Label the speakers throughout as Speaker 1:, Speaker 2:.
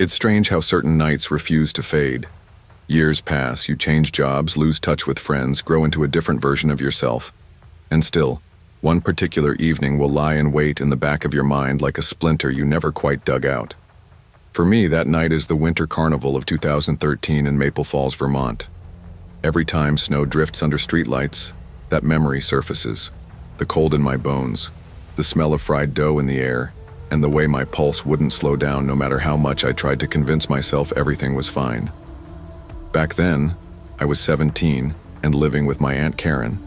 Speaker 1: It's strange how certain nights refuse to fade. Years pass, you change jobs, lose touch with friends, grow into a different version of yourself. And still, one particular evening will lie in wait in the back of your mind like a splinter you never quite dug out. For me, that night is the winter carnival of 2013 in Maple Falls, Vermont. Every time snow drifts under streetlights, that memory surfaces. The cold in my bones, the smell of fried dough in the air, and the way my pulse wouldn't slow down no matter how much I tried to convince myself everything was fine. Back then, I was 17 and living with my Aunt Karen.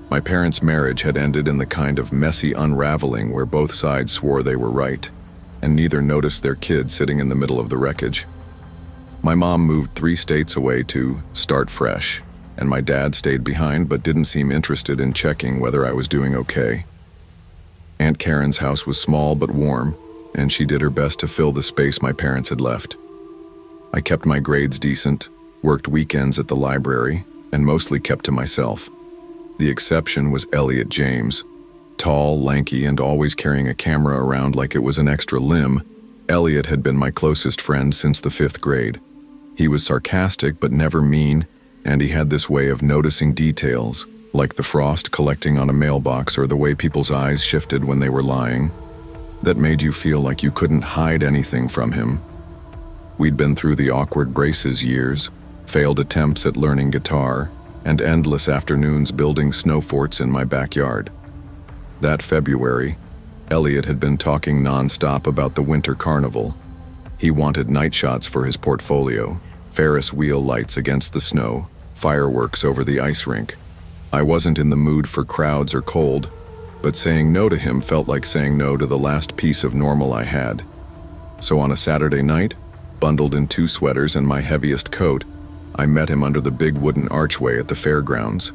Speaker 1: My parents' marriage had ended in the kind of messy unraveling where both sides swore they were right, and neither noticed their kid sitting in the middle of the wreckage. My mom moved 3 states away to start fresh, and my dad stayed behind but didn't seem interested in checking whether I was doing okay. Aunt Karen's house was small but warm, and she did her best to fill the space my parents had left. I kept my grades decent, worked weekends at the library, and mostly kept to myself. The exception was Elliot James. Tall, lanky, and always carrying a camera around like it was an extra limb, Elliot had been my closest friend since the 5th grade. He was sarcastic but never mean, and he had this way of noticing details, like the frost collecting on a mailbox or the way people's eyes shifted when they were lying, that made you feel like you couldn't hide anything from him. We'd been through the awkward braces years, failed attempts at learning guitar, and endless afternoons building snow forts in my backyard. That February, Elliot had been talking nonstop about the winter carnival. He wanted night shots for his portfolio, Ferris wheel lights against the snow, fireworks over the ice rink. I wasn't in the mood for crowds or cold, but saying no to him felt like saying no to the last piece of normal I had. So on a Saturday night, bundled in 2 sweaters and my heaviest coat, I met him under the big wooden archway at the fairgrounds.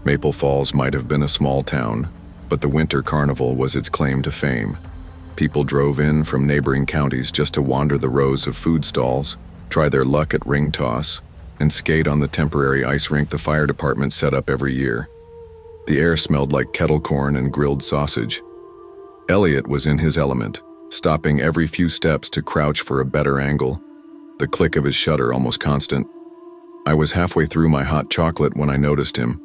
Speaker 1: Maple Falls might have been a small town, but the winter carnival was its claim to fame. People drove in from neighboring counties just to wander the rows of food stalls, try their luck at ring toss, and skate on the temporary ice rink the fire department set up every year. The air smelled like kettle corn and grilled sausage. Elliot was in his element, stopping every few steps to crouch for a better angle, the click of his shutter almost constant. I was halfway through my hot chocolate when I noticed him.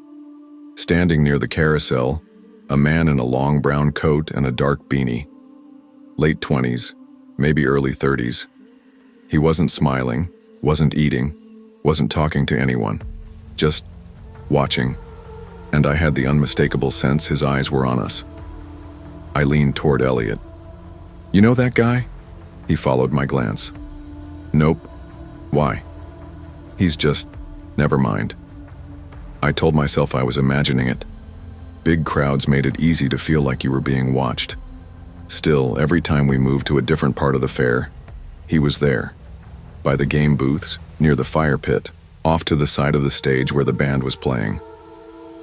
Speaker 1: Standing near the carousel, a man in a long brown coat and a dark beanie. Late 20s, maybe early 30s. He wasn't smiling, wasn't eating, wasn't talking to anyone, just watching, and I had the unmistakable sense his eyes were on us. I leaned toward Elliot. "You know that guy?" He followed my glance. "Nope. Why?" "He's just, never mind." I told myself I was imagining it. Big crowds made it easy to feel like you were being watched. Still, every time we moved to a different part of the fair, he was there. By the game booths, near the fire pit, off to the side of the stage where the band was playing.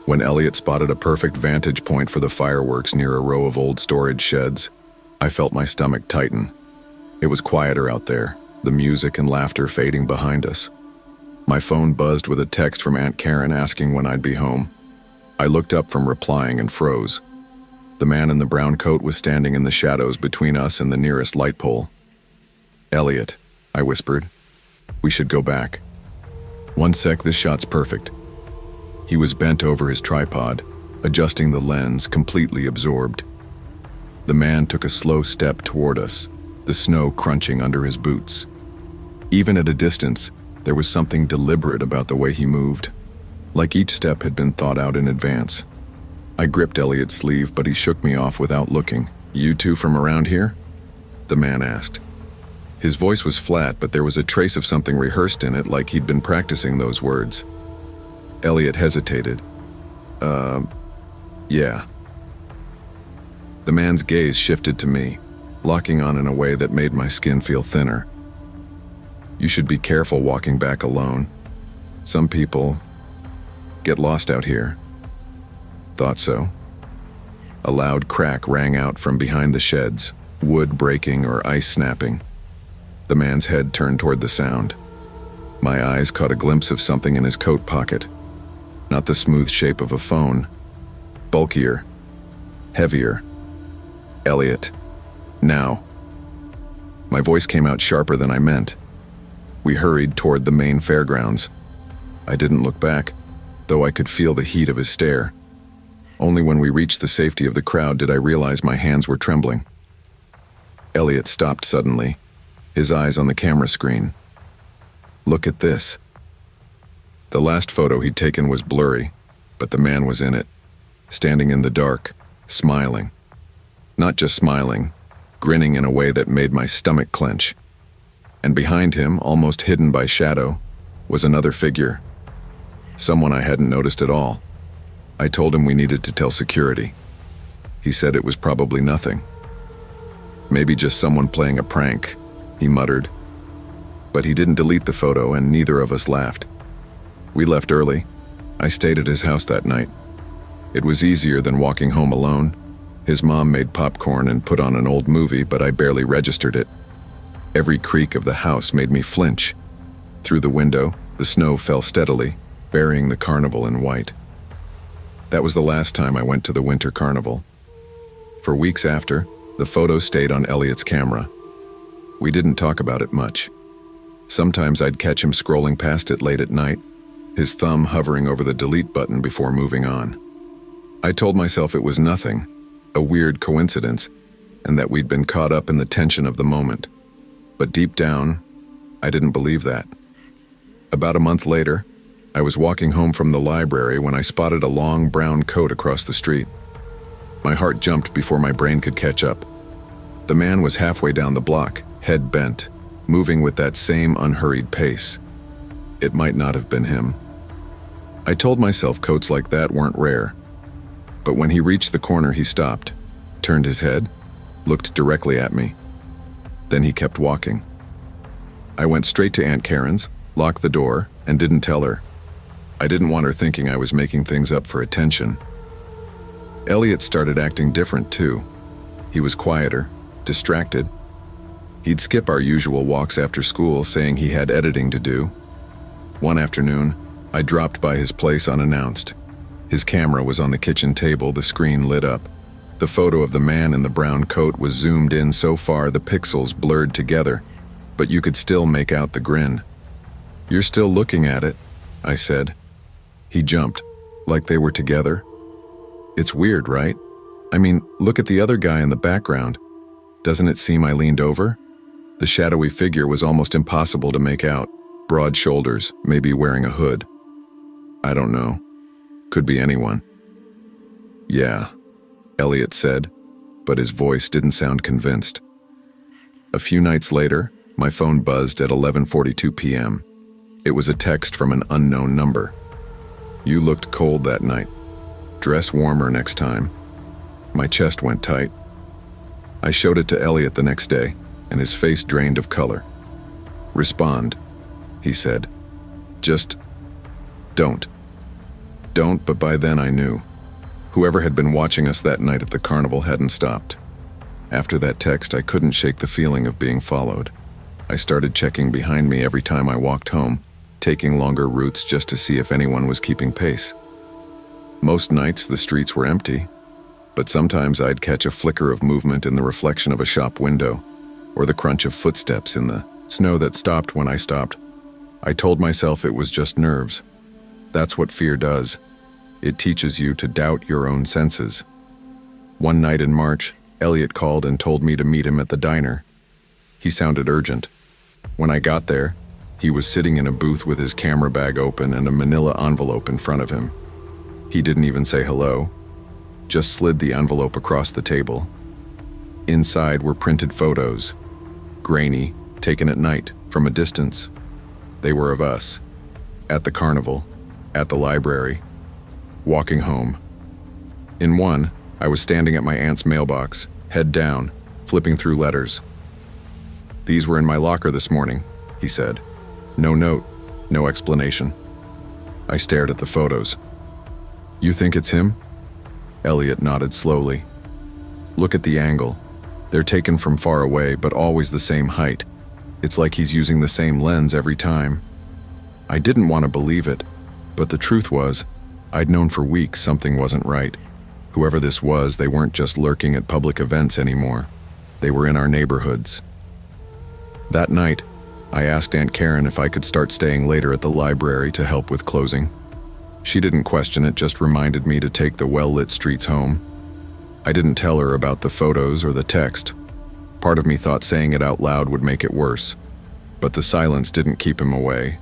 Speaker 1: When Elliot spotted a perfect vantage point for the fireworks near a row of old storage sheds, I felt my stomach tighten. It was quieter out there, the music and laughter fading behind us. My phone buzzed with a text from Aunt Karen asking when I'd be home. I looked up from replying and froze. The man in the brown coat was standing in the shadows between us and the nearest light pole. "Elliot," I whispered, "we should go back." "One sec, this shot's perfect." He was bent over his tripod, adjusting the lens, completely absorbed. The man took a slow step toward us, the snow crunching under his boots. Even at a distance, there was something deliberate about the way he moved, like each step had been thought out in advance. I gripped Elliot's sleeve, but he shook me off without looking. "You two from around here?" the man asked. His voice was flat, but there was a trace of something rehearsed in it, like he'd been practicing those words. Elliot hesitated. Yeah. The man's gaze shifted to me, locking on in a way that made my skin feel thinner. "You should be careful walking back alone. Some people get lost out here." "Thought so." A loud crack rang out from behind the sheds, wood breaking or ice snapping. The man's head turned toward the sound. My eyes caught a glimpse of something in his coat pocket. Not the smooth shape of a phone. Bulkier. Heavier. "Elliot. Now." My voice came out sharper than I meant. We hurried toward the main fairgrounds. I didn't look back, though I could feel the heat of his stare. Only when we reached the safety of the crowd did I realize my hands were trembling. Elliot stopped suddenly, his eyes on the camera screen. "Look at this." The last photo he'd taken was blurry, but the man was in it, standing in the dark, smiling. Not just smiling, grinning in a way that made my stomach clench. And behind him, almost hidden by shadow, was another figure. Someone I hadn't noticed at all. I told him we needed to tell security. He said it was probably nothing. "Maybe just someone playing a prank," he muttered. But he didn't delete the photo, and neither of us laughed. We left early. I stayed at his house that night. It was easier than walking home alone. His mom made popcorn and put on an old movie, but I barely registered it. Every creak of the house made me flinch. Through the window, the snow fell steadily, burying the carnival in white. That was the last time I went to the winter carnival. For weeks after, the photo stayed on Elliot's camera. We didn't talk about it much. Sometimes I'd catch him scrolling past it late at night, his thumb hovering over the delete button before moving on. I told myself it was nothing, a weird coincidence, and that we'd been caught up in the tension of the moment. But deep down, I didn't believe that. About a month later, I was walking home from the library when I spotted a long brown coat across the street. My heart jumped before my brain could catch up. The man was halfway down the block, head bent, moving with that same unhurried pace. It might not have been him. I told myself coats like that weren't rare. But when he reached the corner, he stopped, turned his head, looked directly at me. Then he kept walking. I went straight to Aunt Karen's, locked the door, and didn't tell her. I didn't want her thinking I was making things up for attention. Elliot started acting different too. He was quieter, distracted. He'd skip our usual walks after school, saying he had editing to do. One afternoon, I dropped by his place unannounced. His camera was on the kitchen table, the screen lit up. The photo of the man in the brown coat was zoomed in so far the pixels blurred together, but you could still make out the grin. "You're still looking at it," I said. He jumped, like they were together. "It's weird, right? I mean, look at the other guy in the background. Doesn't it seem I leaned over?" The shadowy figure was almost impossible to make out. Broad shoulders, maybe wearing a hood. "I don't know. Could be anyone." "Yeah," Elliot said, but his voice didn't sound convinced. A few nights later, my phone buzzed at 11:42 p.m. It was a text from an unknown number. "You looked cold that night. Dress warmer next time." My chest went tight. I showed it to Elliot the next day, and his face drained of color. "Respond," he said. "Just don't." Don't, but by then I knew. Whoever had been watching us that night at the carnival hadn't stopped. After that text, I couldn't shake the feeling of being followed. I started checking behind me every time I walked home, taking longer routes just to see if anyone was keeping pace. Most nights the streets were empty, but sometimes I'd catch a flicker of movement in the reflection of a shop window, or the crunch of footsteps in the snow that stopped when I stopped. I told myself it was just nerves. That's what fear does. It teaches you to doubt your own senses. One night in March, Elliot called and told me to meet him at the diner. He sounded urgent. When I got there, he was sitting in a booth with his camera bag open and a manila envelope in front of him. He didn't even say hello, just slid the envelope across the table. Inside were printed photos, grainy, taken at night, from a distance. They were of us, at the carnival, at the library, walking home. In one, I was standing at my aunt's mailbox, head down, flipping through letters. "These were in my locker this morning," he said. No note, no explanation. I stared at the photos. "You think it's him?" Elliot nodded slowly. "Look at the angle. They're taken from far away, but always the same height. It's like he's using the same lens every time." I didn't want to believe it, but the truth was, I'd known for weeks something wasn't right. Whoever this was, they weren't just lurking at public events anymore. They were in our neighborhoods. That night, I asked Aunt Karen if I could start staying later at the library to help with closing. She didn't question it, just reminded me to take the well-lit streets home. I didn't tell her about the photos or the text. Part of me thought saying it out loud would make it worse, but the silence didn't keep him away.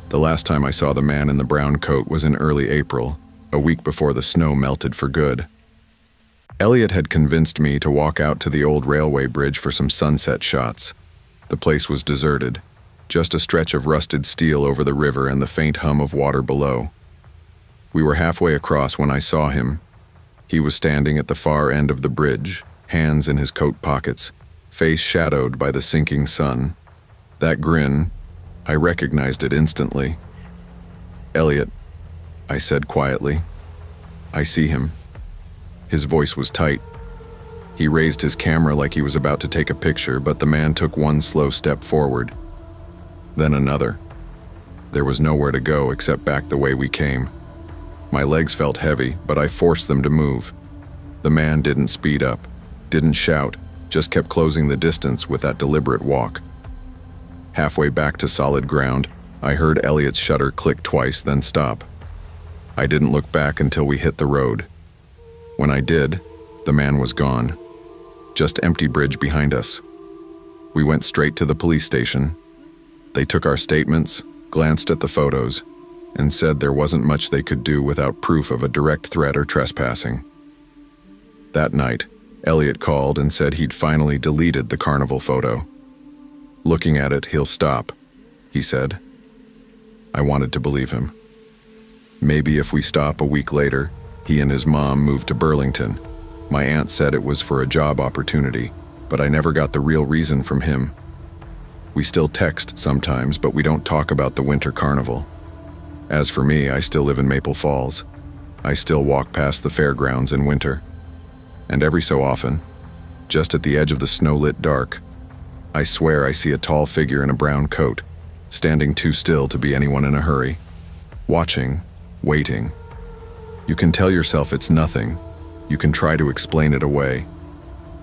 Speaker 1: The last time I saw the man in the brown coat was in early April, a week before the snow melted for good. Elliot had convinced me to walk out to the old railway bridge for some sunset shots. The place was deserted, just a stretch of rusted steel over the river and the faint hum of water below. We were halfway across when I saw him. He was standing at the far end of the bridge, hands in his coat pockets, face shadowed by the sinking sun. That grin, I recognized it instantly. "Elliot," I said quietly. "I see him." His voice was tight. He raised his camera like he was about to take a picture, but the man took one slow step forward. Then another. There was nowhere to go except back the way we came. My legs felt heavy, but I forced them to move. The man didn't speed up, didn't shout, just kept closing the distance with that deliberate walk. Halfway back to solid ground, I heard Elliot's shutter click twice, then stop. I didn't look back until we hit the road. When I did, the man was gone. Just empty bridge behind us. We went straight to the police station. They took our statements, glanced at the photos, and said there wasn't much they could do without proof of a direct threat or trespassing. That night, Elliot called and said he'd finally deleted the carnival photo. "Looking at it, he'll stop," he said. I wanted to believe him. Maybe if we stop a week later, he and his mom moved to Burlington. My aunt said it was for a job opportunity, but I never got the real reason from him. We still text sometimes, but we don't talk about the winter carnival. As for me, I still live in Maple Falls. I still walk past the fairgrounds in winter. And every so often, just at the edge of the snow-lit dark, I swear I see a tall figure in a brown coat, standing too still to be anyone in a hurry. Watching, waiting. You can tell yourself it's nothing. You can try to explain it away.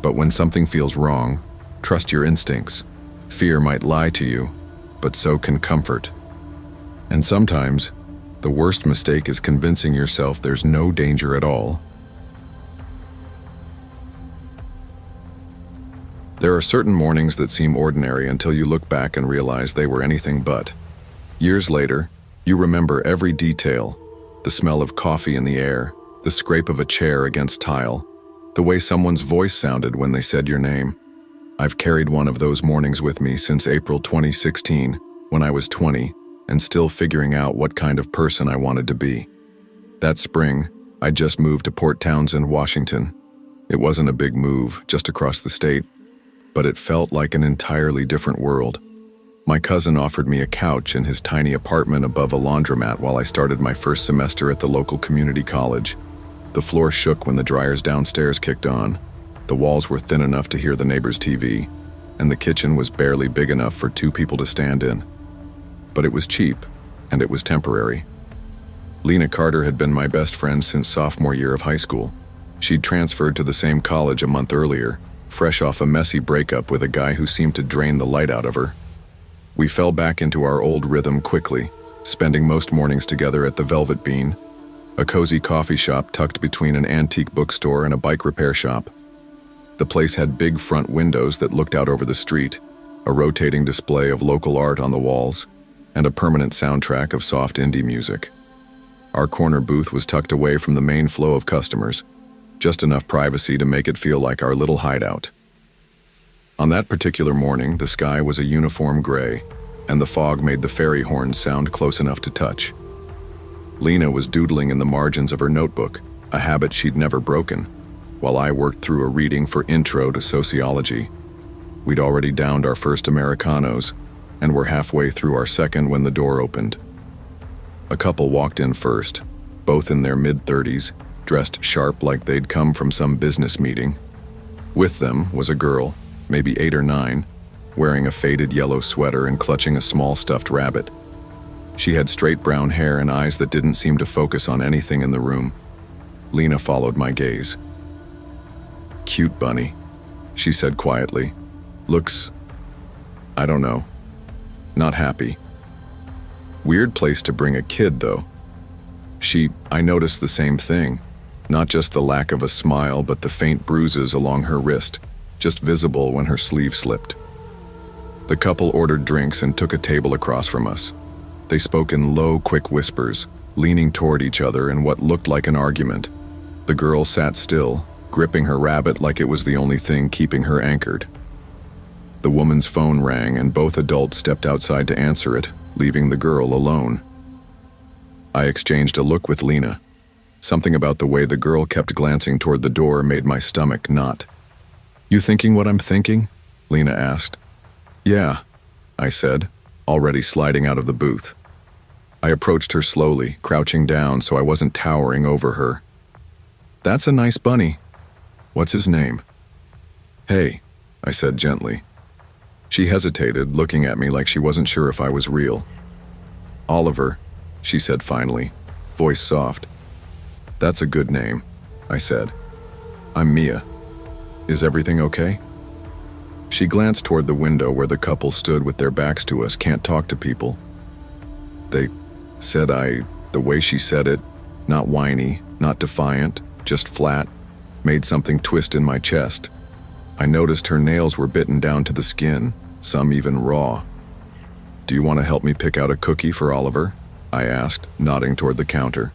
Speaker 1: But when something feels wrong, trust your instincts. Fear might lie to you, but so can comfort. And sometimes, the worst mistake is convincing yourself there's no danger at all. There are certain mornings that seem ordinary until you look back and realize they were anything but. Years later, you remember every detail: the smell of coffee in the air, the scrape of a chair against tile, the way someone's voice sounded when they said your name. I've carried one of those mornings with me since April 2016, when I was 20, and still figuring out what kind of person I wanted to be. That spring, I just moved to Port Townsend, Washington. It wasn't a big move, just across the state, but it felt like an entirely different world. My cousin offered me a couch in his tiny apartment above a laundromat while I started my first semester at the local community college. The floor shook when the dryers downstairs kicked on. The walls were thin enough to hear the neighbor's TV, and the kitchen was barely big enough for two people to stand in. But it was cheap, and it was temporary. Lena Carter had been my best friend since sophomore year of high school. She'd transferred to the same college a month earlier, fresh off a messy breakup with a guy who seemed to drain the light out of her. We fell back into our old rhythm quickly, spending most mornings together at the Velvet Bean, a cozy coffee shop tucked between an antique bookstore and a bike repair shop. The place had big front windows that looked out over the street, a rotating display of local art on the walls, and a permanent soundtrack of soft indie music. Our corner booth was tucked away from the main flow of customers, just enough privacy to make it feel like our little hideout. On that particular morning, the sky was a uniform gray, and the fog made the fairy horns sound close enough to touch. Lena was doodling in the margins of her notebook, a habit she'd never broken, while I worked through a reading for Intro to Sociology. We'd already downed our first Americanos, and were halfway through our second when the door opened. A couple walked in first, both in their mid-30s, dressed sharp like they'd come from some business meeting. With them was a girl, maybe 8 or 9, wearing a faded yellow sweater and clutching a small stuffed rabbit. She had straight brown hair and eyes that didn't seem to focus on anything in the room. Lena followed my gaze. "Cute bunny," she said quietly. "Looks..." I don't know. Not happy. Weird place to bring a kid, though. I noticed the same thing. Not just the lack of a smile, but the faint bruises along her wrist, just visible when her sleeve slipped. The couple ordered drinks and took a table across from us. They spoke in low, quick whispers, leaning toward each other in what looked like an argument. The girl sat still, gripping her rabbit like it was the only thing keeping her anchored. The woman's phone rang and both adults stepped outside to answer it, leaving the girl alone. I exchanged a look with Lena. Something about the way the girl kept glancing toward the door made my stomach knot. "You thinking what I'm thinking?" Lena asked. "Yeah," I said, already sliding out of the booth. I approached her slowly, crouching down so I wasn't towering over her. "That's a nice bunny. What's his name?" "Hey," I said gently. She hesitated, looking at me like she wasn't sure if I was real. "Oliver," she said finally, voice soft. "That's a good name," I said. "I'm Mia. Is everything okay?" She glanced toward the window where the couple stood with their backs to us. "Can't talk to people." They said the way she said it, not whiny, not defiant, just flat, made something twist in my chest. I noticed her nails were bitten down to the skin, some even raw. "Do you want to help me pick out a cookie for Oliver?" I asked, nodding toward the counter.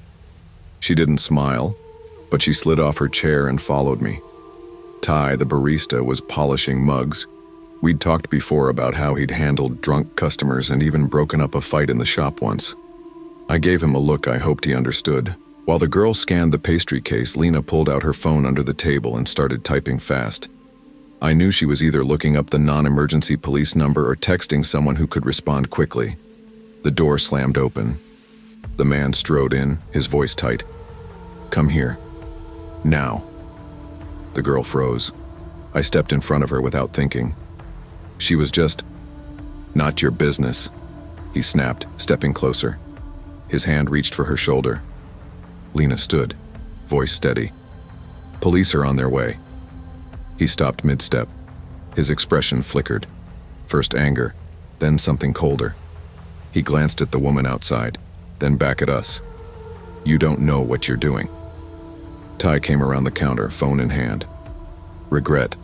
Speaker 1: She didn't smile, but she slid off her chair and followed me. Ty, the barista, was polishing mugs. We'd talked before about how he'd handled drunk customers and even broken up a fight in the shop once. I gave him a look I hoped he understood. While the girl scanned the pastry case, Lena pulled out her phone under the table and started typing fast. I knew she was either looking up the non-emergency police number or texting someone who could respond quickly. The door slammed open. The man strode in, his voice tight. "Come here. Now." The girl froze. I stepped in front of her without thinking. She was just, "Not your business," he snapped, stepping closer. His hand reached for her shoulder. Lena stood, voice steady. "Police are on their way." He stopped mid-step. His expression flickered. First anger, then something colder. He glanced at the woman outside, then back at us. "You don't know what you're doing." Ty came around the counter, phone in hand. "Regret,"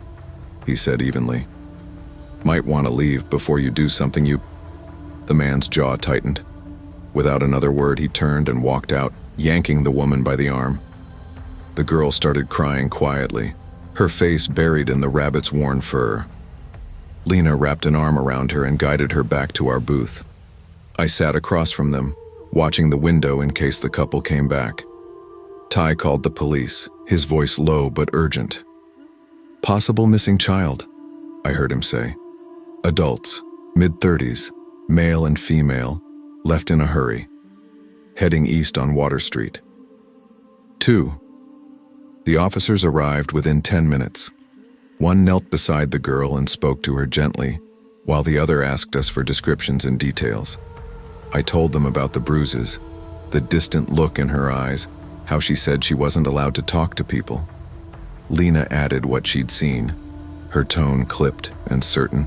Speaker 1: he said evenly. "Might want to leave before you do something you—" The man's jaw tightened. Without another word, he turned and walked out, yanking the woman by the arm. The girl started crying quietly, her face buried in the rabbit's worn fur. Lena wrapped an arm around her and guided her back to our booth. I sat across from them, watching the window in case the couple came back. Ty called the police, his voice low but urgent. "Possible missing child," I heard him say. "Adults, mid-30s, male and female, left in a hurry. Heading east on Water Street." 2. The officers arrived within 10 minutes. One knelt beside the girl and spoke to her gently, while the other asked us for descriptions and details. I told them about the bruises, the distant look in her eyes, how she said she wasn't allowed to talk to people. Lena added what she'd seen, her tone clipped and certain.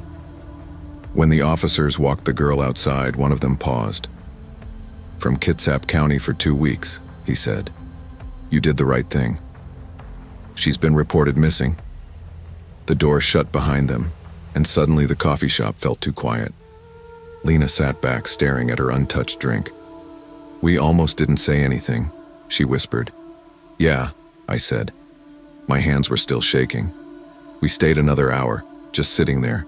Speaker 1: When the officers walked the girl outside, one of them paused. "From Kitsap County for 2 weeks," he said. "You did the right thing. She's been reported missing." The door shut behind them, and suddenly the coffee shop felt too quiet. Lena sat back, staring at her untouched drink. "We almost didn't say anything," she whispered. "Yeah," I said. My hands were still shaking. We stayed another hour, just sitting there.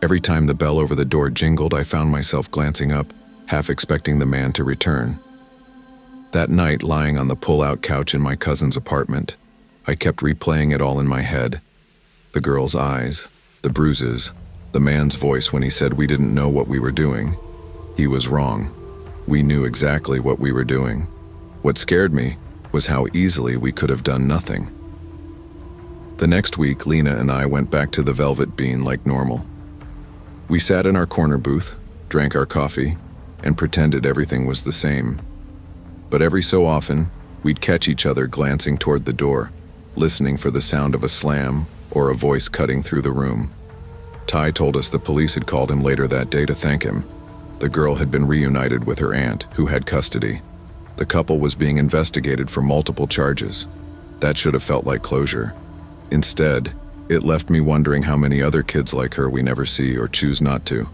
Speaker 1: Every time the bell over the door jingled, I found myself glancing up, half expecting the man to return. That night, lying on the pull-out couch in my cousin's apartment, I kept replaying it all in my head. The girl's eyes, the bruises, the man's voice when he said we didn't know what we were doing. He was wrong. We knew exactly what we were doing. What scared me was how easily we could have done nothing. The next week, Lena and I went back to the Velvet Bean like normal. We sat in our corner booth, drank our coffee, and pretended everything was the same. But every so often, we'd catch each other glancing toward the door, listening for the sound of a slam or a voice cutting through the room. Ty told us the police had called him later that day to thank him. The girl had been reunited with her aunt, who had custody. The couple was being investigated for multiple charges. That should have felt like closure. Instead, it left me wondering how many other kids like her we never see or choose not to.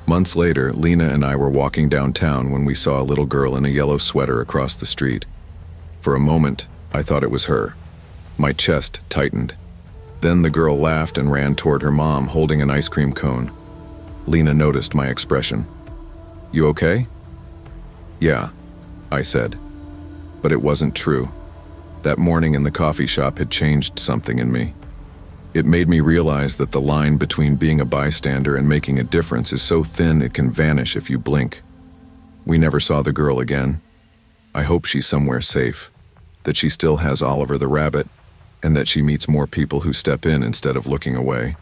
Speaker 1: Months later, Lena and I were walking downtown when we saw a little girl in a yellow sweater across the street. For a moment, I thought it was her. My chest tightened. Then the girl laughed and ran toward her mom, holding an ice cream cone. Lena noticed my expression. "You okay?" "Yeah," I said. But it wasn't true. That morning in the coffee shop had changed something in me. It made me realize that the line between being a bystander and making a difference is so thin it can vanish if you blink. We never saw the girl again. I hope she's somewhere safe, that she still has Oliver the rabbit, and that she meets more people who step in instead of looking away.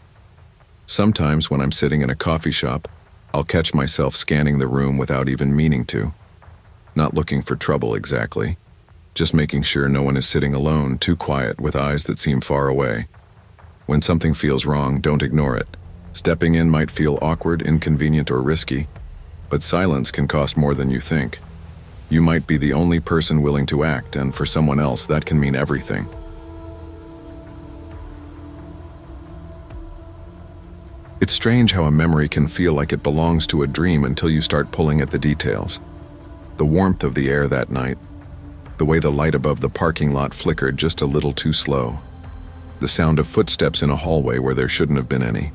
Speaker 1: Sometimes when I'm sitting in a coffee shop, I'll catch myself scanning the room without even meaning to. Not looking for trouble exactly, just making sure no one is sitting alone, too quiet, with eyes that seem far away. When something feels wrong, don't ignore it. Stepping in might feel awkward, inconvenient, or risky, but silence can cost more than you think. You might be the only person willing to act, and for someone else, that can mean everything. It's strange how a memory can feel like it belongs to a dream until you start pulling at the details. The warmth of the air that night, the way the light above the parking lot flickered just a little too slow, the sound of footsteps in a hallway where there shouldn't have been any.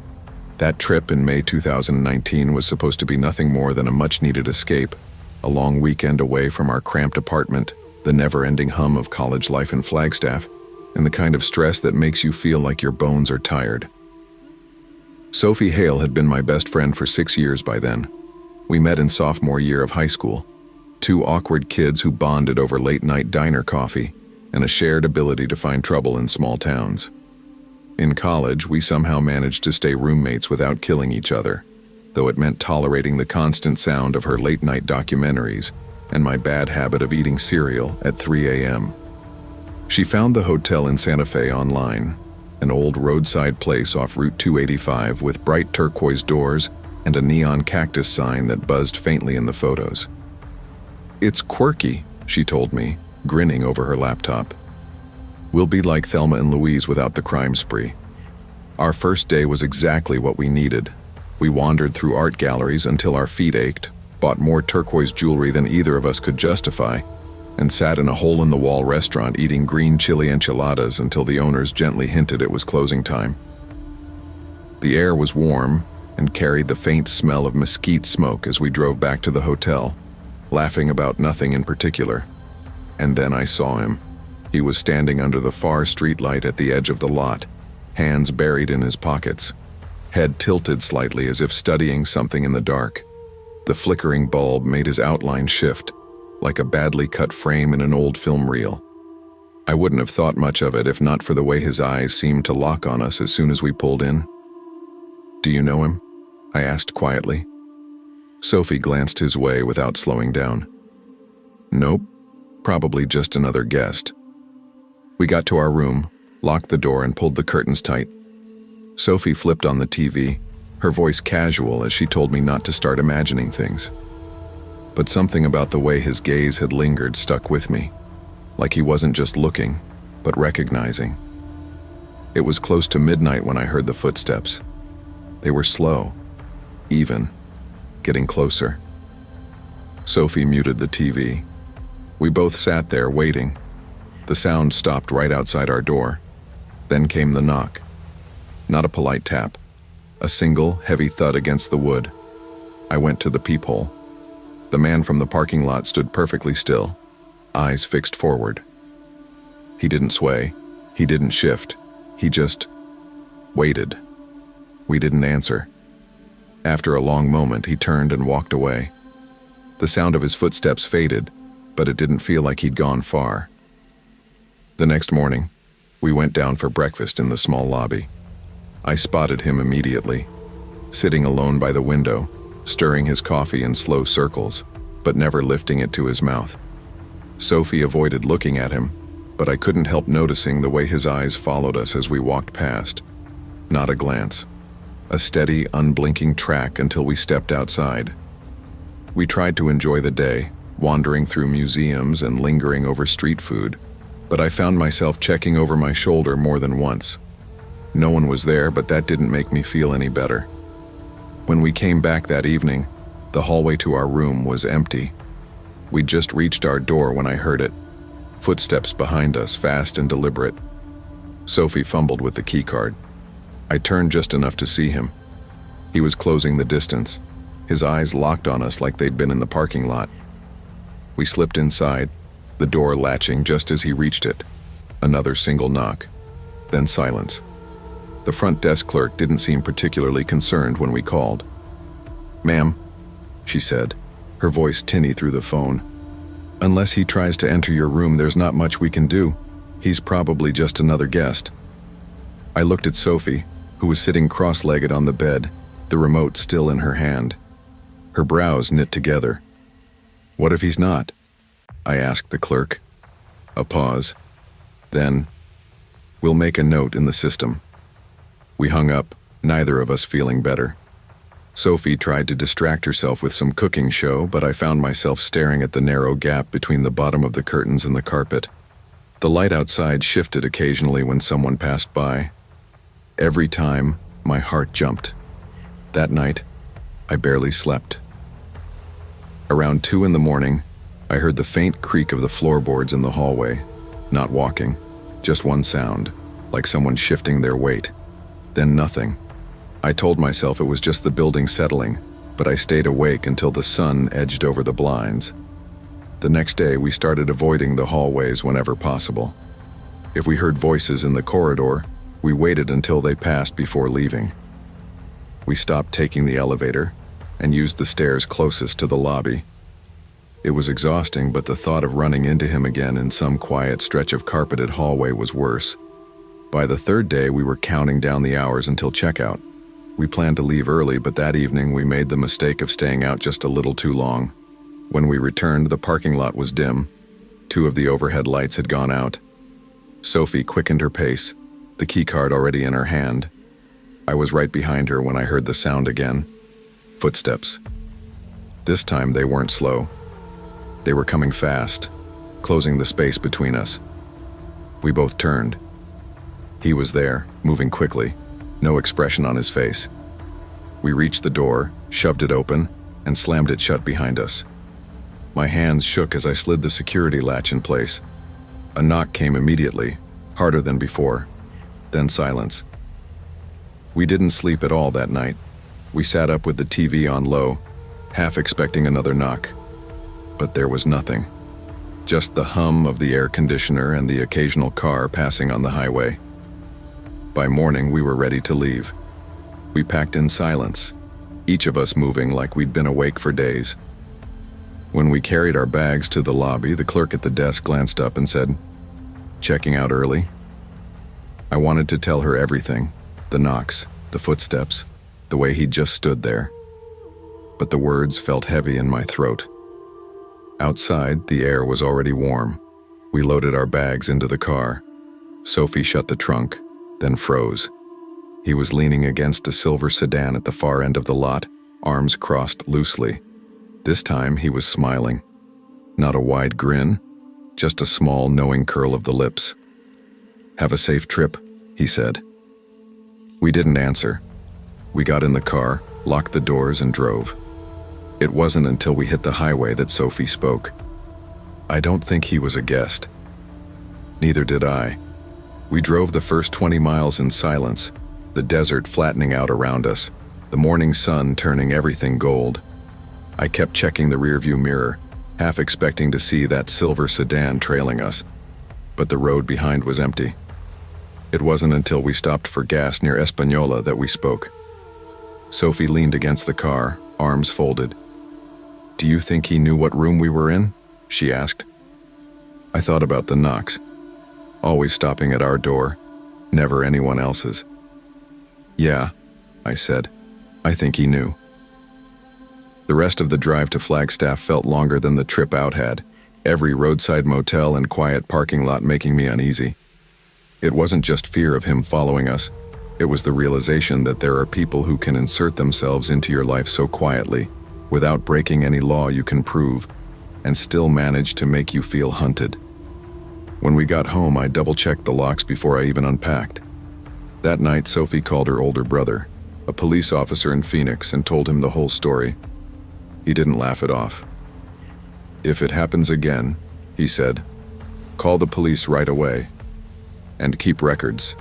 Speaker 1: That trip in May 2019 was supposed to be nothing more than a much-needed escape, a long weekend away from our cramped apartment, the never-ending hum of college life in Flagstaff, and the kind of stress that makes you feel like your bones are tired. Sophie Hale had been my best friend for 6 years by then. We met in sophomore year of high school. Two awkward kids who bonded over late-night diner coffee and a shared ability to find trouble in small towns. In college, we somehow managed to stay roommates without killing each other, though it meant tolerating the constant sound of her late-night documentaries and my bad habit of eating cereal at 3 a.m. She found the hotel in Santa Fe online, an old roadside place off Route 285 with bright turquoise doors and a neon cactus sign that buzzed faintly in the photos. "It's quirky," she told me, grinning over her laptop. "We'll be like Thelma and Louise without the crime spree." Our first day was exactly what we needed. We wandered through art galleries until our feet ached, bought more turquoise jewelry than either of us could justify, and sat in a hole-in-the-wall restaurant eating green chili enchiladas until the owners gently hinted it was closing time. The air was warm and carried the faint smell of mesquite smoke as we drove back to the hotel, laughing about nothing in particular. And then I saw him. He was standing under the far streetlight at the edge of the lot, hands buried in his pockets, head tilted slightly as if studying something in the dark. The flickering bulb made his outline shift, like a badly cut frame in an old film reel. I wouldn't have thought much of it if not for the way his eyes seemed to lock on us as soon as we pulled in. "Do you know him?" I asked quietly. Sophie glanced his way without slowing down. "Nope, probably just another guest." We got to our room, locked the door, and pulled the curtains tight. Sophie flipped on the TV, her voice casual as she told me not to start imagining things. But something about the way his gaze had lingered stuck with me, like he wasn't just looking, but recognizing. It was close to midnight when I heard the footsteps. They were slow, even, getting closer. Sophie muted the TV. We both sat there waiting. The sound stopped right outside our door. Then came the knock. Not a polite tap, a single, heavy thud against the wood. I went to the peephole. The man from the parking lot stood perfectly still, eyes fixed forward. He didn't sway, he didn't shift, he just waited. We didn't answer. After a long moment, he turned and walked away. The sound of his footsteps faded, but it didn't feel like he'd gone far. The next morning, we went down for breakfast in the small lobby. I spotted him immediately, sitting alone by the window, stirring his coffee in slow circles, but never lifting it to his mouth. Sophie avoided looking at him, but I couldn't help noticing the way his eyes followed us as we walked past. Not a glance, a steady, unblinking track until we stepped outside. We tried to enjoy the day, wandering through museums and lingering over street food, but I found myself checking over my shoulder more than once. No one was there, but that didn't make me feel any better. When we came back that evening, the hallway to our room was empty. We'd just reached our door when I heard it. Footsteps behind us, fast and deliberate. Sophie fumbled with the keycard. I turned just enough to see him. He was closing the distance, his eyes locked on us like they'd been in the parking lot. We slipped inside, the door latching just as he reached it. Another single knock, then silence. The front desk clerk didn't seem particularly concerned when we called. "Ma'am," she said, her voice tinny through the phone. "Unless he tries to enter your room, there's not much we can do. He's probably just another guest." I looked at Sophie, who was sitting cross-legged on the bed, the remote still in her hand. Her brows knit together. "What if he's not?" I asked the clerk. A pause. Then, "We'll make a note in the system." We hung up, neither of us feeling better. Sophie tried to distract herself with some cooking show, but I found myself staring at the narrow gap between the bottom of the curtains and the carpet. The light outside shifted occasionally when someone passed by. Every time, my heart jumped. That night, I barely slept. Around 2 in the morning, I heard the faint creak of the floorboards in the hallway. Not walking, just one sound, like someone shifting their weight. Then nothing. I told myself it was just the building settling, but I stayed awake until the sun edged over the blinds. The next day, we started avoiding the hallways whenever possible. If we heard voices in the corridor, we waited until they passed before leaving. We stopped taking the elevator and used the stairs closest to the lobby. It was exhausting, but the thought of running into him again in some quiet stretch of carpeted hallway was worse. By the 3rd day, we were counting down the hours until checkout. We planned to leave early, but that evening we made the mistake of staying out just a little too long. When we returned, the parking lot was dim. 2 of the overhead lights had gone out. Sophie quickened her pace, the keycard already in her hand. I was right behind her when I heard the sound again. Footsteps. This time they weren't slow. They were coming fast, closing the space between us. We both turned. He was there, moving quickly, no expression on his face. We reached the door, shoved it open, and slammed it shut behind us. My hands shook as I slid the security latch in place. A knock came immediately, harder than before, then silence. We didn't sleep at all that night. We sat up with the TV on low, half expecting another knock. But there was nothing. Just the hum of the air conditioner and the occasional car passing on the highway. By morning, we were ready to leave. We packed in silence, each of us moving like we'd been awake for days. When we carried our bags to the lobby, the clerk at the desk glanced up and said, "Checking out early?" I wanted to tell her everything, the knocks, the footsteps, the way he'd just stood there. But the words felt heavy in my throat. Outside, the air was already warm. We loaded our bags into the car. Sophie shut the trunk, then froze. He was leaning against a silver sedan at the far end of the lot, arms crossed loosely. This time, he was smiling. Not a wide grin, just a small, knowing curl of the lips. "Have a safe trip," he said. We didn't answer. We got in the car, locked the doors, and drove. It wasn't until we hit the highway that Sophie spoke. I don't think he was a guest. Neither did I. We drove the first 20 miles in silence, the desert flattening out around us, the morning sun turning everything gold. I kept checking the rearview mirror, half expecting to see that silver sedan trailing us, but the road behind was empty. It wasn't until we stopped for gas near Española that we spoke. Sophie leaned against the car, arms folded. "Do you think he knew what room we were in?" she asked. I thought about the knocks, always stopping at our door, never anyone else's. "Yeah," I said. "I think he knew." The rest of the drive to Flagstaff felt longer than the trip out had, every roadside motel and quiet parking lot making me uneasy. It wasn't just fear of him following us. It was the realization that there are people who can insert themselves into your life so quietly, without breaking any law you can prove, and still manage to make you feel hunted. When we got home, I double-checked the locks before I even unpacked. That night, Sophie called her older brother, a police officer in Phoenix, and told him the whole story. He didn't laugh it off. "If it happens again," he said, "call the police right away. And keep records.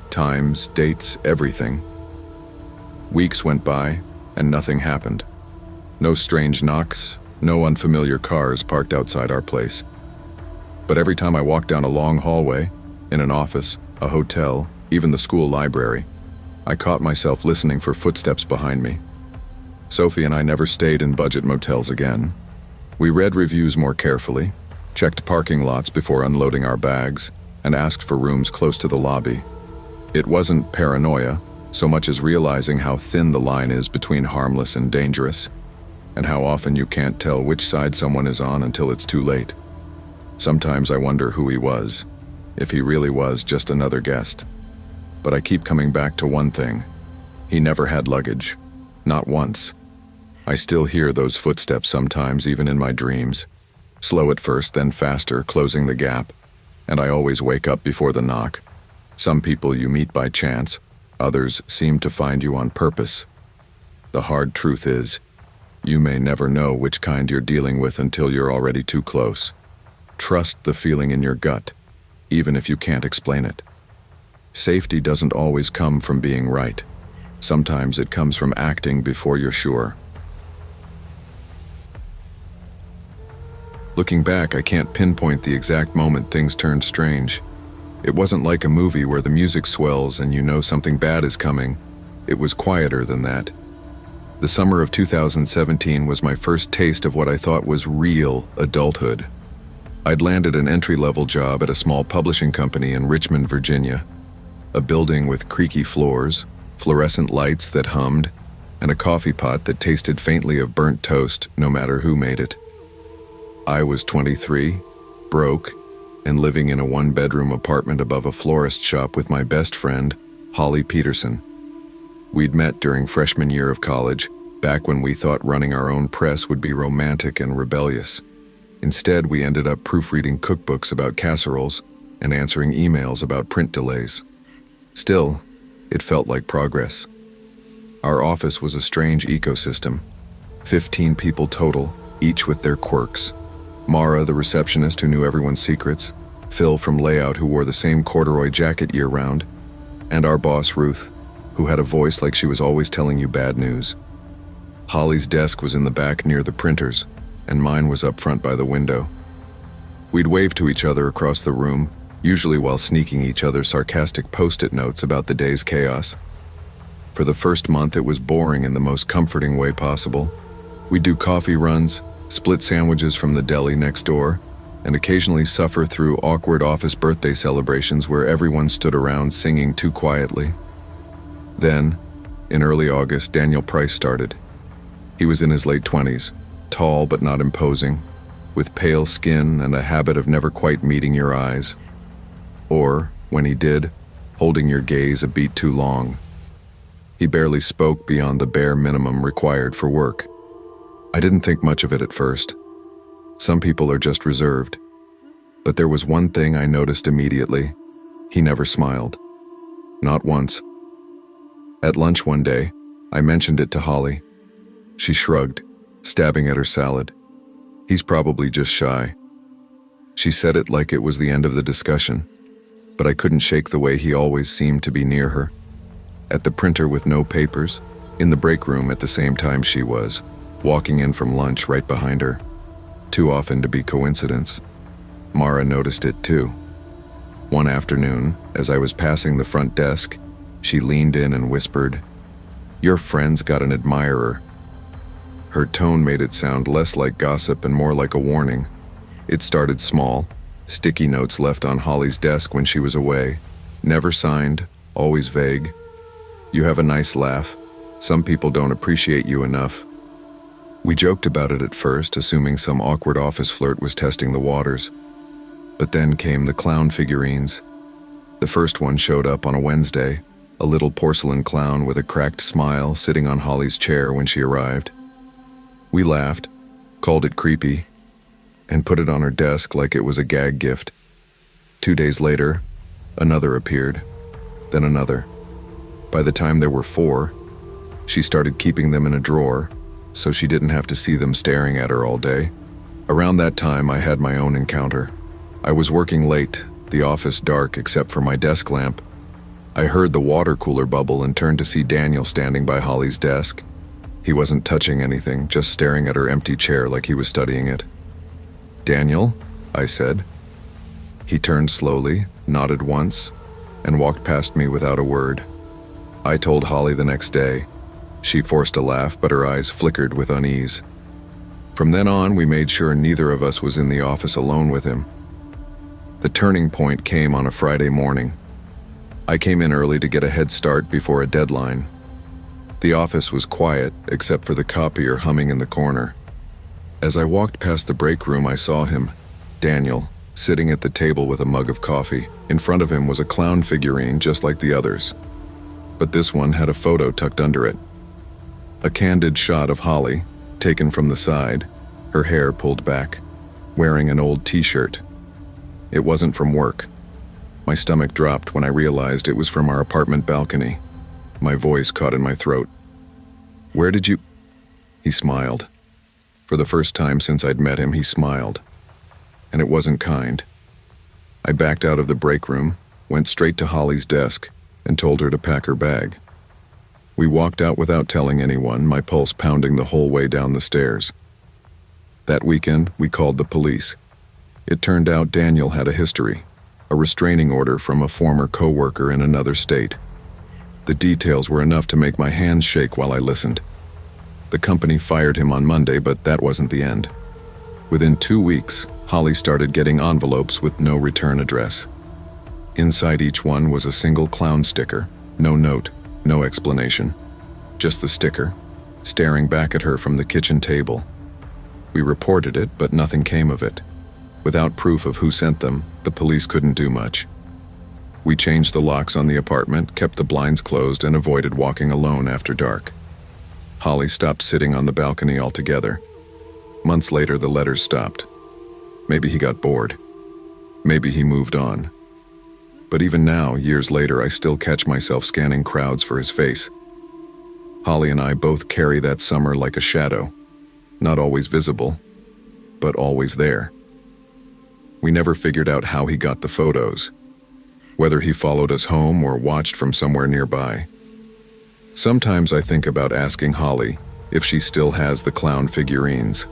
Speaker 1: Times, dates, everything." Weeks went by, and nothing happened. No strange knocks, no unfamiliar cars parked outside our place. But every time I walked down a long hallway, in an office, a hotel, even the school library, I caught myself listening for footsteps behind me. Sophie and I never stayed in budget motels again. We read reviews more carefully, checked parking lots before unloading our bags, and asked for rooms close to the lobby. It wasn't paranoia, so much as realizing how thin the line is between harmless and dangerous, and how often you can't tell which side someone is on until it's too late. Sometimes I wonder who he was, if he really was just another guest. But I keep coming back to one thing. He never had luggage. Not once. I still hear those footsteps sometimes, even in my dreams. Slow at first, then faster, closing the gap. And I always wake up before the knock. Some people you meet by chance, others seem to find you on purpose. The hard truth is, you may never know which kind you're dealing with until you're already too close. Trust the feeling in your gut, even if you can't explain it. Safety doesn't always come from being right. Sometimes it comes from acting before you're sure. Looking back, I can't pinpoint the exact moment things turned strange. It wasn't like a movie where the music swells and you know something bad is coming. It was quieter than that. The summer of 2017 was my first taste of what I thought was real adulthood. I'd landed an entry-level job at a small publishing company in Richmond, Virginia. A building with creaky floors, fluorescent lights that hummed, and a coffee pot that tasted faintly of burnt toast no matter who made it. I was 23, broke, and living in a one-bedroom apartment above a florist shop with my best friend, Holly Peterson. We'd met during freshman year of college, back when we thought running our own press would be romantic and rebellious. Instead, we ended up proofreading cookbooks about casseroles and answering emails about print delays. Still, it felt like progress. Our office was a strange ecosystem. 15 people total, each with their quirks. Mara, the receptionist who knew everyone's secrets, Phil from layout who wore the same corduroy jacket year-round, and our boss, Ruth, who had a voice like she was always telling you bad news. Holly's desk was in the back near the printers, and mine was up front by the window. We'd wave to each other across the room, usually while sneaking each other sarcastic post-it notes about the day's chaos. For the first month, it was boring in the most comforting way possible. We'd do coffee runs, split sandwiches from the deli next door, and occasionally suffer through awkward office birthday celebrations where everyone stood around singing too quietly. Then, in early August, Daniel Price started. He was in his late 20s, tall but not imposing, with pale skin and a habit of never quite meeting your eyes. Or, when he did, holding your gaze a beat too long. He barely spoke beyond the bare minimum required for work. I didn't think much of it at first. Some people are just reserved. But there was one thing I noticed immediately. He never smiled. Not once. At lunch one day, I mentioned it to Holly. She shrugged, stabbing at her salad. He's probably just shy. She said it like it was the end of the discussion, but I couldn't shake the way he always seemed to be near her. At the printer with no papers, in the break room at the same time she was, walking in from lunch right behind her. Too often to be coincidence. Mara noticed it too. One afternoon, as I was passing the front desk, she leaned in and whispered, "Your friend's got an admirer." Her tone made it sound less like gossip and more like a warning. It started small, sticky notes left on Holly's desk when she was away, never signed, always vague. "You have a nice laugh. Some people don't appreciate you enough." We joked about it at first, assuming some awkward office flirt was testing the waters. But then came the clown figurines. The first one showed up on a Wednesday, a little porcelain clown with a cracked smile sitting on Holly's chair when she arrived. We laughed, called it creepy, and put it on her desk like it was a gag gift. 2 days later, another appeared, then another. By the time there were 4, she started keeping them in a drawer, so she didn't have to see them staring at her all day. Around that time, I had my own encounter. I was working late, the office dark except for my desk lamp. I heard the water cooler bubble and turned to see Daniel standing by Holly's desk. He wasn't touching anything, just staring at her empty chair like he was studying it. "Daniel?" I said. He turned slowly, nodded once, and walked past me without a word. I told Holly the next day. She forced a laugh, but her eyes flickered with unease. From then on, we made sure neither of us was in the office alone with him. The turning point came on a Friday morning. I came in early to get a head start before a deadline. The office was quiet, except for the copier humming in the corner. As I walked past the break room, I saw him, Daniel, sitting at the table with a mug of coffee. In front of him was a clown figurine just like the others, but this one had a photo tucked under it. A candid shot of Holly, taken from the side, her hair pulled back, wearing an old t-shirt. It wasn't from work. My stomach dropped when I realized it was from our apartment balcony. My voice caught in my throat. "Where did you—" He smiled. For the first time since I'd met him, he smiled. And it wasn't kind. I backed out of the break room, went straight to Holly's desk, and told her to pack her bag. We walked out without telling anyone, my pulse pounding the whole way down the stairs. That weekend, we called the police. It turned out Daniel had a history, a restraining order from a former co-worker in another state. The details were enough to make my hands shake while I listened. The company fired him on Monday, but that wasn't the end. Within 2 weeks, Holly started getting envelopes with no return address. Inside each one was a single clown sticker, no note, no explanation. Just the sticker, staring back at her from the kitchen table. We reported it, but nothing came of it. Without proof of who sent them, the police couldn't do much. We changed the locks on the apartment, kept the blinds closed, and avoided walking alone after dark. Holly stopped sitting on the balcony altogether. Months later, the letters stopped. Maybe he got bored. Maybe he moved on. But even now, years later, I still catch myself scanning crowds for his face. Holly and I both carry that summer like a shadow, not always visible, but always there. We never figured out how he got the photos, whether he followed us home or watched from somewhere nearby. Sometimes I think about asking Holly if she still has the clown figurines,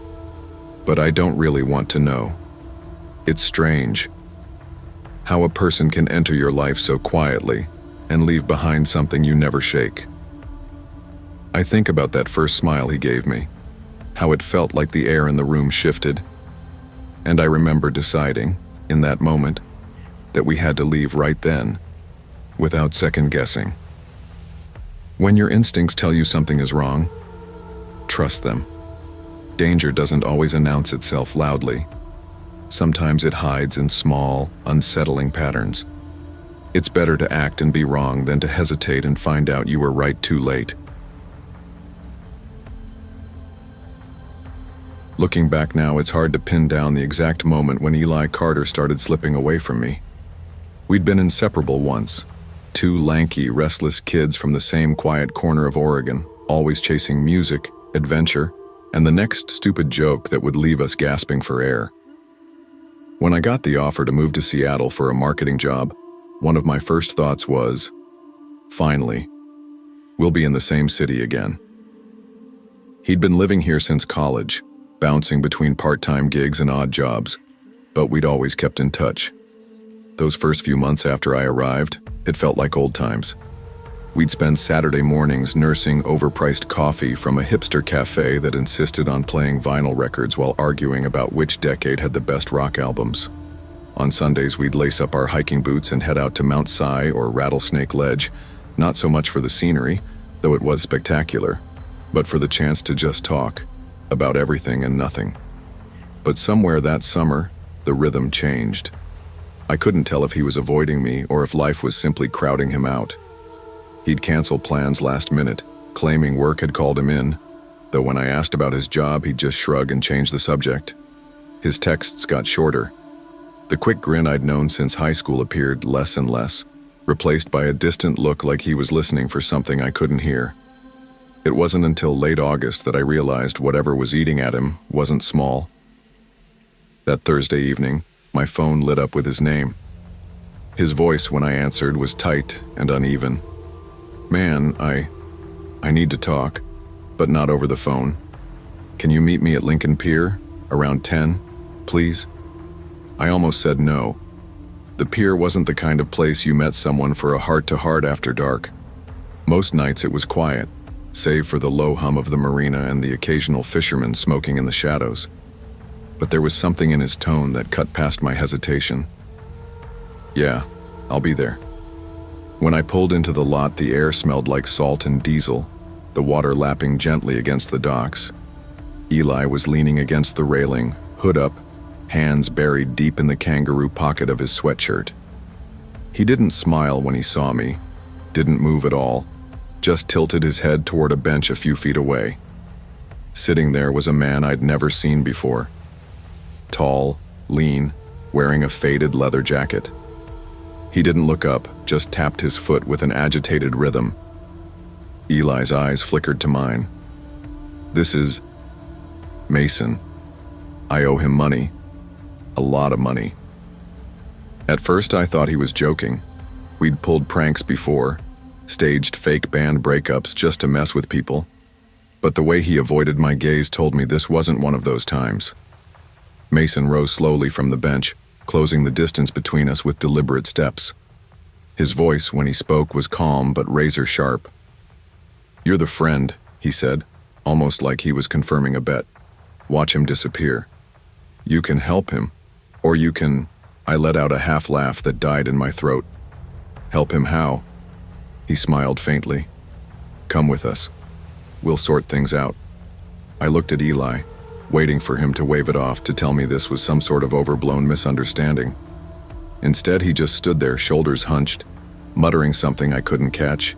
Speaker 1: but I don't really want to know. It's strange how a person can enter your life so quietly and leave behind something you never shake. I think about that first smile he gave me, how it felt like the air in the room shifted, and I remember deciding, in that moment, that we had to leave right then, without second guessing. When your instincts tell you something is wrong, trust them. Danger doesn't always announce itself loudly. Sometimes it hides in small, unsettling patterns. It's better to act and be wrong than to hesitate and find out you were right too late. Looking back now, it's hard to pin down the exact moment when Eli Carter started slipping away from me. We'd been inseparable once, 2 lanky, restless kids from the same quiet corner of Oregon, always chasing music, adventure, and the next stupid joke that would leave us gasping for air. When I got the offer to move to Seattle for a marketing job, one of my first thoughts was, finally, we'll be in the same city again. He'd been living here since college, bouncing between part-time gigs and odd jobs, but we'd always kept in touch. Those first few months after I arrived, it felt like old times. We'd spend Saturday mornings nursing overpriced coffee from a hipster cafe that insisted on playing vinyl records while arguing about which decade had the best rock albums. On Sundays, we'd lace up our hiking boots and head out to Mount Si or Rattlesnake Ledge, not so much for the scenery, though it was spectacular, but for the chance to just talk about everything and nothing. But somewhere that summer, the rhythm changed. I couldn't tell if he was avoiding me or if life was simply crowding him out. He'd canceled plans last minute, claiming work had called him in, though when I asked about his job, he'd just shrug and change the subject. His texts got shorter. The quick grin I'd known since high school appeared less and less, replaced by a distant look like he was listening for something I couldn't hear. It wasn't until late August that I realized whatever was eating at him wasn't small. That Thursday evening, my phone lit up with his name. His voice when I answered was tight and uneven. "Man, I need to talk, but not over the phone. Can you meet me at Lincoln Pier, around 10, please?" I almost said no. The pier wasn't the kind of place you met someone for a heart-to-heart after dark. Most nights it was quiet, save for the low hum of the marina and the occasional fisherman smoking in the shadows. But there was something in his tone that cut past my hesitation. "Yeah, I'll be there." When I pulled into the lot, the air smelled like salt and diesel, the water lapping gently against the docks. Eli was leaning against the railing, hood up, hands buried deep in the kangaroo pocket of his sweatshirt. He didn't smile when he saw me, didn't move at all, just tilted his head toward a bench a few feet away. Sitting there was a man I'd never seen before. Tall, lean, wearing a faded leather jacket. He didn't look up, just tapped his foot with an agitated rhythm. Eli's eyes flickered to mine. "This is Mason. I owe him money. A lot of money." At first I thought he was joking. We'd pulled pranks before, staged fake band breakups just to mess with people. But the way he avoided my gaze told me this wasn't one of those times. Mason rose slowly from the bench, closing the distance between us with deliberate steps. His voice, when he spoke, was calm but razor sharp. "You're the friend," he said, almost like he was confirming a bet. "Watch him disappear. You can help him, or you can—" I let out a half laugh that died in my throat. "Help him how?" He smiled faintly. "Come with us. We'll sort things out." I looked at Eli, waiting for him to wave it off to tell me this was some sort of overblown misunderstanding. Instead, he just stood there, shoulders hunched, muttering something I couldn't catch.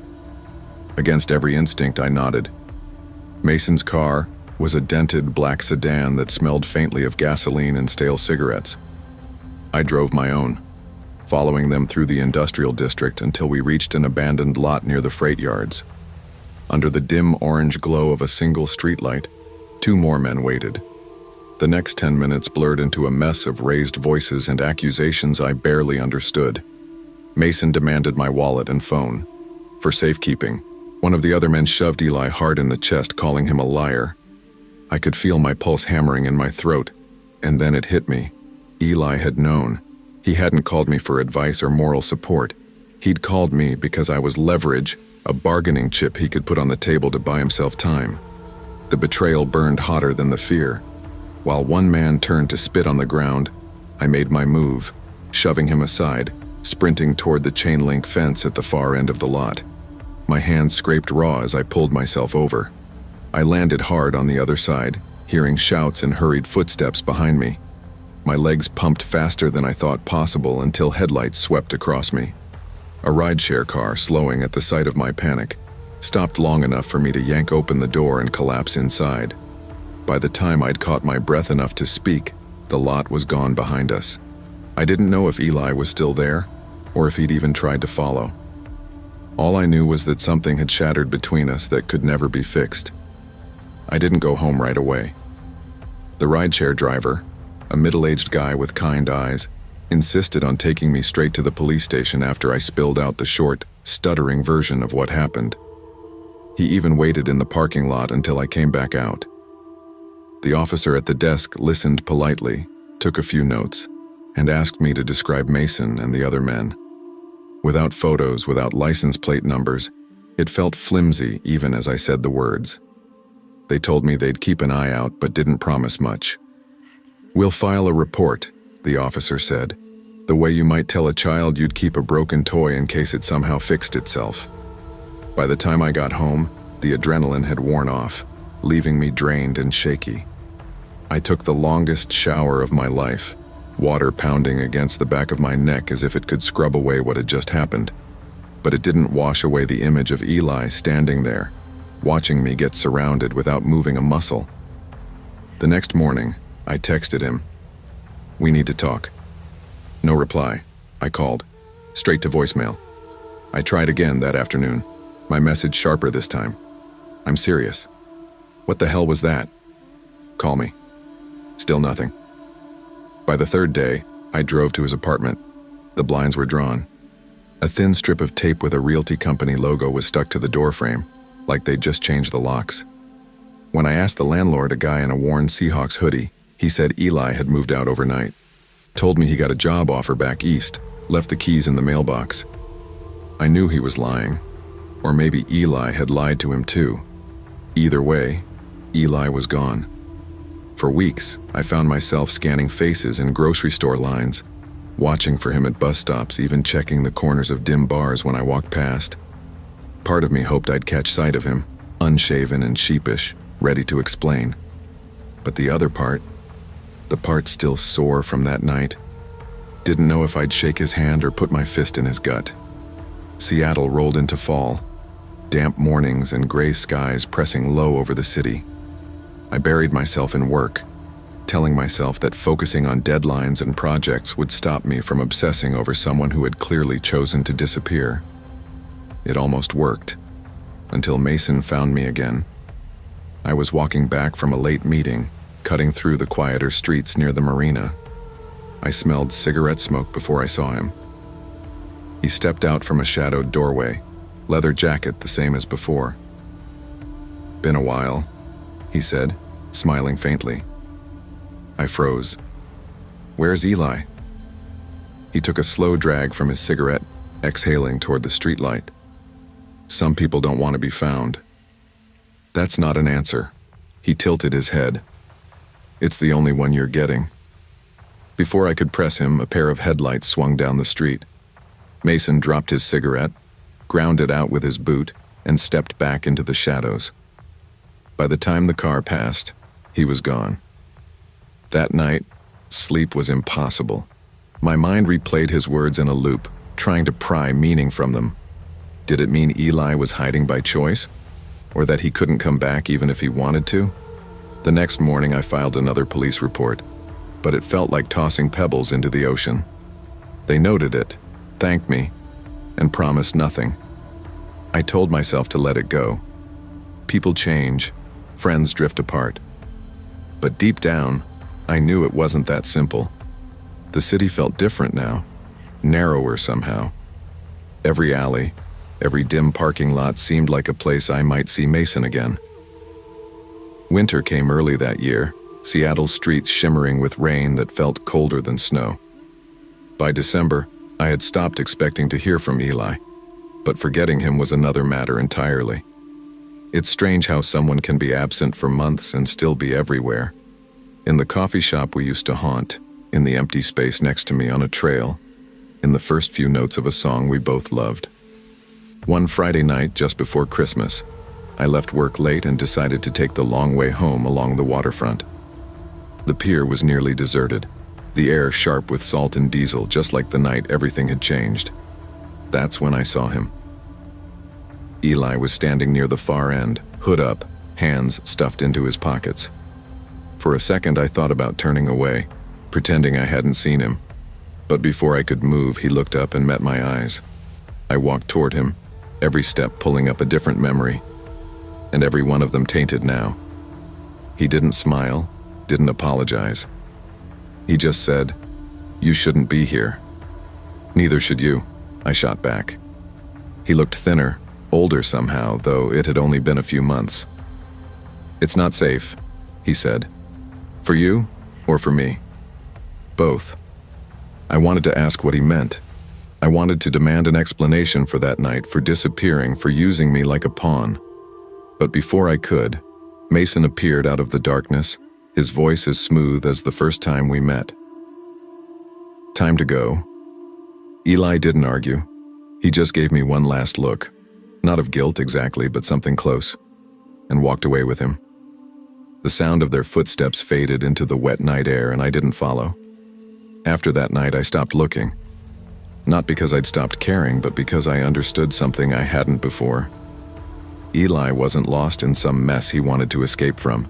Speaker 1: Against every instinct, I nodded. Mason's car was a dented black sedan that smelled faintly of gasoline and stale cigarettes. I drove my own, following them through the industrial district until we reached an abandoned lot near the freight yards. Under the dim orange glow of a single streetlight, 2 more men waited. The next 10 minutes blurred into a mess of raised voices and accusations I barely understood. Mason demanded my wallet and phone. For safekeeping, one of the other men shoved Eli hard in the chest, calling him a liar. I could feel my pulse hammering in my throat, and then it hit me. Eli had known. He hadn't called me for advice or moral support. He'd called me because I was leverage, a bargaining chip he could put on the table to buy himself time. The betrayal burned hotter than the fear. While one man turned to spit on the ground, I made my move, shoving him aside, sprinting toward the chain-link fence at the far end of the lot. My hands scraped raw as I pulled myself over. I landed hard on the other side, hearing shouts and hurried footsteps behind me. My legs pumped faster than I thought possible until headlights swept across me. A rideshare car, slowing at the sight of my panic, stopped long enough for me to yank open the door and collapse inside. By the time I'd caught my breath enough to speak, the lot was gone behind us. I didn't know if Eli was still there, or if he'd even tried to follow. All I knew was that something had shattered between us that could never be fixed. I didn't go home right away. The rideshare driver, a middle-aged guy with kind eyes, insisted on taking me straight to the police station after I spilled out the short, stuttering version of what happened. He even waited in the parking lot until I came back out. The officer at the desk listened politely, took a few notes, and asked me to describe Mason and the other men. Without photos, without license plate numbers, it felt flimsy even as I said the words. They told me they'd keep an eye out but didn't promise much. "We'll file a report," the officer said, "the way you might tell a child you'd keep a broken toy in case it somehow fixed itself." By the time I got home, the adrenaline had worn off, leaving me drained and shaky. I took the longest shower of my life, water pounding against the back of my neck as if it could scrub away what had just happened. but it didn't wash away the image of Eli standing there, watching me get surrounded without moving a muscle. The next morning, I texted him, "We need to talk." No reply. I called, straight to voicemail. I tried again that afternoon, my message sharper this time. "I'm serious." "What the hell was that?" "Call me." Still nothing. By the third day, I drove to his apartment. The blinds were drawn. A thin strip of tape with a realty company logo was stuck to the doorframe, like they'd just changed the locks. When I asked the landlord, a guy in a worn Seahawks hoodie, he said Eli had moved out overnight. Told me he got a job offer back east, left the keys in the mailbox. I knew he was lying, or maybe Eli had lied to him too. Either way, Eli was gone. For weeks, I found myself scanning faces in grocery store lines, watching for him at bus stops, even checking the corners of dim bars when I walked past. Part of me hoped I'd catch sight of him, unshaven and sheepish, ready to explain. But the other part, the part still sore from that night, didn't know if I'd shake his hand or put my fist in his gut. Seattle rolled into fall, damp mornings and gray skies pressing low over the city. I buried myself in work, telling myself that focusing on deadlines and projects would stop me from obsessing over someone who had clearly chosen to disappear. It almost worked, until Mason found me again. I was walking back from a late meeting, cutting through the quieter streets near the marina. I smelled cigarette smoke before I saw him. He stepped out from a shadowed doorway, leather jacket the same as before. "Been a while," he said, smiling faintly. I froze. "Where's Eli?" He took a slow drag from his cigarette, exhaling toward the streetlight. "Some people don't want to be found." That's not an answer. He tilted his head. "It's the only one you're getting." Before I could press him, a pair of headlights swung down the street. Mason dropped his cigarette, ground it out with his boot, and stepped back into the shadows. By the time the car passed, he was gone. That night, sleep was impossible. My mind replayed his words in a loop, trying to pry meaning from them. Did it mean Eli was hiding by choice? Or that he couldn't come back even if he wanted to? The next morning I filed another police report, but it felt like tossing pebbles into the ocean. They noted it, thanked me, and promised nothing. I told myself to let it go. People change, friends drift apart. But deep down, I knew it wasn't that simple. The city felt different now, narrower somehow. Every alley, every dim parking lot seemed like a place I might see Mason again. Winter came early that year, Seattle's streets shimmering with rain that felt colder than snow. By December, I had stopped expecting to hear from Eli, but forgetting him was another matter entirely. It's strange how someone can be absent for months and still be everywhere. In the coffee shop we used to haunt, in the empty space next to me on a trail, in the first few notes of a song we both loved. One Friday night just before Christmas, I left work late and decided to take the long way home along the waterfront. The pier was nearly deserted, the air sharp with salt and diesel, just like the night everything had changed. That's when I saw him. Eli was standing near the far end, hood up, hands stuffed into his pockets. For a second I thought about turning away, pretending I hadn't seen him. But before I could move, he looked up and met my eyes. I walked toward him, every step pulling up a different memory, and every one of them tainted now. He didn't smile, didn't apologize. He just said, "You shouldn't be here." "Neither should you," I shot back. He looked thinner, older somehow, though it had only been a few months. "It's not safe," he said. "For you, or for me?" "Both." I wanted to ask what he meant. I wanted to demand an explanation for that night, for disappearing, for using me like a pawn. But before I could, Mason appeared out of the darkness, his voice as smooth as the first time we met. "Time to go." Eli didn't argue. He just gave me one last look, not of guilt exactly, but something close, and walked away with him. The sound of their footsteps faded into the wet night air, and I didn't follow. After that night, I stopped looking. Not because I'd stopped caring, but because I understood something I hadn't before. Eli wasn't lost in some mess he wanted to escape from.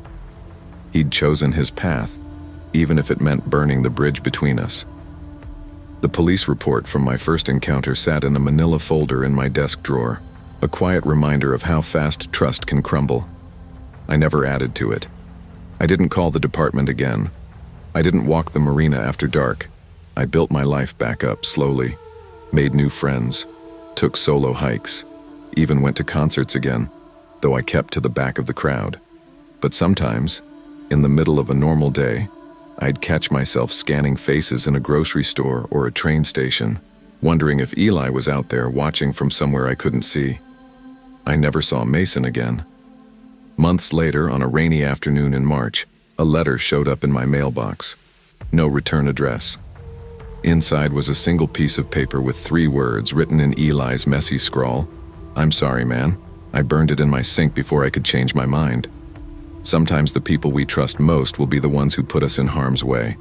Speaker 1: He'd chosen his path, even if it meant burning the bridge between us. The police report from my first encounter sat in a manila folder in my desk drawer, a quiet reminder of how fast trust can crumble. I never added to it. I didn't call the department again. I didn't walk the marina after dark. I built my life back up slowly, made new friends, took solo hikes, even went to concerts again, though I kept to the back of the crowd. But sometimes, in the middle of a normal day, I'd catch myself scanning faces in a grocery store or a train station, wondering if Eli was out there watching from somewhere I couldn't see. I never saw Mason again. Months later, on a rainy afternoon in March, a letter showed up in my mailbox. No return address. Inside was a single piece of paper with 3 words written in Eli's messy scrawl. "I'm sorry, man. I burned it in my sink before I could change my mind." Sometimes the people we trust most will be the ones who put us in harm's way.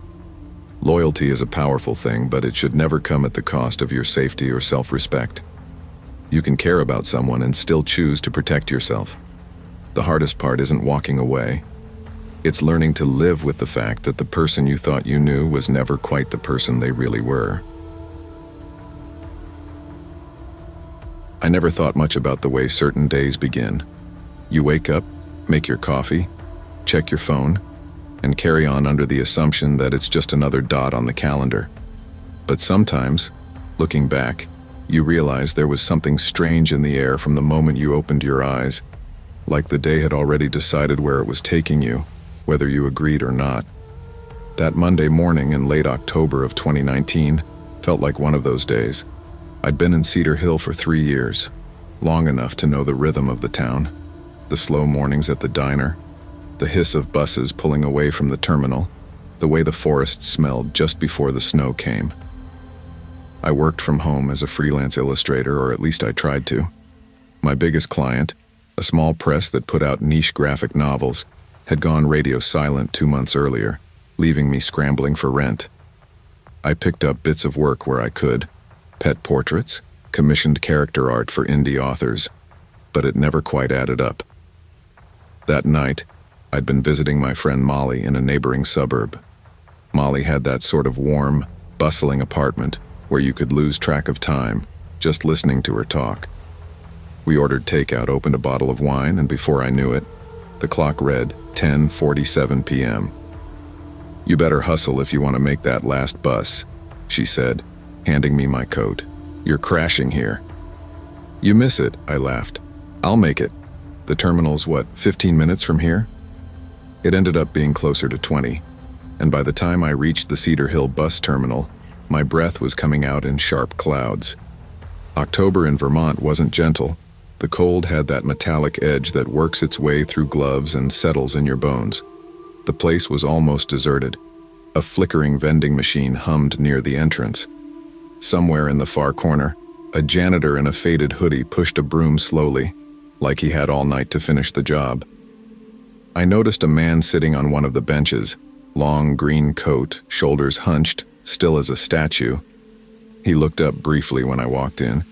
Speaker 1: Loyalty is a powerful thing, but it should never come at the cost of your safety or self-respect. You can care about someone and still choose to protect yourself. The hardest part isn't walking away. It's learning to live with the fact that the person you thought you knew was never quite the person they really were. I never thought much about the way certain days begin. You wake up, make your coffee, check your phone, and carry on under the assumption that it's just another dot on the calendar. But sometimes, looking back, you realize there was something strange in the air from the moment you opened your eyes, like the day had already decided where it was taking you, whether you agreed or not. That Monday morning in late October of 2019 felt like one of those days. I'd been in Cedar Hill for 3 years, long enough to know the rhythm of the town, the slow mornings at the diner, the hiss of buses pulling away from the terminal, the way the forest smelled just before the snow came. I worked from home as a freelance illustrator, or at least I tried to. My biggest client, a small press that put out niche graphic novels, had gone radio silent 2 months earlier, leaving me scrambling for rent. I picked up bits of work where I could, pet portraits, commissioned character art for indie authors, but it never quite added up. That night, I'd been visiting my friend Molly in a neighboring suburb. Molly had that sort of warm, bustling apartment where you could lose track of time just listening to her talk. We ordered takeout, opened a bottle of wine, and before I knew it, the clock read 10:47 p.m. "You better hustle if you want to make that last bus," she said, handing me my coat. "You're crashing here." "You miss it," I laughed. "I'll make it. The terminal's, 15 minutes from here?" It ended up being closer to 20, and by the time I reached the Cedar Hill bus terminal, my breath was coming out in sharp clouds. October in Vermont wasn't gentle. The cold had that metallic edge that works its way through gloves and settles in your bones. The place was almost deserted. A flickering vending machine hummed near the entrance. Somewhere in the far corner, a janitor in a faded hoodie pushed a broom slowly, like he had all night to finish the job. I noticed a man sitting on one of the benches, long green coat, shoulders hunched, still as a statue. He looked up briefly when I walked in,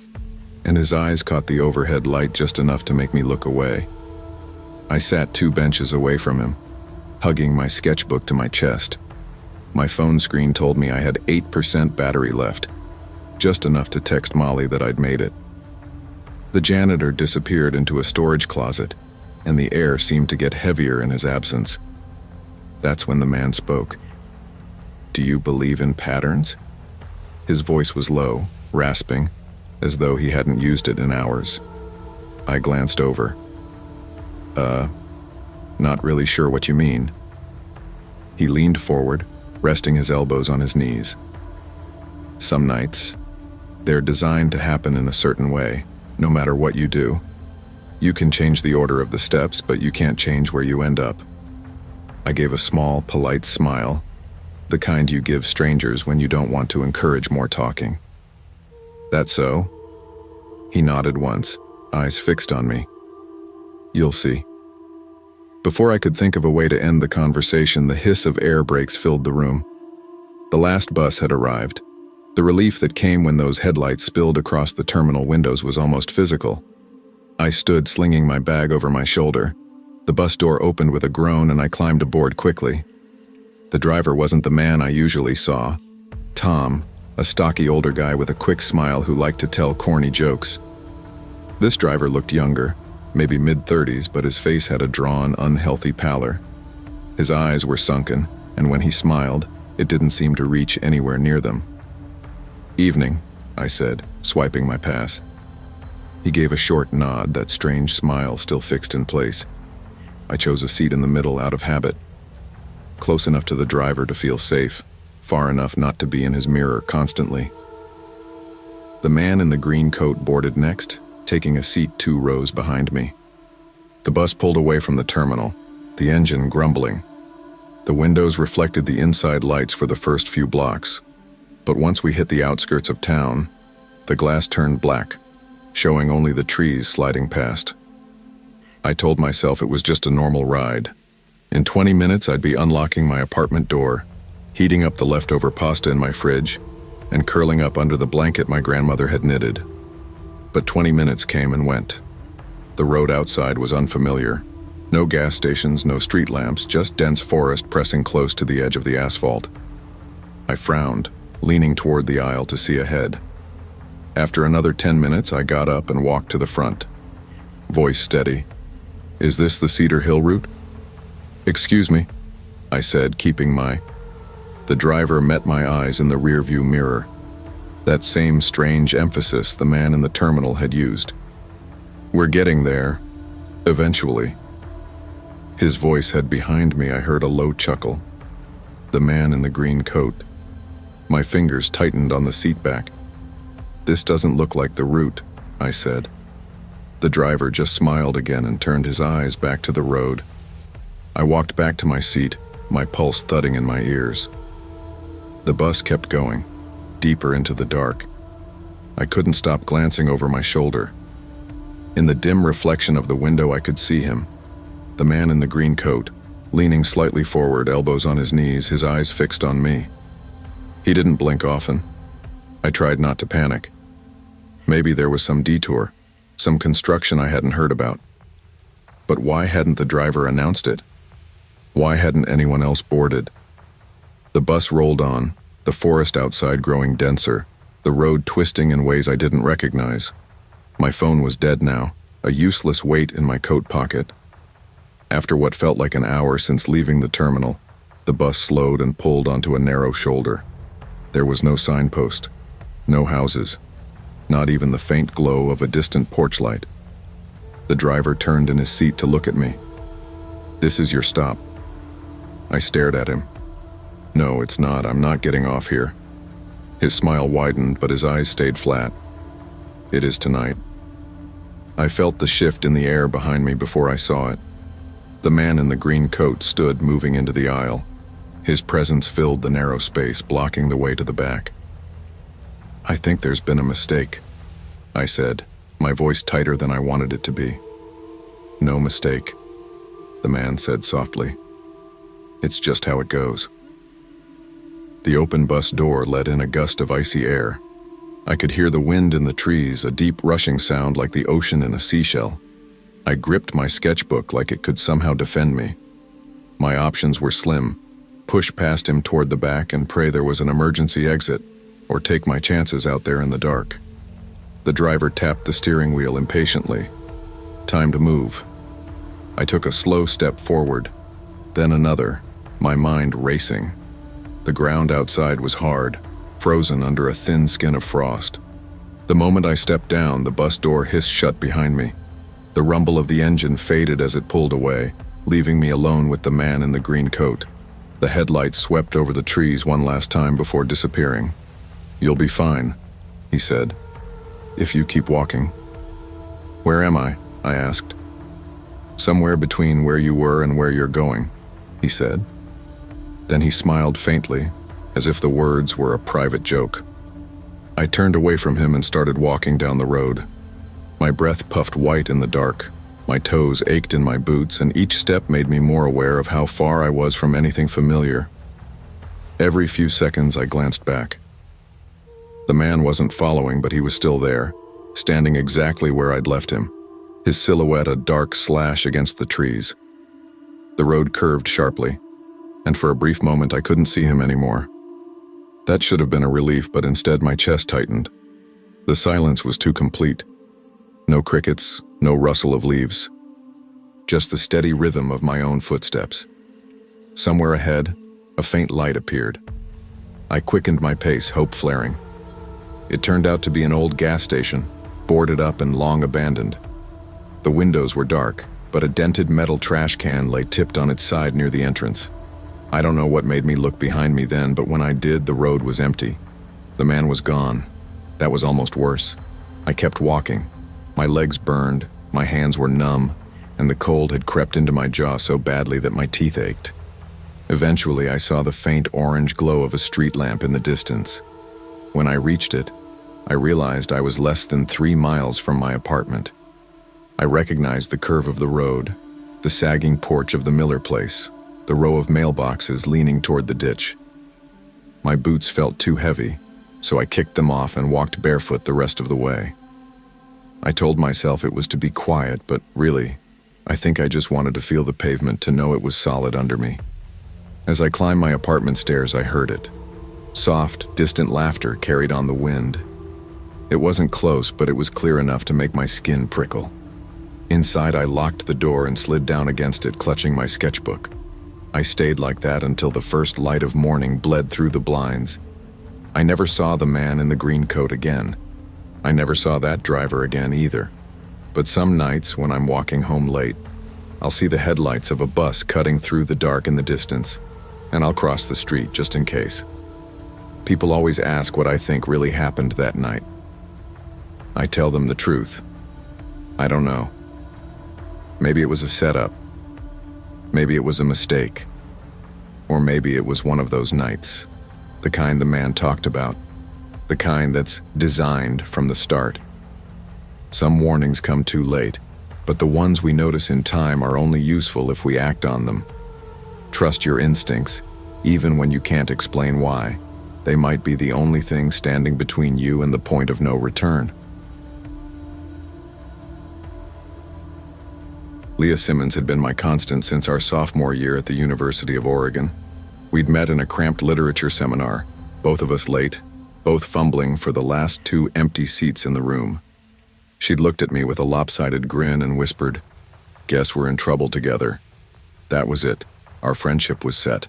Speaker 1: and his eyes caught the overhead light just enough to make me look away. I sat 2 benches away from him, hugging my sketchbook to my chest. My phone screen told me I had 8% battery left, just enough to text Molly that I'd made it. The janitor disappeared into a storage closet, and the air seemed to get heavier in his absence. That's when the man spoke. "Do you believe in patterns?" His voice was low, rasping, as though he hadn't used it in hours. I glanced over. Not really sure what you mean." He leaned forward, resting his elbows on his knees. "Some nights, they're designed to happen in a certain way, no matter what you do. You can change the order of the steps, but you can't change where you end up." I gave a small, polite smile, the kind you give strangers when you don't want to encourage more talking. "That so?" He nodded once, eyes fixed on me. "You'll see." Before I could think of a way to end the conversation, the hiss of air brakes filled the room. The last bus had arrived. The relief that came when those headlights spilled across the terminal windows was almost physical. I stood slinging my bag over my shoulder. The bus door opened with a groan and I climbed aboard quickly. The driver wasn't the man I usually saw. Tom, a stocky older guy with a quick smile who liked to tell corny jokes. This driver looked younger, maybe mid-30s, but his face had a drawn, unhealthy pallor. His eyes were sunken, and when he smiled, it didn't seem to reach anywhere near them. "Evening," I said, swiping my pass. He gave a short nod, that strange smile still fixed in place. I chose a seat in the middle out of habit. Close enough to the driver to feel safe, far enough not to be in his mirror constantly. The man in the green coat boarded next, taking a seat 2 rows behind me. The bus pulled away from the terminal, the engine grumbling. The windows reflected the inside lights for the first few blocks, but once we hit the outskirts of town, the glass turned black, showing only the trees sliding past. I told myself it was just a normal ride. In 20 minutes, I'd be unlocking my apartment door, heating up the leftover pasta in my fridge, and curling up under the blanket my grandmother had knitted. But 20 minutes came and went. The road outside was unfamiliar. No gas stations, no street lamps, just dense forest pressing close to the edge of the asphalt. I frowned, leaning toward the aisle to see ahead. After another 10 minutes, I got up and walked to the front. Voice steady. "Is this the Cedar Hill route?" "Excuse me," I said, keeping my... The driver met my eyes in the rearview mirror. That same strange emphasis the man in the terminal had used. "We're getting there. Eventually." His voice had behind me. I heard a low chuckle. The man in the green coat. My fingers tightened on the seat back. "This doesn't look like the route," I said. The driver just smiled again and turned his eyes back to the road. I walked back to my seat, my pulse thudding in my ears. The bus kept going, deeper into the dark. I couldn't stop glancing over my shoulder. In the dim reflection of the window, I could see him, the man in the green coat, leaning slightly forward, elbows on his knees, his eyes fixed on me. He didn't blink often. I tried not to panic. Maybe there was some detour, some construction I hadn't heard about. But why hadn't the driver announced it? Why hadn't anyone else boarded? The bus rolled on, the forest outside growing denser, the road twisting in ways I didn't recognize. My phone was dead now, a useless weight in my coat pocket. After what felt like an hour since leaving the terminal, the bus slowed and pulled onto a narrow shoulder. There was no signpost, no houses, not even the faint glow of a distant porch light. The driver turned in his seat to look at me. "This is your stop." I stared at him. "No, it's not. I'm not getting off here." His smile widened, but his eyes stayed flat. "It is tonight." I felt the shift in the air behind me before I saw it. The man in the green coat stood moving into the aisle. His presence filled the narrow space, blocking the way to the back. "I think there's been a mistake," I said, my voice tighter than I wanted it to be. "No mistake," the man said softly. "It's just how it goes." The open bus door let in a gust of icy air. I could hear the wind in the trees, a deep rushing sound like the ocean in a seashell. I gripped my sketchbook like it could somehow defend me. My options were slim: push past him toward the back and pray there was an emergency exit, or take my chances out there in the dark. The driver tapped the steering wheel impatiently. Time to move. I took a slow step forward, then another, my mind racing. The ground outside was hard, frozen under a thin skin of frost. The moment I stepped down, the bus door hissed shut behind me. The rumble of the engine faded as it pulled away, leaving me alone with the man in the green coat. The headlights swept over the trees one last time before disappearing. "You'll be fine," he said, "if you keep walking." "Where am I?" I asked. "Somewhere between where you were and where you're going," he said. Then he smiled faintly, as if the words were a private joke. I turned away from him and started walking down the road. My breath puffed white in the dark. My toes ached in my boots, and each step made me more aware of how far I was from anything familiar. Every few seconds I glanced back. The man wasn't following, but he was still there, standing exactly where I'd left him, his silhouette a dark slash against the trees. The road curved sharply, and for a brief moment I couldn't see him anymore. That should have been a relief, but instead my chest tightened. The silence was too complete. No crickets, no rustle of leaves. Just the steady rhythm of my own footsteps. Somewhere ahead, a faint light appeared. I quickened my pace, hope flaring. It turned out to be an old gas station, boarded up and long abandoned. The windows were dark, but a dented metal trash can lay tipped on its side near the entrance. I don't know what made me look behind me then, but when I did, the road was empty. The man was gone. That was almost worse. I kept walking. My legs burned, my hands were numb, and the cold had crept into my jaw so badly that my teeth ached. Eventually, I saw the faint orange glow of a street lamp in the distance. When I reached it, I realized I was less than 3 miles from my apartment. I recognized the curve of the road, the sagging porch of the Miller place, the row of mailboxes leaning toward the ditch. My boots felt too heavy, so I kicked them off and walked barefoot the rest of the way. I told myself it was to be quiet, but really, I think I just wanted to feel the pavement, to know it was solid under me. As I climbed my apartment stairs, I heard it. Soft, distant laughter carried on the wind. It wasn't close, but it was clear enough to make my skin prickle. Inside, I locked the door and slid down against it, clutching my sketchbook. I stayed like that until the first light of morning bled through the blinds. I never saw the man in the green coat again. I never saw that driver again either. But some nights, when I'm walking home late, I'll see the headlights of a bus cutting through the dark in the distance, and I'll cross the street just in case. People always ask what I think really happened that night. I tell them the truth. I don't know. Maybe it was a setup. Maybe it was a mistake. Or maybe it was one of those nights, the kind the man talked about, the kind that's designed from the start. Some warnings come too late, but the ones we notice in time are only useful if we act on them. Trust your instincts, even when you can't explain why. They might be the only thing standing between you and the point of no return. Leah Simmons had been my constant since our sophomore year at the University of Oregon. We'd met in a cramped literature seminar, both of us late, both fumbling for the last 2 empty seats in the room. She'd looked at me with a lopsided grin and whispered, "Guess we're in trouble together." That was it. Our friendship was set.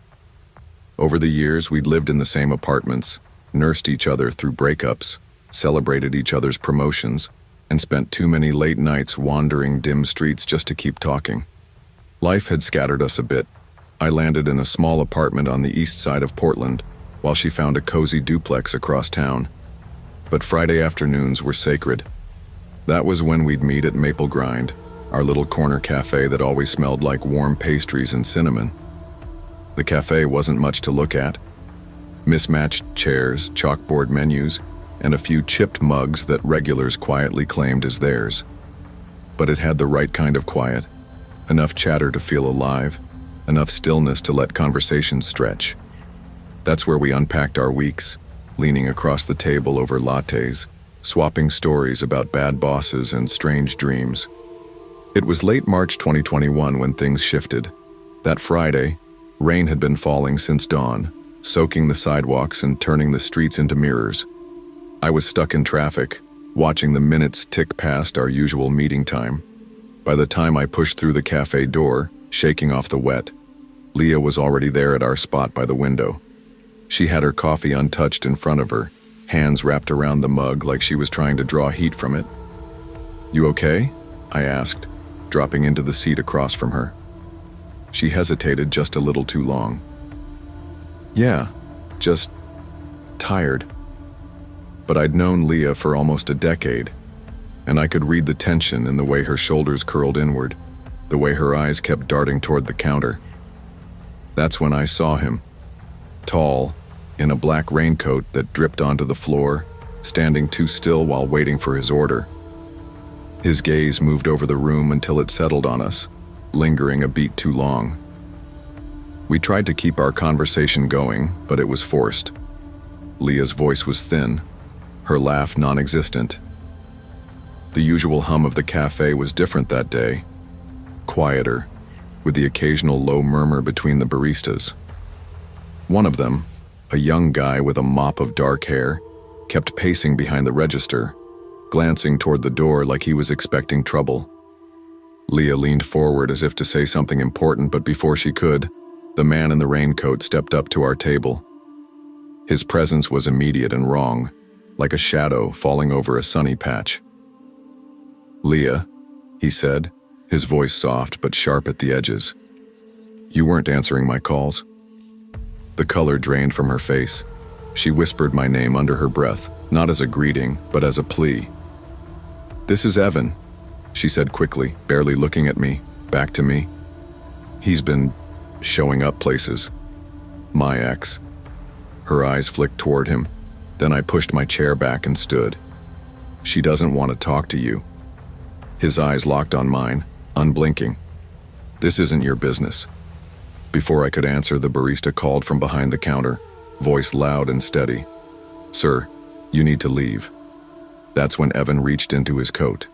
Speaker 1: Over the years, we'd lived in the same apartments, nursed each other through breakups, celebrated each other's promotions, and spent too many late nights wandering dim streets just to keep talking. Life had scattered us a bit. I landed in a small apartment on the east side of Portland, while she found a cozy duplex across town. But Friday afternoons were sacred. That was when we'd meet at Maple Grind, our little corner cafe that always smelled like warm pastries and cinnamon. The cafe wasn't much to look at. Mismatched chairs, chalkboard menus, and a few chipped mugs that regulars quietly claimed as theirs. But it had the right kind of quiet, enough chatter to feel alive, enough stillness to let conversations stretch. That's where we unpacked our weeks, leaning across the table over lattes, swapping stories about bad bosses and strange dreams. It was late March 2021 when things shifted. That Friday, rain had been falling since dawn, soaking the sidewalks and turning the streets into mirrors. I was stuck in traffic, watching the minutes tick past our usual meeting time. By the time I pushed through the cafe door, shaking off the wet, Leah was already there at our spot by the window. She had her coffee untouched in front of her, hands wrapped around the mug like she was trying to draw heat from it. "You okay?" I asked, dropping into the seat across from her. She hesitated just a little too long. "Yeah, just tired." But I'd known Leah for almost a decade, and I could read the tension in the way her shoulders curled inward, the way her eyes kept darting toward the counter. That's when I saw him, tall, in a black raincoat that dripped onto the floor, standing too still while waiting for his order. His gaze moved over the room until it settled on us, lingering a beat too long. We tried to keep our conversation going, but it was forced. Leah's voice was thin, her laugh non-existent. The usual hum of the cafe was different that day, quieter, with the occasional low murmur between the baristas. One of them, a young guy with a mop of dark hair, kept pacing behind the register, glancing toward the door like he was expecting trouble. Leah leaned forward as if to say something important, but before she could, the man in the raincoat stepped up to our table. His presence was immediate and wrong, like a shadow falling over a sunny patch. "Leah," he said, his voice soft but sharp at the edges. "You weren't answering my calls." The color drained from her face. She whispered my name under her breath, not as a greeting, but as a plea. "This is Evan," she said quickly, barely looking at me, back to me. "He's been showing up places. My ex." Her eyes flicked toward him. Then I pushed my chair back and stood. "She doesn't want to talk to you." His eyes locked on mine, unblinking. "This isn't your business." Before I could answer, the barista called from behind the counter, voice loud and steady. "Sir, you need to leave." That's when Evan reached into his coat.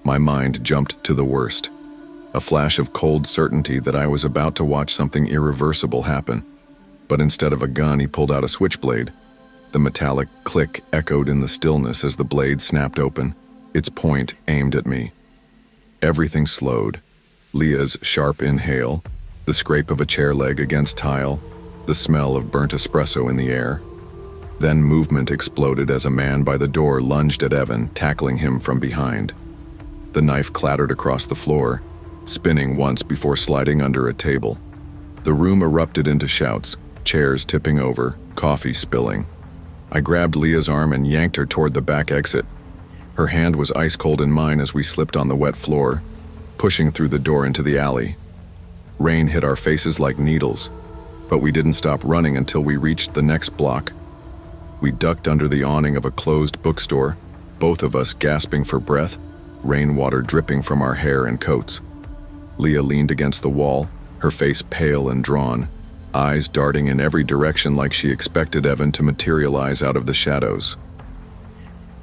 Speaker 1: My mind jumped to the worst. A flash of cold certainty that I was about to watch something irreversible happen. But instead of a gun, he pulled out a switchblade. The metallic click echoed in the stillness as the blade snapped open, its point aimed at me. Everything slowed. Leah's sharp inhale, the scrape of a chair leg against tile, the smell of burnt espresso in the air. Then movement exploded as a man by the door lunged at Evan, tackling him from behind. The knife clattered across the floor, spinning once before sliding under a table. The room erupted into shouts, chairs tipping over, coffee spilling. I grabbed Leah's arm and yanked her toward the back exit. Her hand was ice cold in mine as we slipped on the wet floor, pushing through the door into the alley. Rain hit our faces like needles, but we didn't stop running until we reached the next block. We ducked under the awning of a closed bookstore, both of us gasping for breath, rainwater dripping from our hair and coats. Leah leaned against the wall, her face pale and drawn, eyes darting in every direction like she expected Evan to materialize out of the shadows.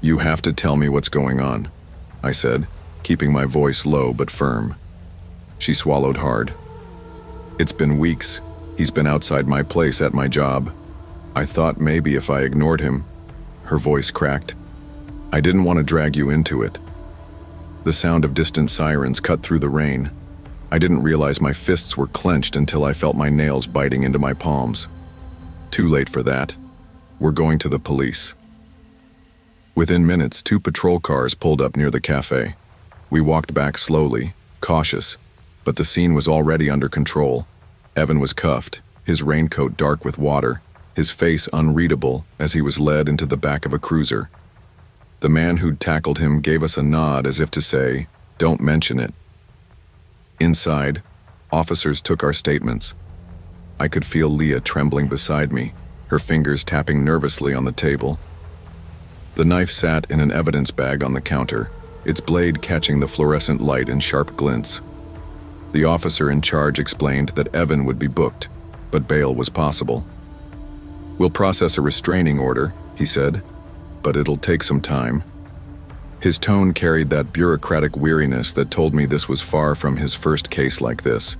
Speaker 1: "You have to tell me what's going on," I said, keeping my voice low but firm. She swallowed hard. "It's been weeks. He's been outside my place at my job. I thought maybe if I ignored him." Her voice cracked. "I didn't want to drag you into it." The sound of distant sirens cut through the rain. I didn't realize my fists were clenched until I felt my nails biting into my palms. Too late for that. "We're going to the police." Within minutes, 2 patrol cars pulled up near the cafe. We walked back slowly, cautious, but the scene was already under control. Evan was cuffed, his raincoat dark with water, his face unreadable as he was led into the back of a cruiser. The man who'd tackled him gave us a nod as if to say, "Don't mention it." Inside, officers took our statements. I could feel Leah trembling beside me, her fingers tapping nervously on the table. The knife sat in an evidence bag on the counter, its blade catching the fluorescent light in sharp glints. The officer in charge explained that Evan would be booked, but bail was possible. "We'll process a restraining order," he said, "but it'll take some time." His tone carried that bureaucratic weariness that told me this was far from his first case like this.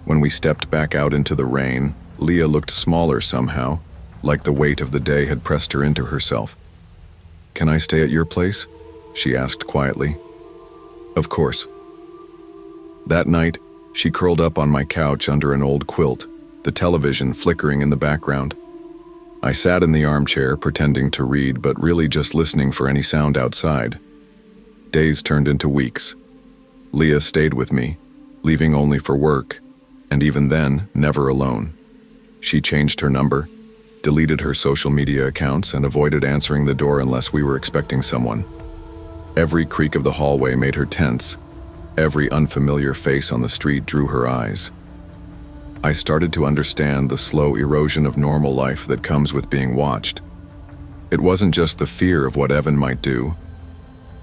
Speaker 1: When we stepped back out into the rain, Leah looked smaller somehow, like the weight of the day had pressed her into herself. "Can I stay at your place?" she asked quietly. "Of course." That night, she curled up on my couch under an old quilt, the television flickering in the background. I sat in the armchair pretending to read, but really just listening for any sound outside. Days turned into weeks. Leah stayed with me, leaving only for work, and even then, never alone. She changed her number, deleted her social media accounts, and avoided answering the door unless we were expecting someone. Every creak of the hallway made her tense. Every unfamiliar face on the street drew her eyes. I started to understand the slow erosion of normal life that comes with being watched. It wasn't just the fear of what Evan might do.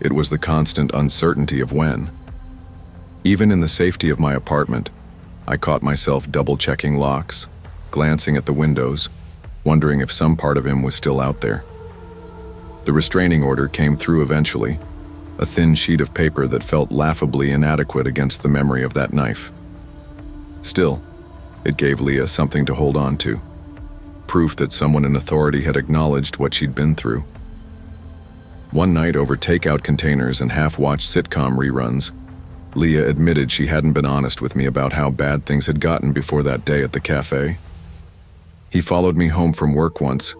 Speaker 1: It was the constant uncertainty of when. Even in the safety of my apartment, I caught myself double-checking locks, glancing at the windows, wondering if some part of him was still out there. The restraining order came through eventually, a thin sheet of paper that felt laughably inadequate against the memory of that knife. Still, it gave Leah something to hold on to, proof that someone in authority had acknowledged what she'd been through. One night over takeout containers and half-watched sitcom reruns, Leah admitted she hadn't been honest with me about how bad things had gotten before that day at the cafe. "He followed me home from work once,"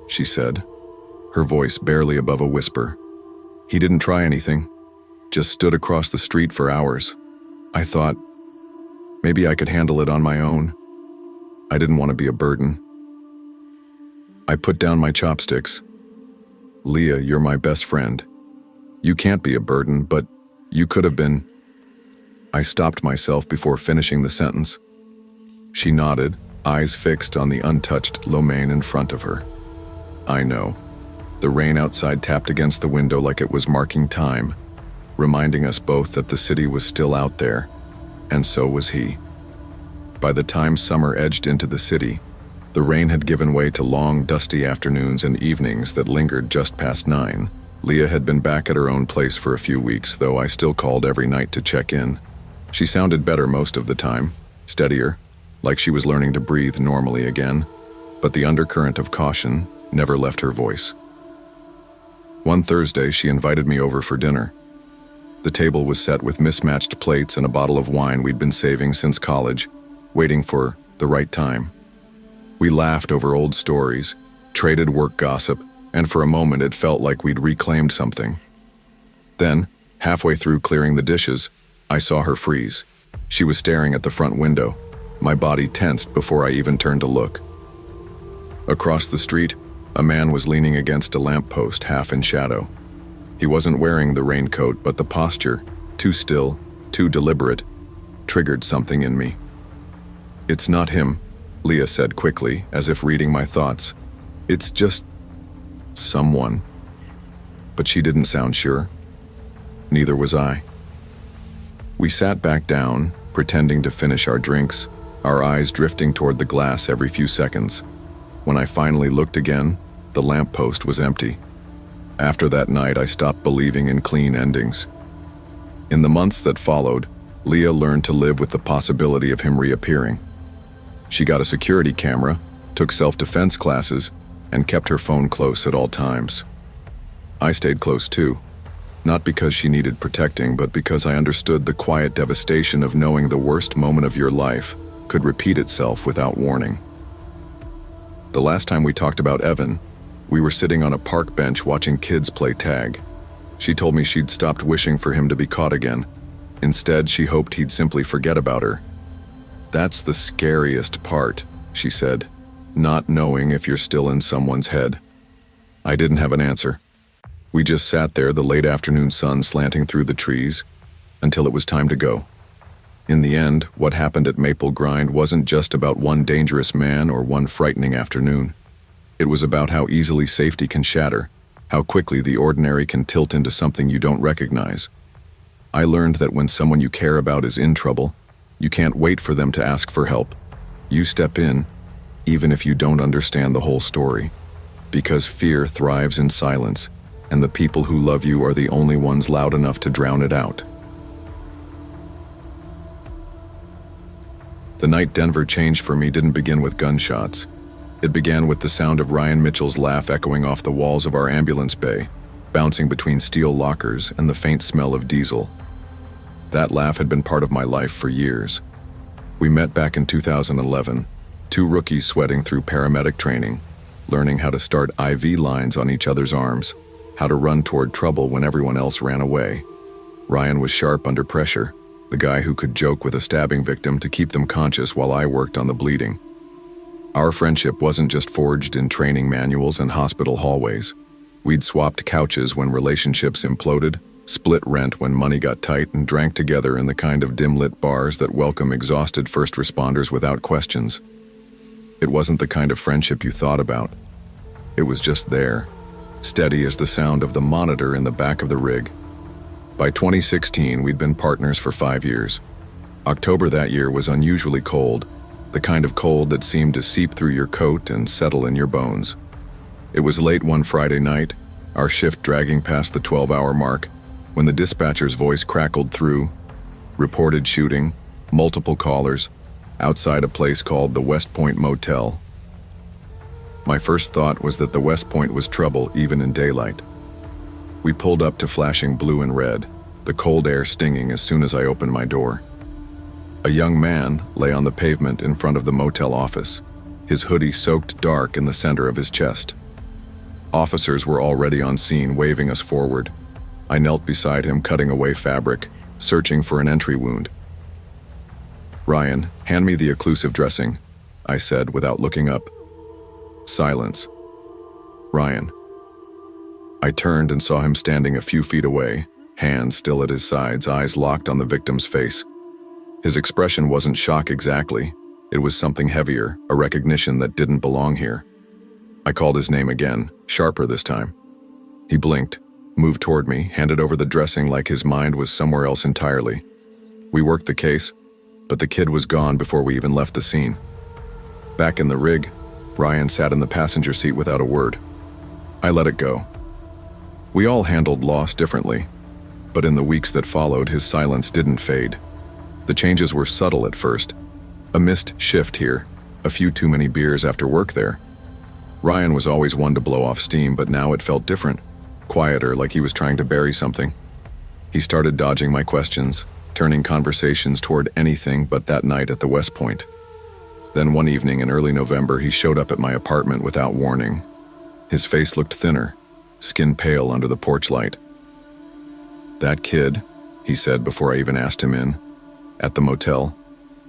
Speaker 1: she said, her voice barely above a whisper. "He didn't try anything, just stood across the street for hours. I thought, maybe I could handle it on my own. I didn't want to be a burden." I put down my chopsticks. "Leah, you're my best friend. You can't be a burden, but you could have been." I stopped myself before finishing the sentence. She nodded, eyes fixed on the untouched lo mein in front of her. I know. The rain outside tapped against the window like it was marking time, reminding us both that the city was still out there, and so was he. By the time summer edged into the city, the rain had given way to long, dusty afternoons and evenings that lingered just past 9. Leah had been back at her own place for a few weeks, though I still called every night to check in. She sounded better most of the time, steadier, like she was learning to breathe normally again, but the undercurrent of caution never left her voice. One Thursday, she invited me over for dinner. The table was set with mismatched plates and a bottle of wine we'd been saving since college, waiting for the right time. We laughed over old stories, traded work gossip, and for a moment it felt like we'd reclaimed something. Then, halfway through clearing the dishes, I saw her freeze. She was staring at the front window, my body tensed before I even turned to look. Across the street, a man was leaning against a lamppost, half in shadow. He wasn't wearing the raincoat, but the posture, too still, too deliberate, triggered something in me. "It's not him," Leah said quickly, as if reading my thoughts. "It's just someone." But she didn't sound sure. Neither was I. We sat back down, pretending to finish our drinks, our eyes drifting toward the glass every few seconds. When I finally looked again, the lamppost was empty. After that night, I stopped believing in clean endings. In the months that followed, Leah learned to live with the possibility of him reappearing. She got a security camera, took self-defense classes, and kept her phone close at all times. I stayed close too, not because she needed protecting, but because I understood the quiet devastation of knowing the worst moment of your life could repeat itself without warning. The last time we talked about Evan, we were sitting on a park bench watching kids play tag. She told me she'd stopped wishing for him to be caught again. Instead, she hoped he'd simply forget about her. "That's the scariest part," she said, "not knowing if you're still in someone's head." I didn't have an answer. We just sat there, the late afternoon sun slanting through the trees, until it was time to go. In the end, what happened at Maple Grind wasn't just about one dangerous man or one frightening afternoon. It was about how easily safety can shatter, how quickly the ordinary can tilt into something you don't recognize. I learned that when someone you care about is in trouble, you can't wait for them to ask for help. You step in, even if you don't understand the whole story, because fear thrives in silence, and the people who love you are the only ones loud enough to drown it out. The night Denver changed for me didn't begin with gunshots. It began with the sound of Ryan Mitchell's laugh echoing off the walls of our ambulance bay, bouncing between steel lockers and the faint smell of diesel. That laugh had been part of my life for years. We met back in 2011, two rookies sweating through paramedic training, learning how to start IV lines on each other's arms, how to run toward trouble when everyone else ran away. Ryan was sharp under pressure, the guy who could joke with a stabbing victim to keep them conscious while I worked on the bleeding. Our friendship wasn't just forged in training manuals and hospital hallways. We'd swapped couches when relationships imploded, split rent when money got tight, and drank together in the kind of dim-lit bars that welcome exhausted first responders without questions. It wasn't the kind of friendship you thought about. It was just there, steady as the sound of the monitor in the back of the rig. By 2016, we'd been partners for 5 years. October that year was unusually cold, the kind of cold that seemed to seep through your coat and settle in your bones. It was late one Friday night, our shift dragging past the 12-hour mark, when the dispatcher's voice crackled through. Reported shooting, multiple callers, outside a place called the West Point Motel. My first thought was that the West Point was trouble even in daylight. We pulled up to flashing blue and red, the cold air stinging as soon as I opened my door. A young man lay on the pavement in front of the motel office, his hoodie soaked dark in the center of his chest. Officers were already on scene, waving us forward. I knelt beside him, cutting away fabric, searching for an entry wound. "Ryan, hand me the occlusive dressing," I said without looking up. Silence. "Ryan." I turned and saw him standing a few feet away, hands still at his sides, eyes locked on the victim's face. His expression wasn't shock exactly. It was something heavier, a recognition that didn't belong here. I called his name again, sharper this time. He blinked, moved toward me, handed over the dressing like his mind was somewhere else entirely. We worked the case, but the kid was gone before we even left the scene. Back in the rig, Ryan sat in the passenger seat without a word. I let it go. We all handled loss differently, but in the weeks that followed, his silence didn't fade. The changes were subtle at first. A missed shift here, a few too many beers after work there. Ryan was always one to blow off steam, but now it felt different, quieter, like he was trying to bury something. He started dodging my questions, turning conversations toward anything but that night at the West Point. Then one evening in early November, he showed up at my apartment without warning. His face looked thinner, skin pale under the porch light. "That kid," he said before I even asked him in, "at the motel,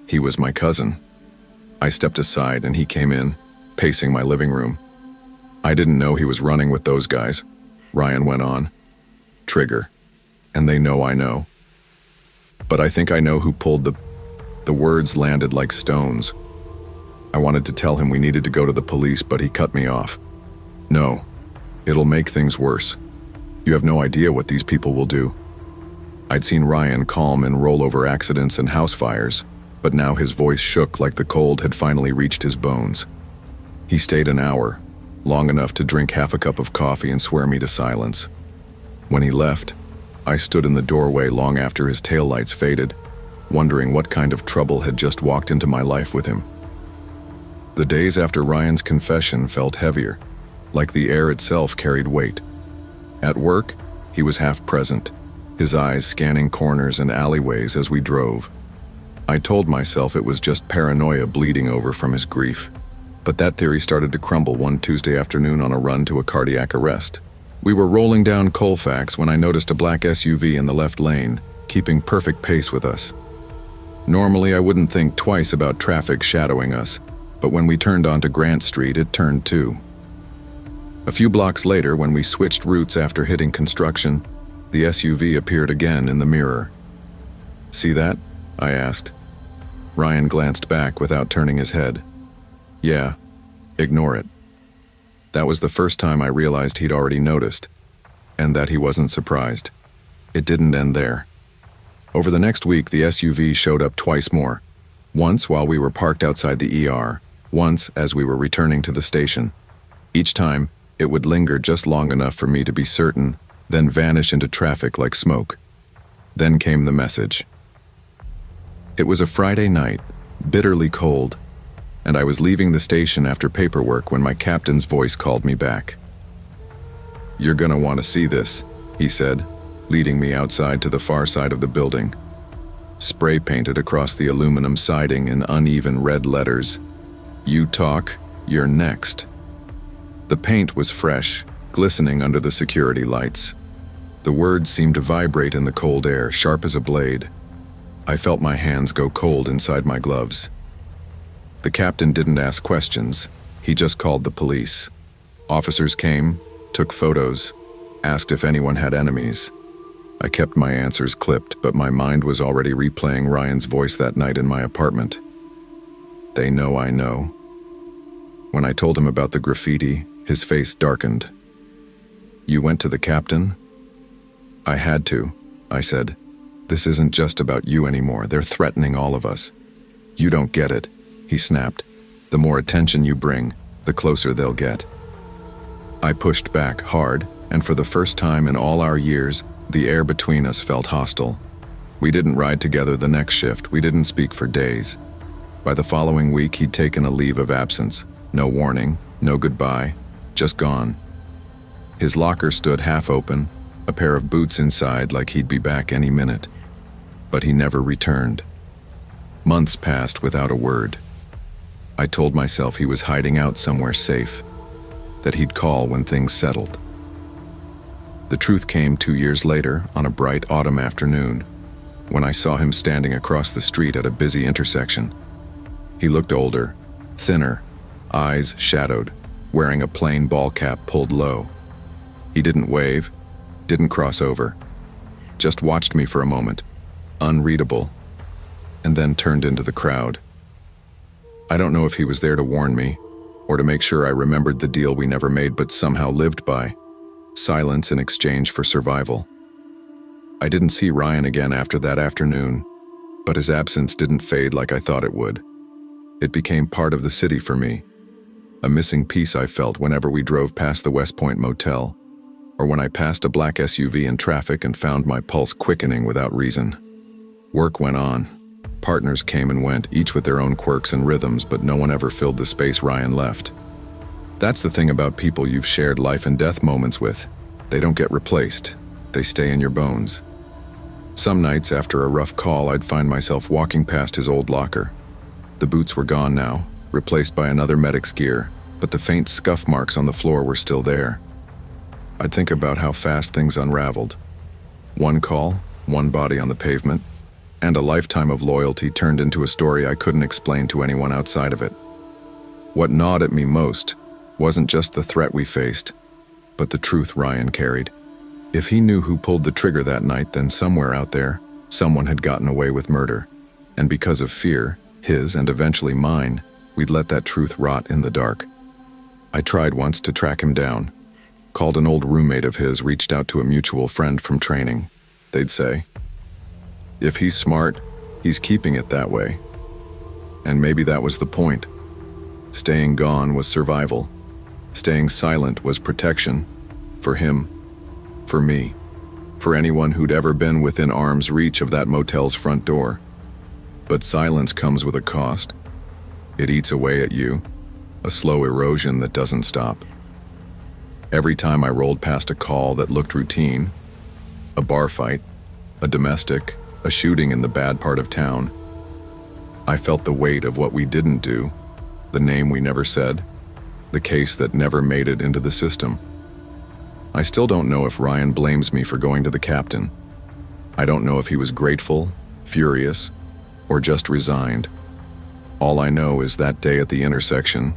Speaker 1: he was my cousin." I stepped aside and he came in, pacing my living room. "I didn't know he was running with those guys," Ryan went on. "Trigger. And they know I know. But I think I know who pulled the words landed like stones. I wanted to tell him we needed to go to the police, but he cut me off. "No, it'll make things worse. You have no idea what these people will do." I'd seen Ryan calm in rollover accidents and house fires, but now his voice shook like the cold had finally reached his bones. He stayed an hour, long enough to drink half a cup of coffee and swear me to silence. When he left, I stood in the doorway long after his taillights faded, wondering what kind of trouble had just walked into my life with him. The days after Ryan's confession felt heavier, like the air itself carried weight. At work, he was half present, his eyes scanning corners and alleyways as we drove. I told myself it was just paranoia bleeding over from his grief. But that theory started to crumble one Tuesday afternoon on a run to a cardiac arrest. We were rolling down Colfax when I noticed a black SUV in the left lane, keeping perfect pace with us. Normally, I wouldn't think twice about traffic shadowing us, but when we turned onto Grant Street, it turned too. A few blocks later, when we switched routes after hitting construction, the SUV appeared again in the mirror. "See that?" I asked. Ryan glanced back without turning his head. "Yeah, ignore it." That was the first time I realized he'd already noticed, and that he wasn't surprised. It didn't end there. Over the next week, the SUV showed up twice more. Once while we were parked outside the ER, once as we were returning to the station. Each time, it would linger just long enough for me to be certain, then vanish into traffic like smoke. Then came the message. It was a Friday night, bitterly cold, and I was leaving the station after paperwork when my captain's voice called me back. "You're gonna want to see this," he said, leading me outside to the far side of the building. Spray painted across the aluminum siding in uneven red letters, "You talk, you're next." The paint was fresh, glistening under the security lights. The words seemed to vibrate in the cold air, sharp as a blade. I felt my hands go cold inside my gloves. The captain didn't ask questions. He just called the police. Officers came, took photos, asked if anyone had enemies. I kept my answers clipped, but my mind was already replaying Ryan's voice that night in my apartment. "They know I know." When I told him about the graffiti, his face darkened. "You went to the captain?" "I had to," I said. "This isn't just about you anymore. They're threatening all of us." "You don't get it," he snapped. "The more attention you bring, the closer they'll get." I pushed back hard, and for the first time in all our years, the air between us felt hostile. We didn't ride together the next shift, we didn't speak for days. By the following week, he'd taken a leave of absence. No warning, no goodbye, just gone. His locker stood half open, a pair of boots inside like he'd be back any minute. But he never returned. Months passed without a word. I told myself he was hiding out somewhere safe, that he'd call when things settled. The truth came 2 years later, on a bright autumn afternoon, when I saw him standing across the street at a busy intersection. He looked older, thinner, eyes shadowed, wearing a plain ball cap pulled low. He didn't wave, didn't cross over, just watched me for a moment, unreadable, and then turned into the crowd. I don't know if he was there to warn me, or to make sure I remembered the deal we never made but somehow lived by: silence in exchange for survival. I didn't see Ryan again after that afternoon, but his absence didn't fade like I thought it would. It became part of the city for me, a missing piece I felt whenever we drove past the West Point Motel, or when I passed a black SUV in traffic and found my pulse quickening without reason. Work went on. Partners came and went, each with their own quirks and rhythms, but no one ever filled the space Ryan left. That's the thing about people you've shared life and death moments with. They don't get replaced. They stay in your bones. Some nights after a rough call, I'd find myself walking past his old locker. The boots were gone now, replaced by another medic's gear, but the faint scuff marks on the floor were still there. I'd think about how fast things unraveled. One call, one body on the pavement, and a lifetime of loyalty turned into a story I couldn't explain to anyone outside of it. What gnawed at me most wasn't just the threat we faced, but the truth Ryan carried. If he knew who pulled the trigger that night, then somewhere out there, someone had gotten away with murder. And because of fear, his and eventually mine, we'd let that truth rot in the dark. I tried once to track him down. Called an old roommate of his, reached out to a mutual friend from training. They'd say, if he's smart, he's keeping it that way. And maybe that was the point. Staying gone was survival. Staying silent was protection. For him, for me, for anyone who'd ever been within arm's reach of that motel's front door. But silence comes with a cost. It eats away at you, a slow erosion that doesn't stop. Every time I rolled past a call that looked routine, a bar fight, a domestic, a shooting in the bad part of town, I felt the weight of what we didn't do, the name we never said, the case that never made it into the system. I still don't know if Ryan blames me for going to the captain. I don't know if he was grateful, furious, or just resigned. All I know is that day at the intersection,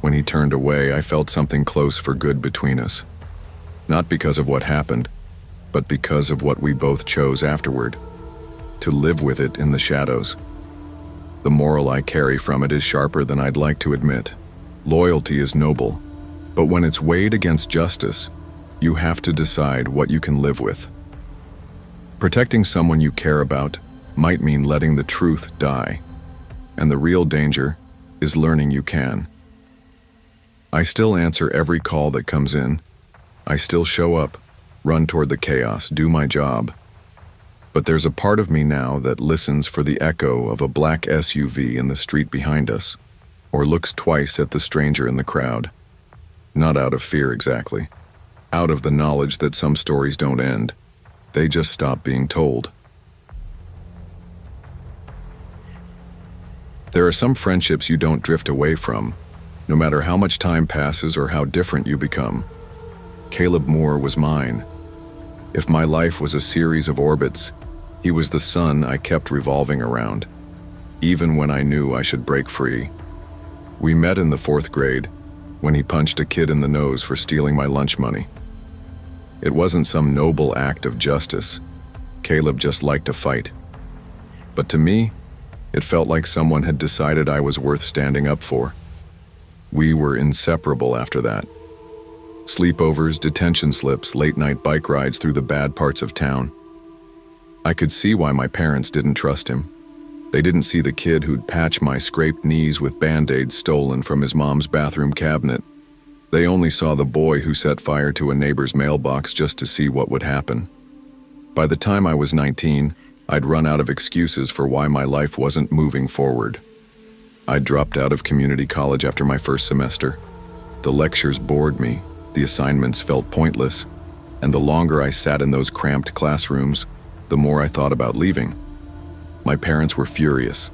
Speaker 1: when he turned away, I felt something close for good between us. Not because of what happened, but because of what we both chose afterward. To live with it in the shadows. The moral I carry from it is sharper than I'd like to admit. Loyalty is noble, but when it's weighed against justice, you have to decide what you can live with. Protecting someone you care about might mean letting the truth die, and the real danger is learning you can. I still answer every call that comes in. I still show up, run toward the chaos, do my job. But there's a part of me now that listens for the echo of a black SUV in the street behind us, or looks twice at the stranger in the crowd. Not out of fear exactly. Out of the knowledge that some stories don't end. They just stop being told. There are some friendships you don't drift away from, no matter how much time passes or how different you become. Caleb Moore was mine. If my life was a series of orbits, he was the sun I kept revolving around, even when I knew I should break free. We met in the 4th grade, when he punched a kid in the nose for stealing my lunch money. It wasn't some noble act of justice. Caleb just liked to fight. But to me, it felt like someone had decided I was worth standing up for. We were inseparable after that. Sleepovers, detention slips, late-night bike rides through the bad parts of town. I could see why my parents didn't trust him. They didn't see the kid who'd patch my scraped knees with Band-Aids stolen from his mom's bathroom cabinet. They only saw the boy who set fire to a neighbor's mailbox just to see what would happen. By the time I was 19, I'd run out of excuses for why my life wasn't moving forward. I'd dropped out of community college after my first semester. The lectures bored me, the assignments felt pointless, and the longer I sat in those cramped classrooms, the more I thought about leaving. My parents were furious.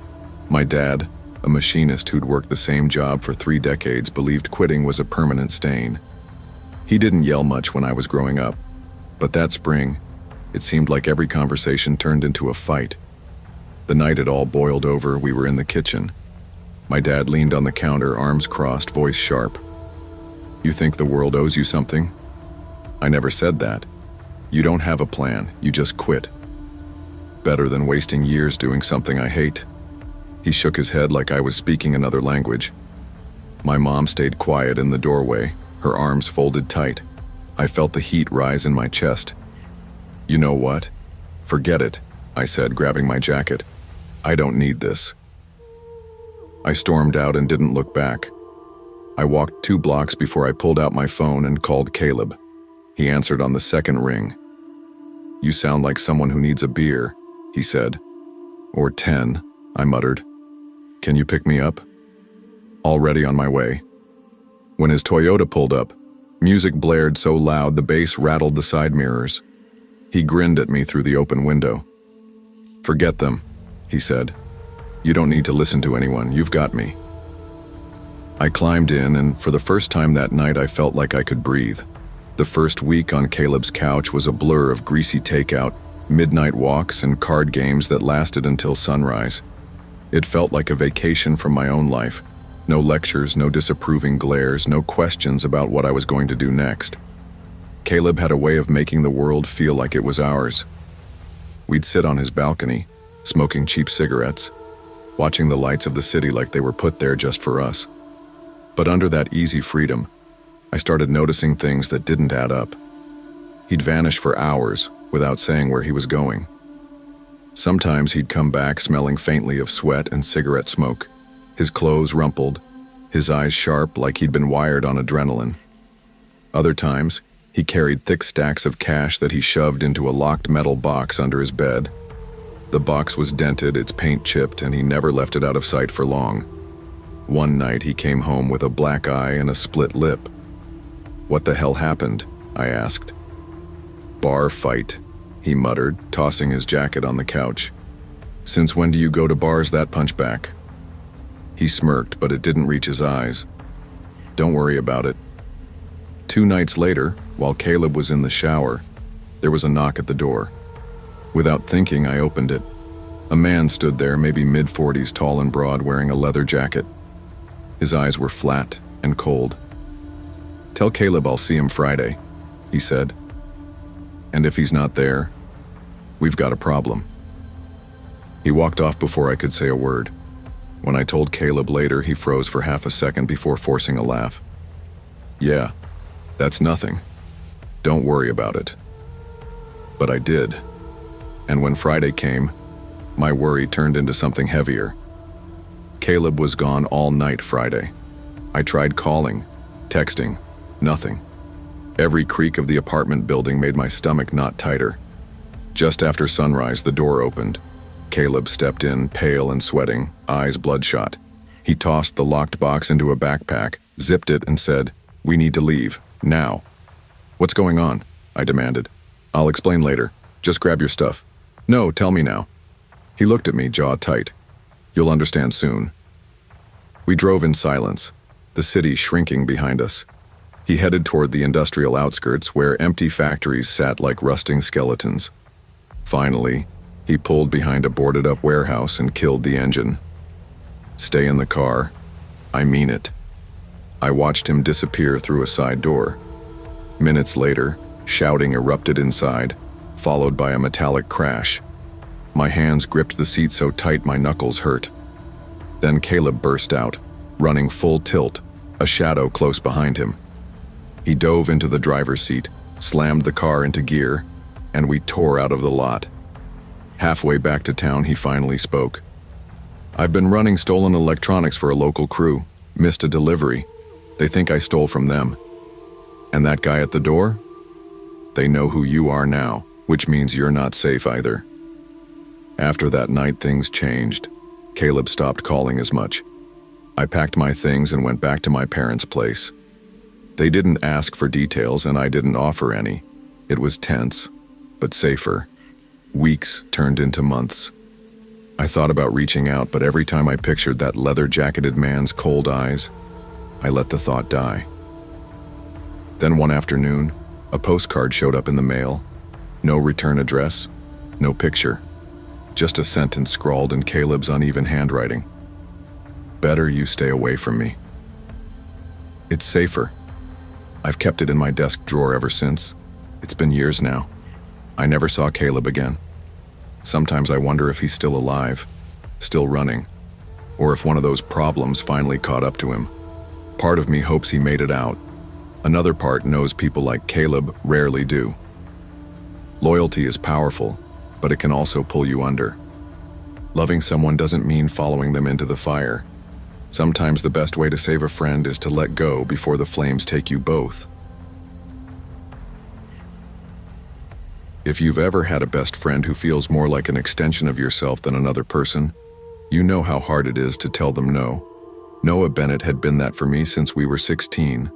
Speaker 1: My dad, a machinist who'd worked the same job for 3 decades, believed quitting was a permanent stain. He didn't yell much when I was growing up, but that spring, it seemed like every conversation turned into a fight. The night it all boiled over, we were in the kitchen. My dad leaned on the counter, arms crossed, voice sharp. "You think the world owes you something?" I never said that. "You don't have a plan, you just quit. Better than wasting years doing something I hate." He shook his head like I was speaking another language. My mom stayed quiet in the doorway, her arms folded tight. I felt the heat rise in my chest. "You know what? Forget it," I said, grabbing my jacket. "I don't need this." I stormed out and didn't look back. I walked 2 blocks before I pulled out my phone and called Caleb. He answered on the second ring. "You sound like someone who needs a beer," he said. "Or 10, I muttered. "Can you pick me up?" "Already on my way." When his Toyota pulled up, music blared so loud the bass rattled the side mirrors. He grinned at me through the open window. "Forget them," he said. "You don't need to listen to anyone, you've got me." I climbed in, and for the first time that night I felt like I could breathe. The first week on Caleb's couch was a blur of greasy takeout, midnight walks, and card games that lasted until sunrise. It felt like a vacation from my own life. No lectures, no disapproving glares, no questions about what I was going to do next. Caleb had a way of making the world feel like it was ours. We'd sit on his balcony, smoking cheap cigarettes, watching the lights of the city like they were put there just for us. But under that easy freedom, I started noticing things that didn't add up. He'd vanish for hours without saying where he was going. Sometimes he'd come back smelling faintly of sweat and cigarette smoke, his clothes rumpled, his eyes sharp like he'd been wired on adrenaline. Other times, he carried thick stacks of cash that he shoved into a locked metal box under his bed. The box was dented, its paint chipped, and he never left it out of sight for long. One night he came home with a black eye and a split lip. "What the hell happened?" I asked. "Bar fight," he muttered, tossing his jacket on the couch. "Since when do you go to bars that punchback?" He smirked, but it didn't reach his eyes. "Don't worry about it." 2 nights later, while Caleb was in the shower, there was a knock at the door. Without thinking, I opened it. A man stood there, maybe mid-40s, tall and broad, wearing a leather jacket. His eyes were flat and cold. "Tell Caleb I'll see him Friday," he said. "And if he's not there, we've got a problem." He walked off before I could say a word. When I told Caleb later, he froze for half a second before forcing a laugh. "Yeah, that's nothing. Don't worry about it." But I did. And when Friday came, my worry turned into something heavier. Caleb was gone all night Friday. I tried calling, texting, nothing. Every creak of the apartment building made my stomach knot tighter. Just after sunrise, the door opened. Caleb stepped in, pale and sweating, eyes bloodshot. He tossed the locked box into a backpack, zipped it, and said, "We need to leave, now." "What's going on?" I demanded. "I'll explain later. Just grab your stuff." "No, tell me now." He looked at me, jaw tight. "You'll understand soon." We drove in silence, the city shrinking behind us. He headed toward the industrial outskirts where empty factories sat like rusting skeletons. Finally, he pulled behind a boarded-up warehouse and killed the engine. "Stay in the car. I mean it." I watched him disappear through a side door. Minutes later, shouting erupted inside, followed by a metallic crash. My hands gripped the seat so tight my knuckles hurt. Then Caleb burst out, running full tilt, a shadow close behind him. He dove into the driver's seat, slammed the car into gear, and we tore out of the lot. Halfway back to town, he finally spoke. "I've been running stolen electronics for a local crew. Missed a delivery. They think I stole from them. And that guy at the door? They know who you are now, which means you're not safe either. After that night, things changed. Caleb stopped calling as much. I packed my things and went back to my parents' place. They didn't ask for details and I didn't offer any. It was tense, but safer. Weeks turned into months. I thought about reaching out, but every time I pictured that leather-jacketed man's cold eyes, I let the thought die. Then one afternoon, a postcard showed up in the mail. No return address, no picture. Just a sentence scrawled in Caleb's uneven handwriting. Better you stay away from me. It's safer. I've kept it in my desk drawer ever since. It's been years now. I never saw Caleb again. Sometimes I wonder if he's still alive, still running, or if one of those problems finally caught up to him. Part of me hopes he made it out. Another part knows people like Caleb rarely do. Loyalty is powerful, but it can also pull you under. Loving someone doesn't mean following them into the fire. Sometimes the best way to save a friend is to let go before the flames take you both. If you've ever had a best friend who feels more like an extension of yourself than another person, you know how hard it is to tell them no. Noah Bennett had been that for me since we were 16.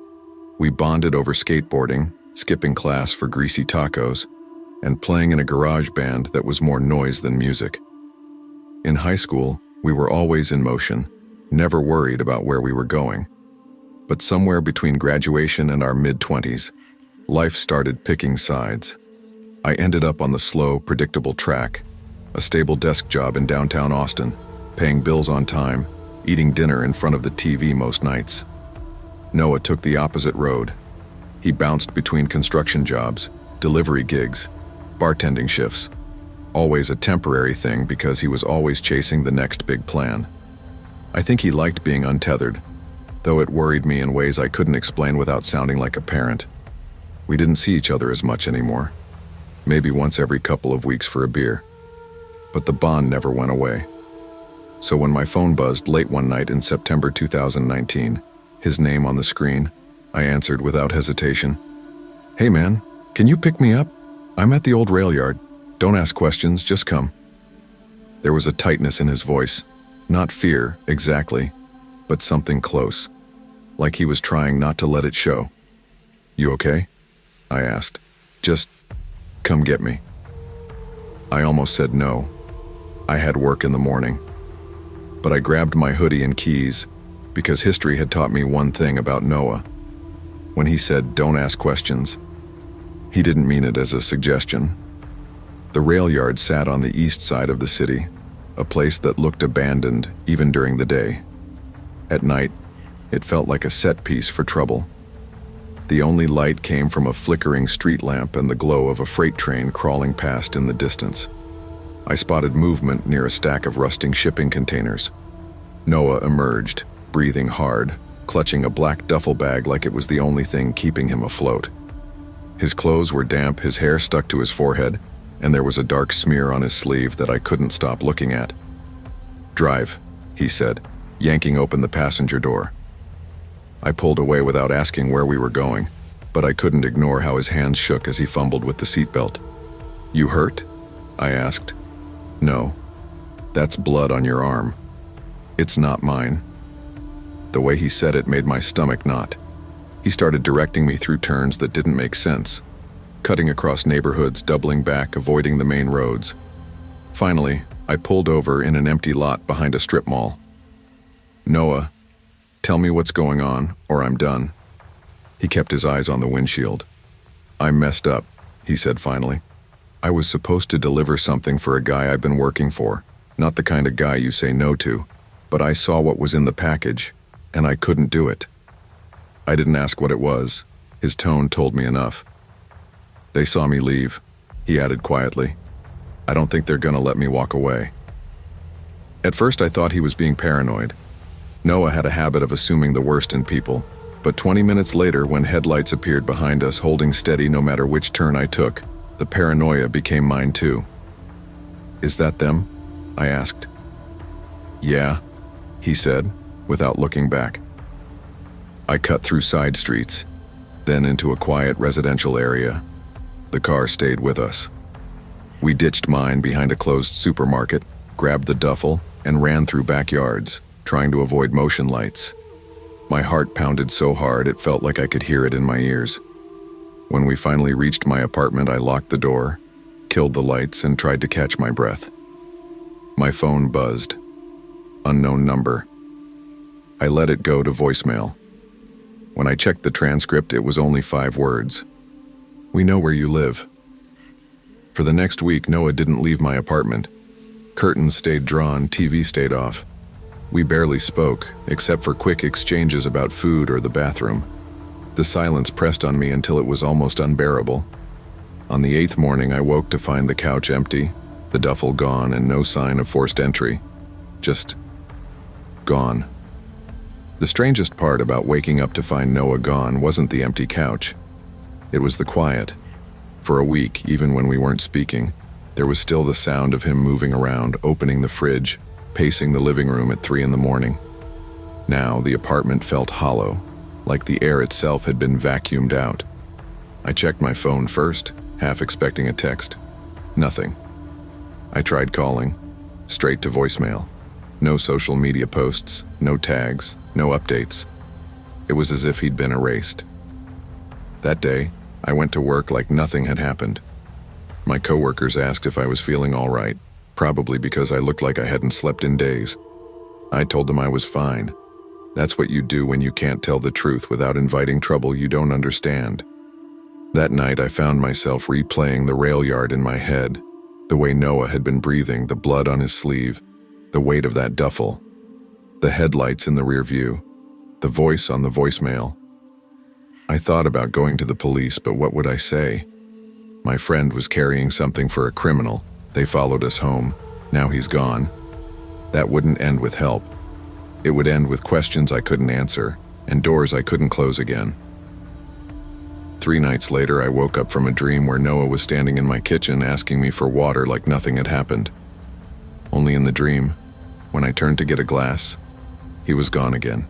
Speaker 1: We bonded over skateboarding, skipping class for greasy tacos, and playing in a garage band that was more noise than music. In high school, we were always in motion, never worried about where we were going. But somewhere between graduation and our mid-20s, life started picking sides. I ended up on the slow, predictable track, a stable desk job in downtown Austin, paying bills on time, eating dinner in front of the TV most nights. Noah took the opposite road. He bounced between construction jobs, delivery gigs, bartending shifts, always a temporary thing because he was always chasing the next big plan. I think he liked being untethered, though it worried me in ways I couldn't explain without sounding like a parent. We didn't see each other as much anymore. Maybe once every couple of weeks for a beer. But the bond never went away. So when my phone buzzed late one night in September 2019, his name on the screen, I answered without hesitation. Hey man, can you pick me up? I'm at the old rail yard. Don't ask questions, just come. There was a tightness in his voice, not fear, exactly, but something close, like he was trying not to let it show. You okay? I asked. Just come get me. I almost said no. I had work in the morning. But I grabbed my hoodie and keys because history had taught me one thing about Noah. When he said, don't ask questions, he didn't mean it as a suggestion. The rail yard sat on the east side of the city, a place that looked abandoned even during the day. At night, it felt like a set piece for trouble. The only light came from a flickering street lamp and the glow of a freight train crawling past in the distance. I spotted movement near a stack of rusting shipping containers. Noah emerged, breathing hard, clutching a black duffel bag like it was the only thing keeping him afloat. His clothes were damp, his hair stuck to his forehead, and there was a dark smear on his sleeve that I couldn't stop looking at. Drive, he said, yanking open the passenger door. I pulled away without asking where we were going, but I couldn't ignore how his hands shook as he fumbled with the seatbelt. You hurt? I asked. No. That's blood on your arm. It's not mine. The way he said it made my stomach knot. He started directing me through turns that didn't make sense, cutting across neighborhoods, doubling back, avoiding the main roads. Finally, I pulled over in an empty lot behind a strip mall. Noah, tell me what's going on, or I'm done. He kept his eyes on the windshield. I messed up, he said finally. I was supposed to deliver something for a guy I've been working for, not the kind of guy you say no to, but I saw what was in the package, and I couldn't do it. I didn't ask what it was. His tone told me enough. They saw me leave, he added quietly. I don't think they're gonna let me walk away. At first I thought he was being paranoid. Noah had a habit of assuming the worst in people, but 20 minutes later, when headlights appeared behind us holding steady no matter which turn I took, the paranoia became mine too. Is that them? I asked. Yeah, he said, without looking back. I cut through side streets, then into a quiet residential area. The car stayed with us. We ditched mine behind a closed supermarket, grabbed the duffel, and ran through backyards, trying to avoid motion lights. My heart pounded so hard it felt like I could hear it in my ears. When we finally reached my apartment, I locked the door, killed the lights, and tried to catch my breath. My phone buzzed. Unknown number. I let it go to voicemail. When I checked the transcript, it was only 5 words. "We know where you live." For the next week, Noah didn't leave my apartment. Curtains stayed drawn, TV stayed off. We barely spoke, except for quick exchanges about food or the bathroom. The silence pressed on me until it was almost unbearable. On the 8th morning, I woke to find the couch empty, the duffel gone, and no sign of forced entry. Just gone. The strangest part about waking up to find Noah gone wasn't the empty couch. It was the quiet. For a week, even when we weren't speaking, there was still the sound of him moving around, opening the fridge, pacing the living room at 3 in the morning. Now, the apartment felt hollow, like the air itself had been vacuumed out. I checked my phone first, half expecting a text. Nothing. I tried calling, straight to voicemail. No social media posts, no tags, no updates. It was as if he'd been erased. That day, I went to work like nothing had happened. My coworkers asked if I was feeling all right, probably because I looked like I hadn't slept in days. I told them I was fine. That's what you do when you can't tell the truth without inviting trouble you don't understand. That night, I found myself replaying the rail yard in my head, the way Noah had been breathing, the blood on his sleeve, the weight of that duffel, the headlights in the rear view, the voice on the voicemail. I thought about going to the police, but what would I say? My friend was carrying something for a criminal. They followed us home. Now he's gone. That wouldn't end with help. It would end with questions I couldn't answer, and doors I couldn't close again. 3 nights later, I woke up from a dream where Noah was standing in my kitchen asking me for water like nothing had happened. Only in the dream, when I turned to get a glass, he was gone again.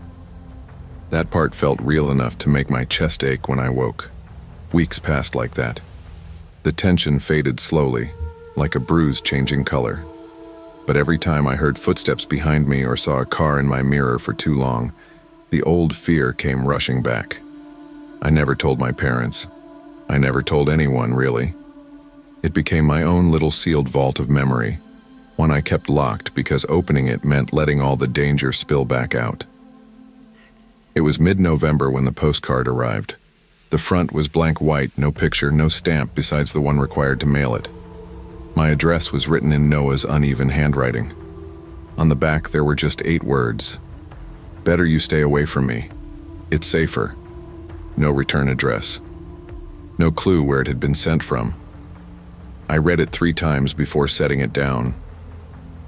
Speaker 1: That part felt real enough to make my chest ache when I woke. Weeks passed like that. The tension faded slowly, like a bruise changing color. But every time I heard footsteps behind me or saw a car in my mirror for too long, the old fear came rushing back. I never told my parents. I never told anyone, really. It became my own little sealed vault of memory, one I kept locked because opening it meant letting all the danger spill back out. It was mid-November when the postcard arrived. The front was blank white, no picture, no stamp besides the one required to mail it. My address was written in Noah's uneven handwriting. On the back there were just 8 words. "Better you stay away from me. It's safer." No return address. No clue where it had been sent from. I read it 3 times before setting it down.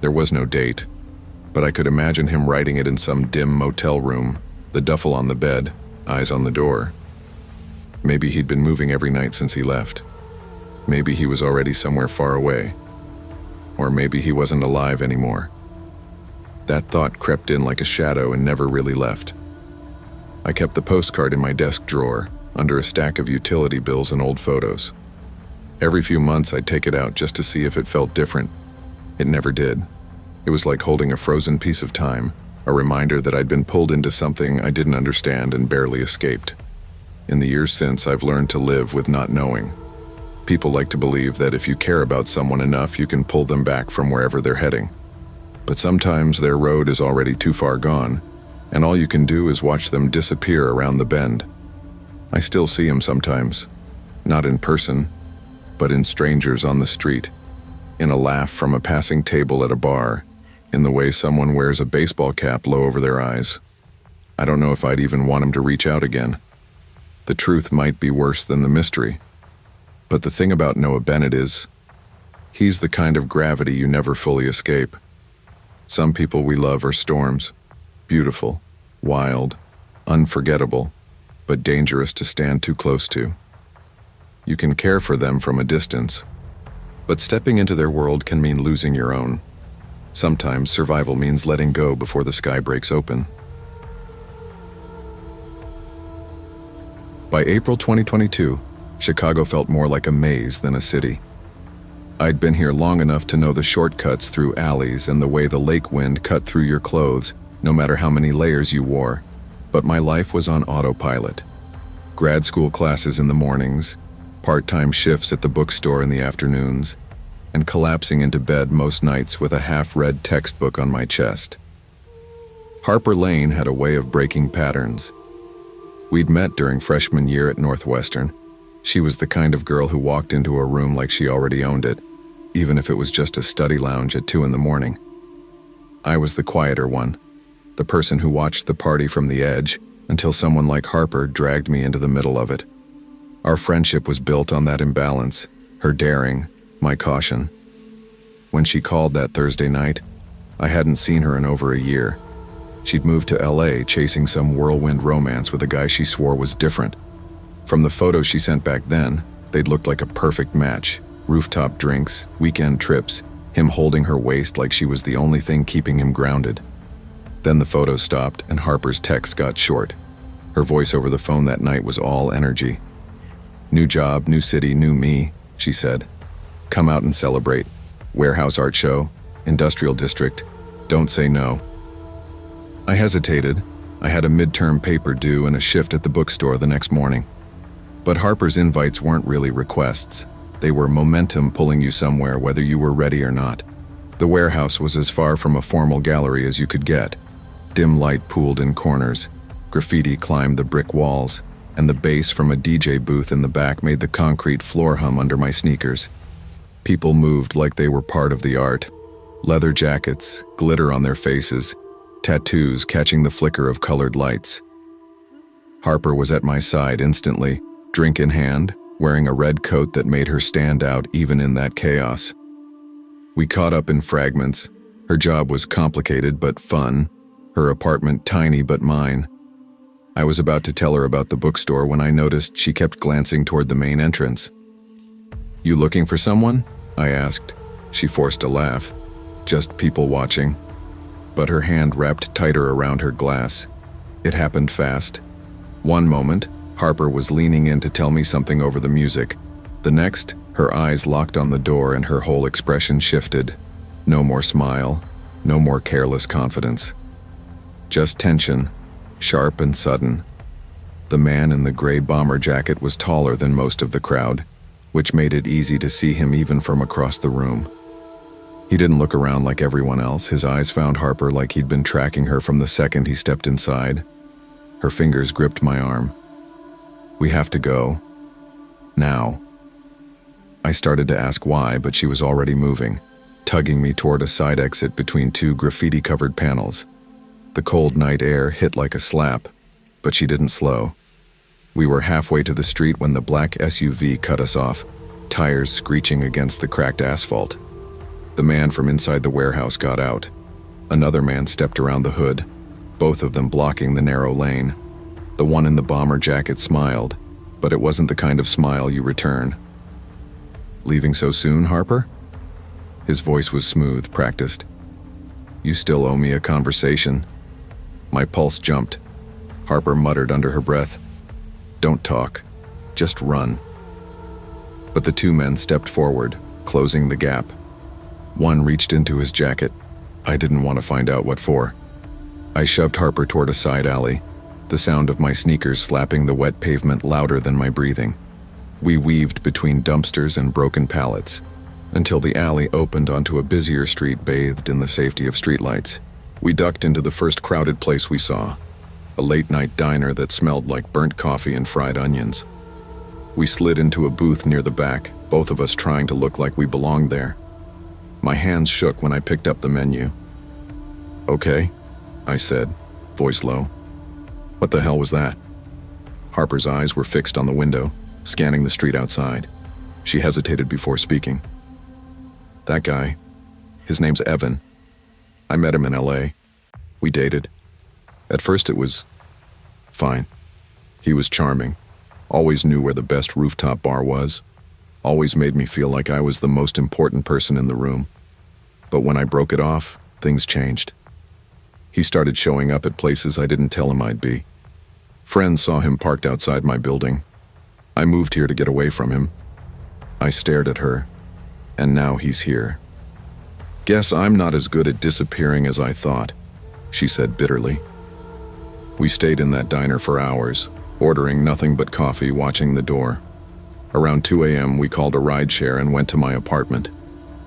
Speaker 1: There was no date, but I could imagine him writing it in some dim motel room, the duffel on the bed, eyes on the door. Maybe he'd been moving every night since he left. Maybe he was already somewhere far away. Or maybe he wasn't alive anymore. That thought crept in like a shadow and never really left. I kept the postcard in my desk drawer, under a stack of utility bills and old photos. Every few months I'd take it out just to see if it felt different. It never did. It was like holding a frozen piece of time, a reminder that I'd been pulled into something I didn't understand and barely escaped. In the years since, I've learned to live with not knowing. People like to believe that if you care about someone enough, you can pull them back from wherever they're heading. But sometimes their road is already too far gone, and all you can do is watch them disappear around the bend. I still see them sometimes, not in person, but in strangers on the street, in a laugh from a passing table at a bar, in the way someone wears a baseball cap low over their eyes. I don't know if I'd even want him to reach out again. The truth might be worse than the mystery. But the thing about Noah Bennett is, he's the kind of gravity you never fully escape. Some people we love are storms, beautiful, wild, unforgettable, but dangerous to stand too close to. You can care for them from a distance, but stepping into their world can mean losing your own. Sometimes survival means letting go before the sky breaks open. By April 2022, Chicago felt more like a maze than a city. I'd been here long enough to know the shortcuts through alleys and the way the lake wind cut through your clothes, no matter how many layers you wore. But my life was on autopilot. Grad school classes in the mornings, part-time shifts at the bookstore in the afternoons, and collapsing into bed most nights with a half-read textbook on my chest. Harper Lane had a way of breaking patterns. We'd met during freshman year at Northwestern. She was the kind of girl who walked into a room like she already owned it, even if it was just a study lounge at 2 a.m. I was the quieter one, the person who watched the party from the edge until someone like Harper dragged me into the middle of it. Our friendship was built on that imbalance, her daring, my caution. When she called that Thursday night, I hadn't seen her in over a year. She'd moved to LA chasing some whirlwind romance with a guy she swore was different. From the photos she sent back then, they'd looked like a perfect match. Rooftop drinks, weekend trips, him holding her waist like she was the only thing keeping him grounded. Then the photos stopped and Harper's text got short. Her voice over the phone that night was all energy. "New job, new city, new me," she said. "Come out and celebrate. Warehouse art show, industrial district. Don't say no." I hesitated. I had a midterm paper due and a shift at the bookstore the next morning. But Harper's invites weren't really requests. They were momentum pulling you somewhere whether you were ready or not. The warehouse was as far from a formal gallery as you could get. Dim light pooled in corners. Graffiti climbed the brick walls, and the bass from a DJ booth in the back made the concrete floor hum under my sneakers. People moved like they were part of the art. Leather jackets, glitter on their faces, tattoos catching the flicker of colored lights. Harper was at my side instantly, drink in hand, wearing a red coat that made her stand out even in that chaos. We caught up in fragments. Her job was complicated but fun, her apartment tiny but mine. I was about to tell her about the bookstore when I noticed she kept glancing toward the main entrance. "You looking for someone?" I asked. She forced a laugh. "Just people watching." But her hand wrapped tighter around her glass. It happened fast. One moment, Harper was leaning in to tell me something over the music. The next, her eyes locked on the door and her whole expression shifted. No more smile, no more careless confidence. Just tension, sharp and sudden. The man in the gray bomber jacket was taller than most of the crowd, which made it easy to see him even from across the room. He didn't look around like everyone else. His eyes found Harper like he'd been tracking her from the second he stepped inside. Her fingers gripped my arm. "We have to go. Now." I started to ask why, but she was already moving, tugging me toward a side exit between 2 graffiti-covered panels. The cold night air hit like a slap, but she didn't slow. We were halfway to the street when the black SUV cut us off, tires screeching against the cracked asphalt. The man from inside the warehouse got out. Another man stepped around the hood, both of them blocking the narrow lane. The one in the bomber jacket smiled, but it wasn't the kind of smile you return. "Leaving so soon, Harper?" His voice was smooth, practiced. "You still owe me a conversation." My pulse jumped. Harper muttered under her breath, "Don't talk, just run." But the 2 men stepped forward, closing the gap. One reached into his jacket. I didn't want to find out what for. I shoved Harper toward a side alley, the sound of my sneakers slapping the wet pavement louder than my breathing. We weaved between dumpsters and broken pallets, until the alley opened onto a busier street bathed in the safety of streetlights. We ducked into the first crowded place we saw, a late-night diner that smelled like burnt coffee and fried onions. We slid into a booth near the back, both of us trying to look like we belonged there. My hands shook when I picked up the menu. "Okay," I said, voice low. "What the hell was that?" Harper's eyes were fixed on the window, scanning the street outside. She hesitated before speaking. "That guy. His name's Evan. I met him in LA. We dated. At first it was fine. He was charming. Always knew where the best rooftop bar was. Always made me feel like I was the most important person in the room. But when I broke it off, things changed. He started showing up at places I didn't tell him I'd be. Friends saw him parked outside my building. I moved here to get away from him. I stared at her, and now he's here. Guess I'm not as good at disappearing as I thought, she said bitterly. We stayed in that diner for hours, ordering nothing but coffee, watching the door. Around 2 a.m., we called a rideshare and went to my apartment.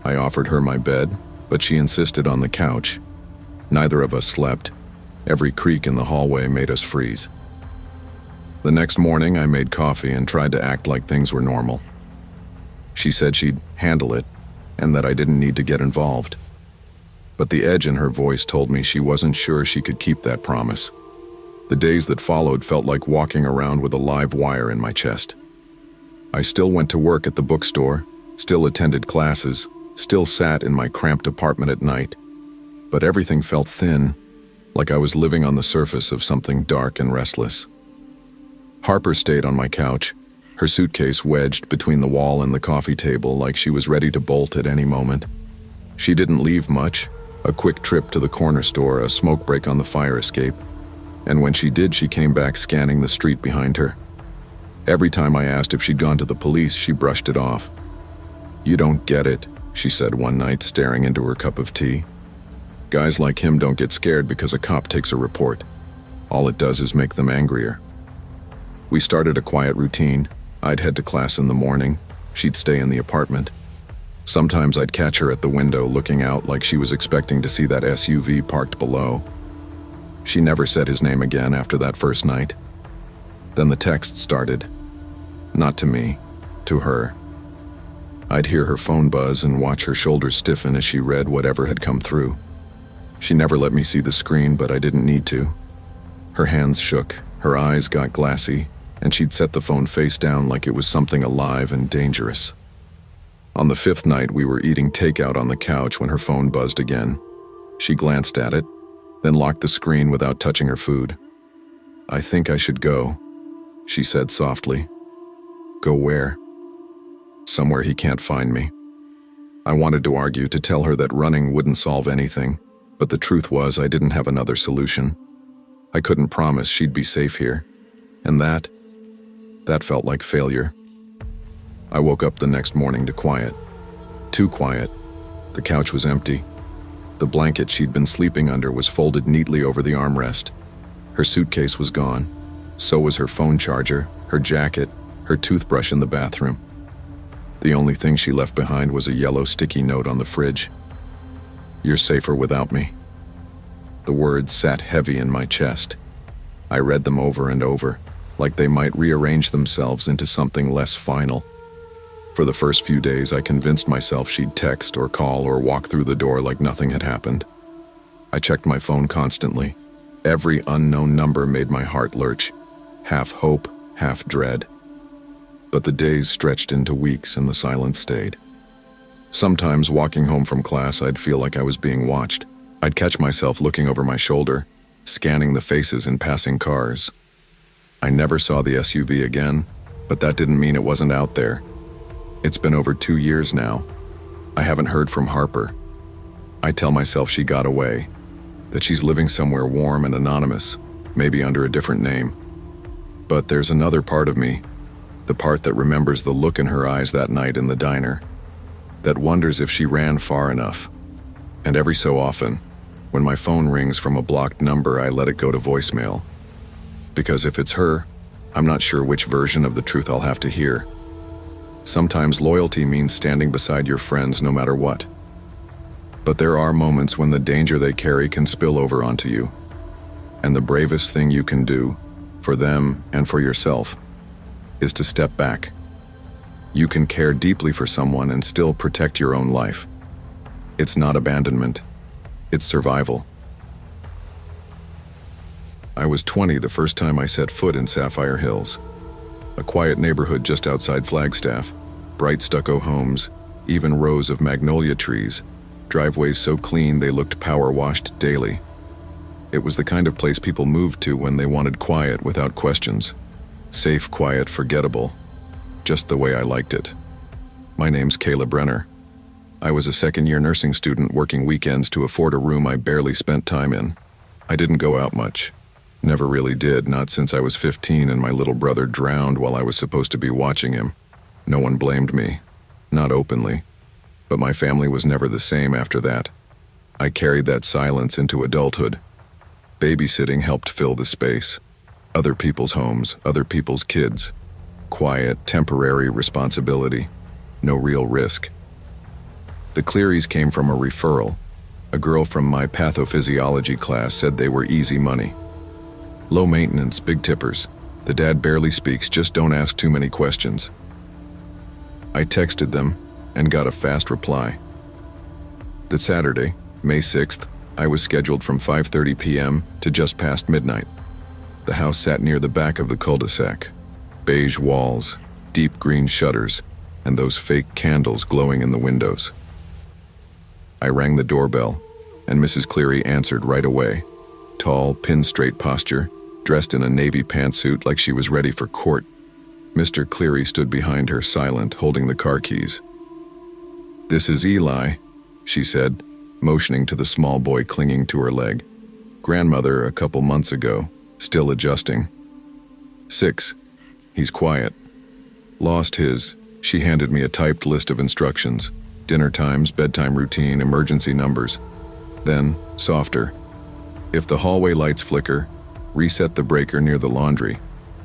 Speaker 1: I offered her my bed, but she insisted on the couch. Neither of us slept. Every creak in the hallway made us freeze. The next morning, I made coffee and tried to act like things were normal. She said she'd handle it, and that I didn't need to get involved. But the edge in her voice told me she wasn't sure she could keep that promise. The days that followed felt like walking around with a live wire in my chest. I still went to work at the bookstore, still attended classes, still sat in my cramped apartment at night. But everything felt thin, like I was living on the surface of something dark and restless. Harper stayed on my couch, her suitcase wedged between the wall and the coffee table like she was ready to bolt at any moment. She didn't leave much, a quick trip to the corner store, a smoke break on the fire escape. And when she did, she came back scanning the street behind her. Every time I asked if she'd gone to the police, she brushed it off. "You don't get it," she said one night, staring into her cup of tea. "Guys like him don't get scared because a cop takes a report. All it does is make them angrier." We started a quiet routine. I'd head to class in the morning. She'd stay in the apartment. Sometimes I'd catch her at the window looking out like she was expecting to see that SUV parked below. She never said his name again after that first night. Then the text started. Not to me, to her. I'd hear her phone buzz and watch her shoulders stiffen as she read whatever had come through. She never let me see the screen, but I didn't need to. Her hands shook, her eyes got glassy, and she'd set the phone face down like it was something alive and dangerous. On the fifth night, we were eating takeout on the couch when her phone buzzed again. She glanced at it, then locked the screen without touching her food. "I think I should go," she said softly. "Go where?" "Somewhere he can't find me." I wanted to argue, to tell her that running wouldn't solve anything, but the truth was I didn't have another solution. I couldn't promise she'd be safe here, and that felt like failure. I woke up the next morning to quiet. Too quiet. The couch was empty. The blanket she'd been sleeping under was folded neatly over the armrest. Her suitcase was gone. So was her phone charger, her jacket, her toothbrush in the bathroom. The only thing she left behind was a yellow sticky note on the fridge. "You're safer without me." The words sat heavy in my chest. I read them over and over, like they might rearrange themselves into something less final. For the first few days, I convinced myself she'd text or call or walk through the door like nothing had happened. I checked my phone constantly. Every unknown number made my heart lurch, half hope, half dread. But the days stretched into weeks and the silence stayed. Sometimes, walking home from class, I'd feel like I was being watched. I'd catch myself looking over my shoulder, scanning the faces in passing cars. I never saw the SUV again, but that didn't mean it wasn't out there. It's been over 2 years now. I haven't heard from Harper. I tell myself she got away, that she's living somewhere warm and anonymous, maybe under a different name. But there's another part of me, the part that remembers the look in her eyes that night in the diner, that wonders if she ran far enough. And every so often, when my phone rings from a blocked number, I let it go to voicemail. Because if it's her, I'm not sure which version of the truth I'll have to hear. Sometimes loyalty means standing beside your friends no matter what. But there are moments when the danger they carry can spill over onto you. And the bravest thing you can do, for them and for yourself, is to step back. You can care deeply for someone and still protect your own life. It's not abandonment, it's survival. I was 20 the first time I set foot in Sapphire Hills. A quiet neighborhood just outside Flagstaff, bright stucco homes, even rows of magnolia trees, driveways so clean they looked power-washed daily. It was the kind of place people moved to when they wanted quiet without questions. Safe, quiet, forgettable. Just the way I liked it. My name's Kayla Brenner. I was a second-year nursing student working weekends to afford a room I barely spent time in. I didn't go out much. Never really did, not since I was 15 and my little brother drowned while I was supposed to be watching him. No one blamed me. Not openly. But my family was never the same after that. I carried that silence into adulthood. Babysitting helped fill the space. Other people's homes, other people's kids. Quiet, temporary responsibility. No real risk. The Clearys came from a referral. A girl from my pathophysiology class said they were easy money. Low maintenance, big tippers. The dad barely speaks, just don't ask too many questions. I texted them and got a fast reply. That Saturday, May 6th, I was scheduled from 5:30 p.m. to just past midnight. The house sat near the back of the cul-de-sac. Beige walls, deep green shutters, and those fake candles glowing in the windows. I rang the doorbell, and Mrs. Cleary answered right away. Tall, pin-straight posture, dressed in a navy pantsuit like she was ready for court. Mr. Cleary stood behind her, silent, holding the car keys. "This is Eli," she said, motioning to the small boy clinging to her leg. "Grandmother a couple months ago, still adjusting. 6. He's quiet. Lost his." She handed me a typed list of instructions. Dinner times, bedtime routine, emergency numbers. Then, softer. "If the hallway lights flicker, reset the breaker near the laundry,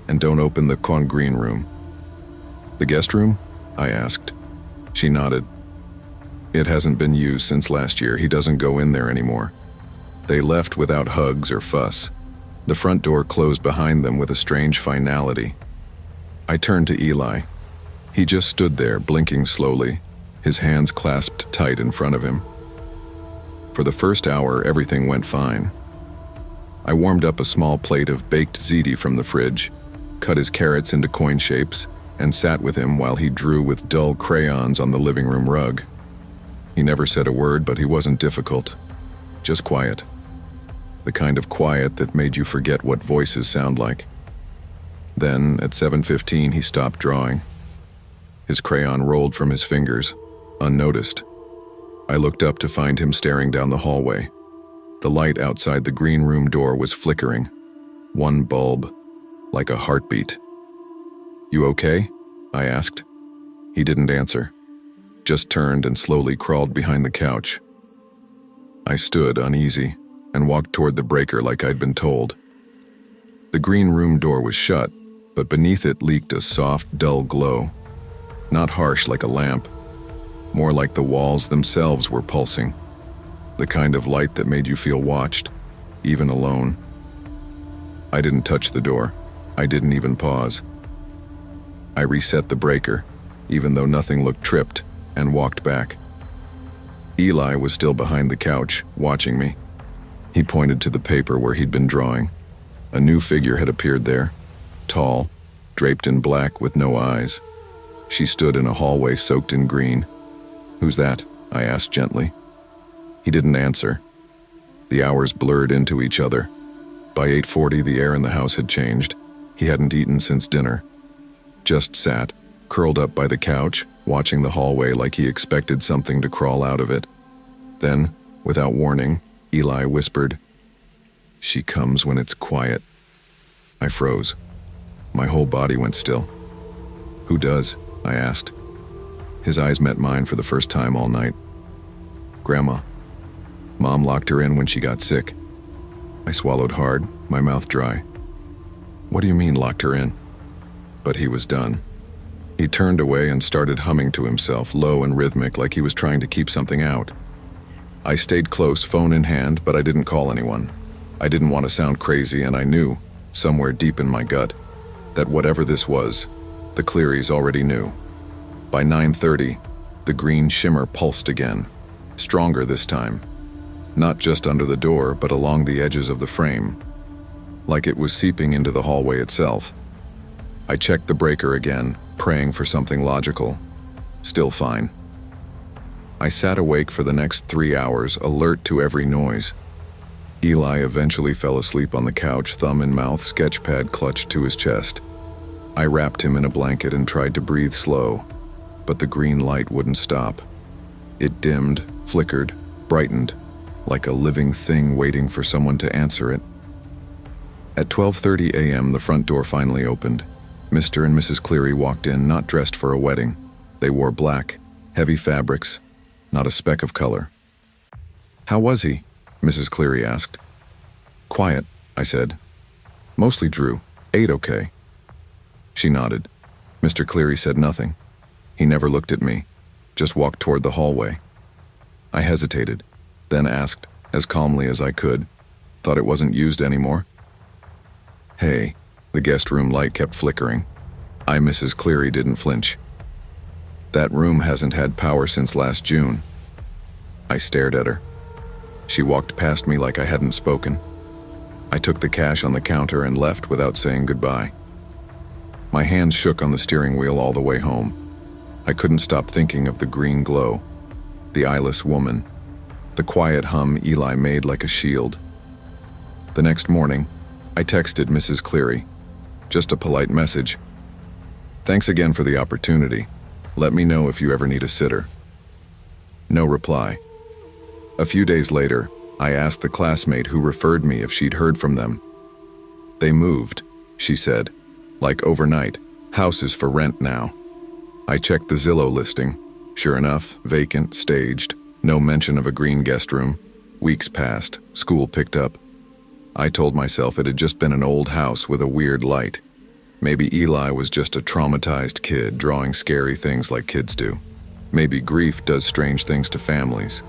Speaker 1: and don't open the green room." "The guest room?" I asked. She nodded. "It hasn't been used since last year. He doesn't go in there anymore." They left without hugs or fuss. The front door closed behind them with a strange finality. I turned to Eli. He just stood there, blinking slowly, his hands clasped tight in front of him. For the first hour, everything went fine. I warmed up a small plate of baked ziti from the fridge, cut his carrots into coin shapes, and sat with him while he drew with dull crayons on the living room rug. He never said a word, but he wasn't difficult. Just quiet. The kind of quiet that made you forget what voices sound like. Then, at 7:15, he stopped drawing. His crayon rolled from his fingers, unnoticed. I looked up to find him staring down the hallway. The light outside the green room door was flickering. One bulb, like a heartbeat. "You okay?" I asked. He didn't answer, just turned and slowly crawled behind the couch. I stood uneasy and walked toward the breaker like I'd been told. The green room door was shut, but beneath it leaked a soft, dull glow. Not harsh like a lamp, more like the walls themselves were pulsing. The kind of light that made you feel watched, even alone. I didn't touch the door. I didn't even pause. I reset the breaker, even though nothing looked tripped, and walked back. Eli was still behind the couch, watching me. He pointed to the paper where he'd been drawing. A new figure had appeared there, tall, draped in black with no eyes. She stood in a hallway soaked in green. "Who's that?" I asked gently. He didn't answer. The hours blurred into each other. By 8:40, the air in the house had changed. He hadn't eaten since dinner. Just sat, curled up by the couch, watching the hallway like he expected something to crawl out of it. Then, without warning, Eli whispered, "She comes when it's quiet." I froze. My whole body went still. "Who does?" I asked. His eyes met mine for the first time all night. "Grandma. Mom locked her in when she got sick." I swallowed hard, my mouth dry. "What do you mean, locked her in?" But he was done. He turned away and started humming to himself, low and rhythmic, like he was trying to keep something out. I stayed close, phone in hand, but I didn't call anyone. I didn't want to sound crazy, and I knew, somewhere deep in my gut, that whatever this was, the Clearys already knew. By 9:30, the green shimmer pulsed again, stronger this time. Not just under the door, but along the edges of the frame, like it was seeping into the hallway itself. I checked the breaker again, praying for something logical. Still fine. I sat awake for the next 3 hours, alert to every noise. Eli eventually fell asleep on the couch, thumb in mouth, sketchpad clutched to his chest. I wrapped him in a blanket and tried to breathe slow, but the green light wouldn't stop. It dimmed, flickered, brightened, like a living thing waiting for someone to answer it. At 12:30 a.m., the front door finally opened. Mr. and Mrs. Cleary walked in, not dressed for a wedding. They wore black, heavy fabrics, not a speck of color. "How was he?" Mrs. Cleary asked. "Quiet," I said. "Mostly drew. Ate okay." She nodded. Mr. Cleary said nothing. He never looked at me, just walked toward the hallway. I hesitated, then asked, as calmly as I could, "Thought it wasn't used anymore?" "Hey," the guest room light kept flickering. Mrs. Cleary didn't flinch. "That room hasn't had power since last June." I stared at her. She walked past me like I hadn't spoken. I took the cash on the counter and left without saying goodbye. My hands shook on the steering wheel all the way home. I couldn't stop thinking of the green glow, the eyeless woman, the quiet hum Eli made like a shield. The next morning, I texted Mrs. Cleary, just a polite message. "Thanks again for the opportunity. Let me know if you ever need a sitter." No reply. A few days later, I asked the classmate who referred me if she'd heard from them. "They moved," she said, "like overnight. House is for rent now." I checked the Zillow listing. Sure enough, vacant, staged, no mention of a green guest room. Weeks passed, school picked up. I told myself it had just been an old house with a weird light. Maybe Eli was just a traumatized kid drawing scary things like kids do. Maybe grief does strange things to families.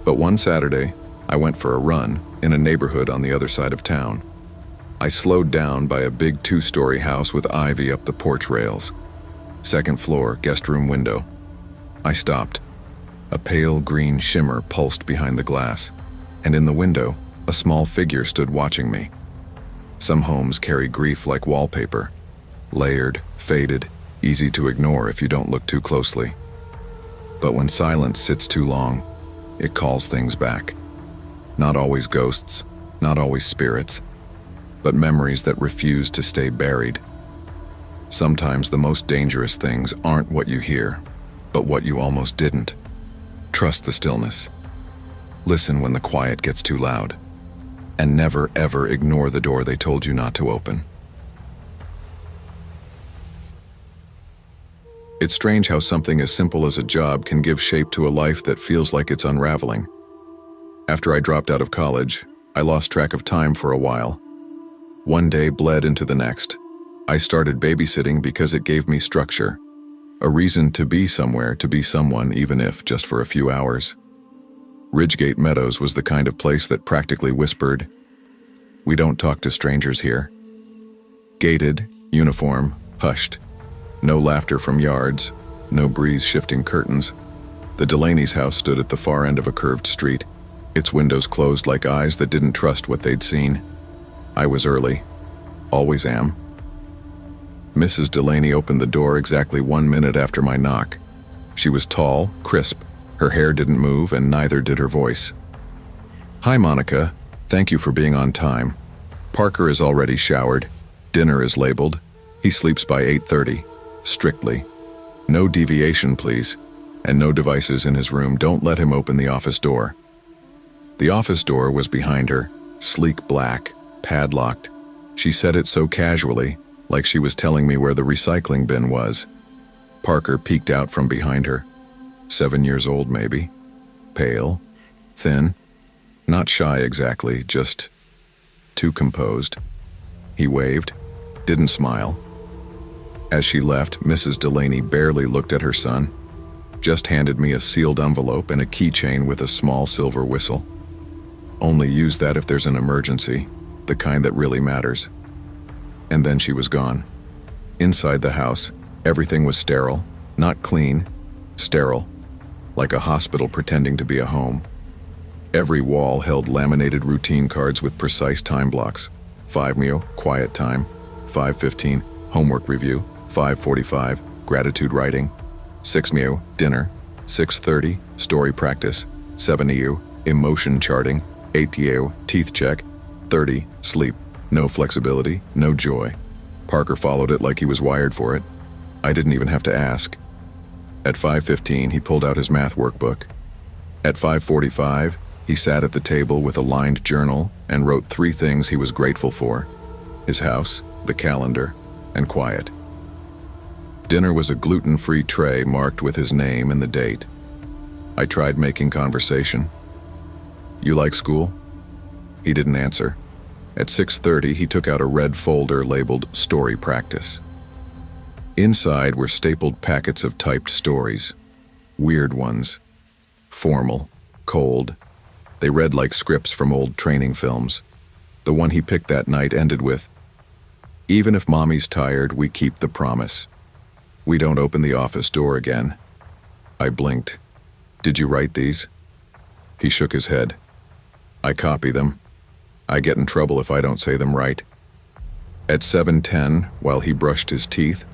Speaker 1: But one Saturday, I went for a run in a neighborhood on the other side of town. I slowed down by a big 2-story house with ivy up the porch rails. Second floor, guest room window. I stopped. A pale green shimmer pulsed behind the glass, and in the window, a small figure stood watching me. Some homes carry grief like wallpaper. Layered, faded, easy to ignore if you don't look too closely. But when silence sits too long, it calls things back. Not always ghosts, not always spirits, but memories that refuse to stay buried. Sometimes the most dangerous things aren't what you hear, but what you almost didn't. Trust the stillness. Listen when the quiet gets too loud. And never ever ignore the door they told you not to open. It's strange how something as simple as a job can give shape to a life that feels like it's unraveling. After I dropped out of college, I lost track of time for a while. One day bled into the next. I started babysitting because it gave me structure, a reason to be somewhere, to be someone, even if just for a few hours. Ridgegate Meadows was the kind of place that practically whispered, "We don't talk to strangers here." Gated, uniform, hushed. No laughter from yards, no breeze shifting curtains. The Delaney's house stood at the far end of a curved street, its windows closed like eyes that didn't trust what they'd seen. I was early. Always am. Mrs. Delaney opened the door exactly 1 minute after my knock. She was tall, crisp. Her hair didn't move, and neither did her voice. "Hi, Monica. Thank you for being on time. Parker is already showered. Dinner is labeled. He sleeps by 8:30. Strictly. No deviation, please. And no devices in his room. Don't let him open the office door." The office door was behind her, sleek black, padlocked. She said it so casually, like she was telling me where the recycling bin was. Parker peeked out from behind her. 7 years old, maybe. Pale, thin, not shy exactly, just too composed. He waved, didn't smile. As she left, Mrs. Delaney barely looked at her son, just handed me a sealed envelope and a keychain with a small silver whistle. "Only use that if there's an emergency, the kind that really matters." And then she was gone. Inside the house, everything was sterile, not clean, sterile, like a hospital pretending to be a home. Every wall held laminated routine cards with precise time blocks. 5 meal, quiet time. 5:15, homework review. 5:45, gratitude writing. 6 meal, dinner. 6:30, story practice. 7 EU, emotion charting. 8 EU, teeth check. 30, sleep. No flexibility, no joy. Parker followed it like he was wired for it. I didn't even have to ask. At 5:15, he pulled out his math workbook. At 5:45, he sat at the table with a lined journal and wrote 3 things he was grateful for. His house, the calendar, and quiet. Dinner was a gluten-free tray marked with his name and the date. I tried making conversation. "You like school?" He didn't answer. At 6:30, he took out a red folder labeled Story Practice. Inside were stapled packets of typed stories. Weird ones. Formal. Cold. They read like scripts from old training films. The one he picked that night ended with, "Even if mommy's tired, we keep the promise. We don't open the office door again." I blinked. "Did you write these?" He shook his head. "I copy them. I get in trouble if I don't say them right." At 7:10, while he brushed his teeth,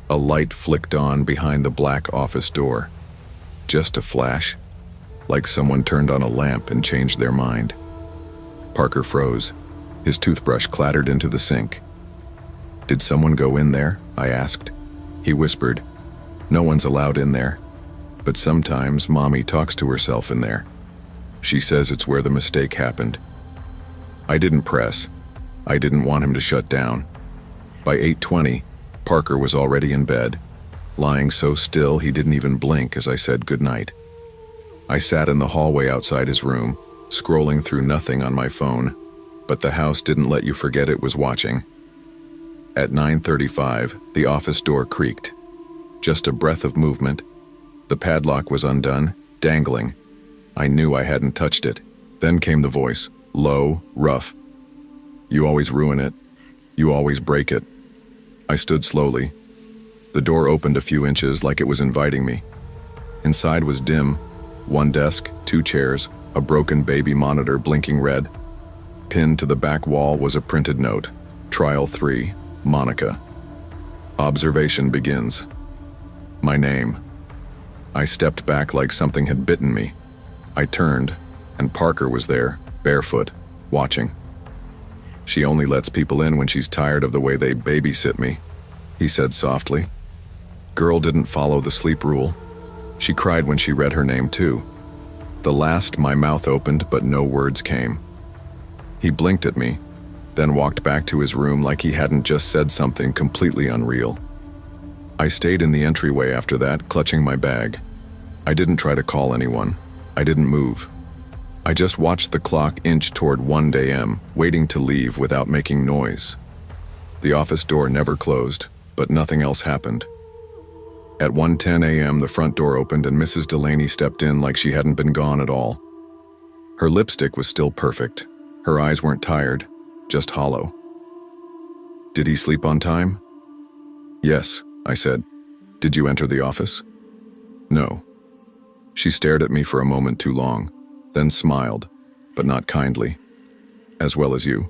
Speaker 1: a light flicked on behind the black office door. Just a flash, like someone turned on a lamp and changed their mind. Parker froze. His toothbrush clattered into the sink. "Did someone go in there?" I asked. He whispered, "No one's allowed in there. But sometimes Mommy talks to herself in there. She says it's where the mistake happened." I didn't press. I didn't want him to shut down. By 8:20, Parker was already in bed, lying so still he didn't even blink as I said goodnight. I sat in the hallway outside his room, scrolling through nothing on my phone, but the house didn't let you forget it was watching. At 9:35, the office door creaked. Just a breath of movement. The padlock was undone, dangling. I knew I hadn't touched it. Then came the voice, low, rough. "You always ruin it. You always break it." I stood slowly. The door opened a few inches like it was inviting me. Inside was dim. One desk, 2 chairs, a broken baby monitor blinking red. Pinned to the back wall was a printed note. Trial 3, Monica. Observation begins. My name. I stepped back like something had bitten me. I turned, and Parker was there, barefoot, watching. "She only lets people in when she's tired of the way they babysit me," he said softly. Girl didn't follow the sleep rule. She cried when she read her name too. The last, my mouth opened, but no words came. He blinked at me, then walked back to his room like he hadn't just said something completely unreal. I stayed in the entryway after that, clutching my bag. I didn't try to call anyone. I didn't move. I just watched the clock inch toward 1 a.m., waiting to leave without making noise. The office door never closed, but nothing else happened. At 1:10 a.m., the front door opened and Mrs. Delaney stepped in like she hadn't been gone at all. Her lipstick was still perfect. Her eyes weren't tired, just hollow. "Did he sleep on time?" "Yes," I said. "Did you enter the office?" "No." She stared at me for a moment too long, then smiled, but not kindly. "As well as you."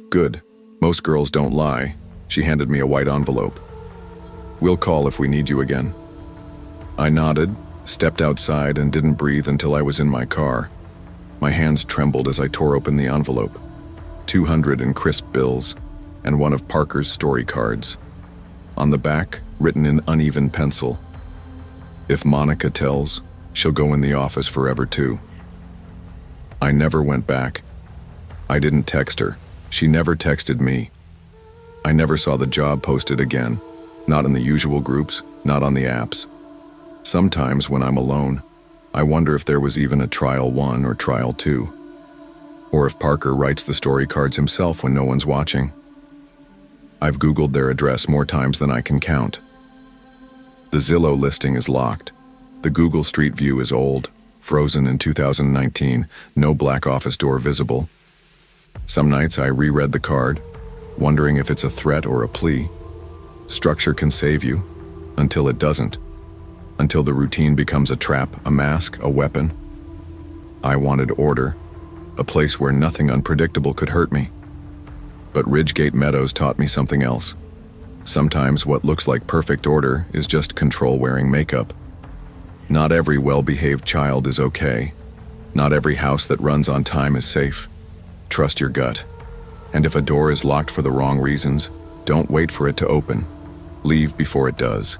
Speaker 1: "Good. Most girls don't lie." She handed me a white envelope. "We'll call if we need you again." I nodded, stepped outside, and didn't breathe until I was in my car. My hands trembled as I tore open the envelope. 200 in crisp bills, and one of Parker's story cards. On the back, written in uneven pencil, "If Monica tells, she'll go in the office forever too." I never went back. I didn't text her. She never texted me. I never saw the job posted again. Not in the usual groups, not on the apps. Sometimes when I'm alone, I wonder if there was even a trial 1 or trial 2. Or if Parker writes the story cards himself when no one's watching. I've Googled their address more times than I can count. The Zillow listing is locked. The Google Street View is old, frozen in 2019, no black office door visible. Some nights I reread the card, wondering if it's a threat or a plea. Structure can save you, until it doesn't. Until the routine becomes a trap, a mask, a weapon. I wanted order, a place where nothing unpredictable could hurt me. But Ridgegate Meadows taught me something else. Sometimes what looks like perfect order is just control wearing makeup. Not every well-behaved child is okay. Not every house that runs on time is safe. Trust your gut. And if a door is locked for the wrong reasons, don't wait for it to open. Leave before it does.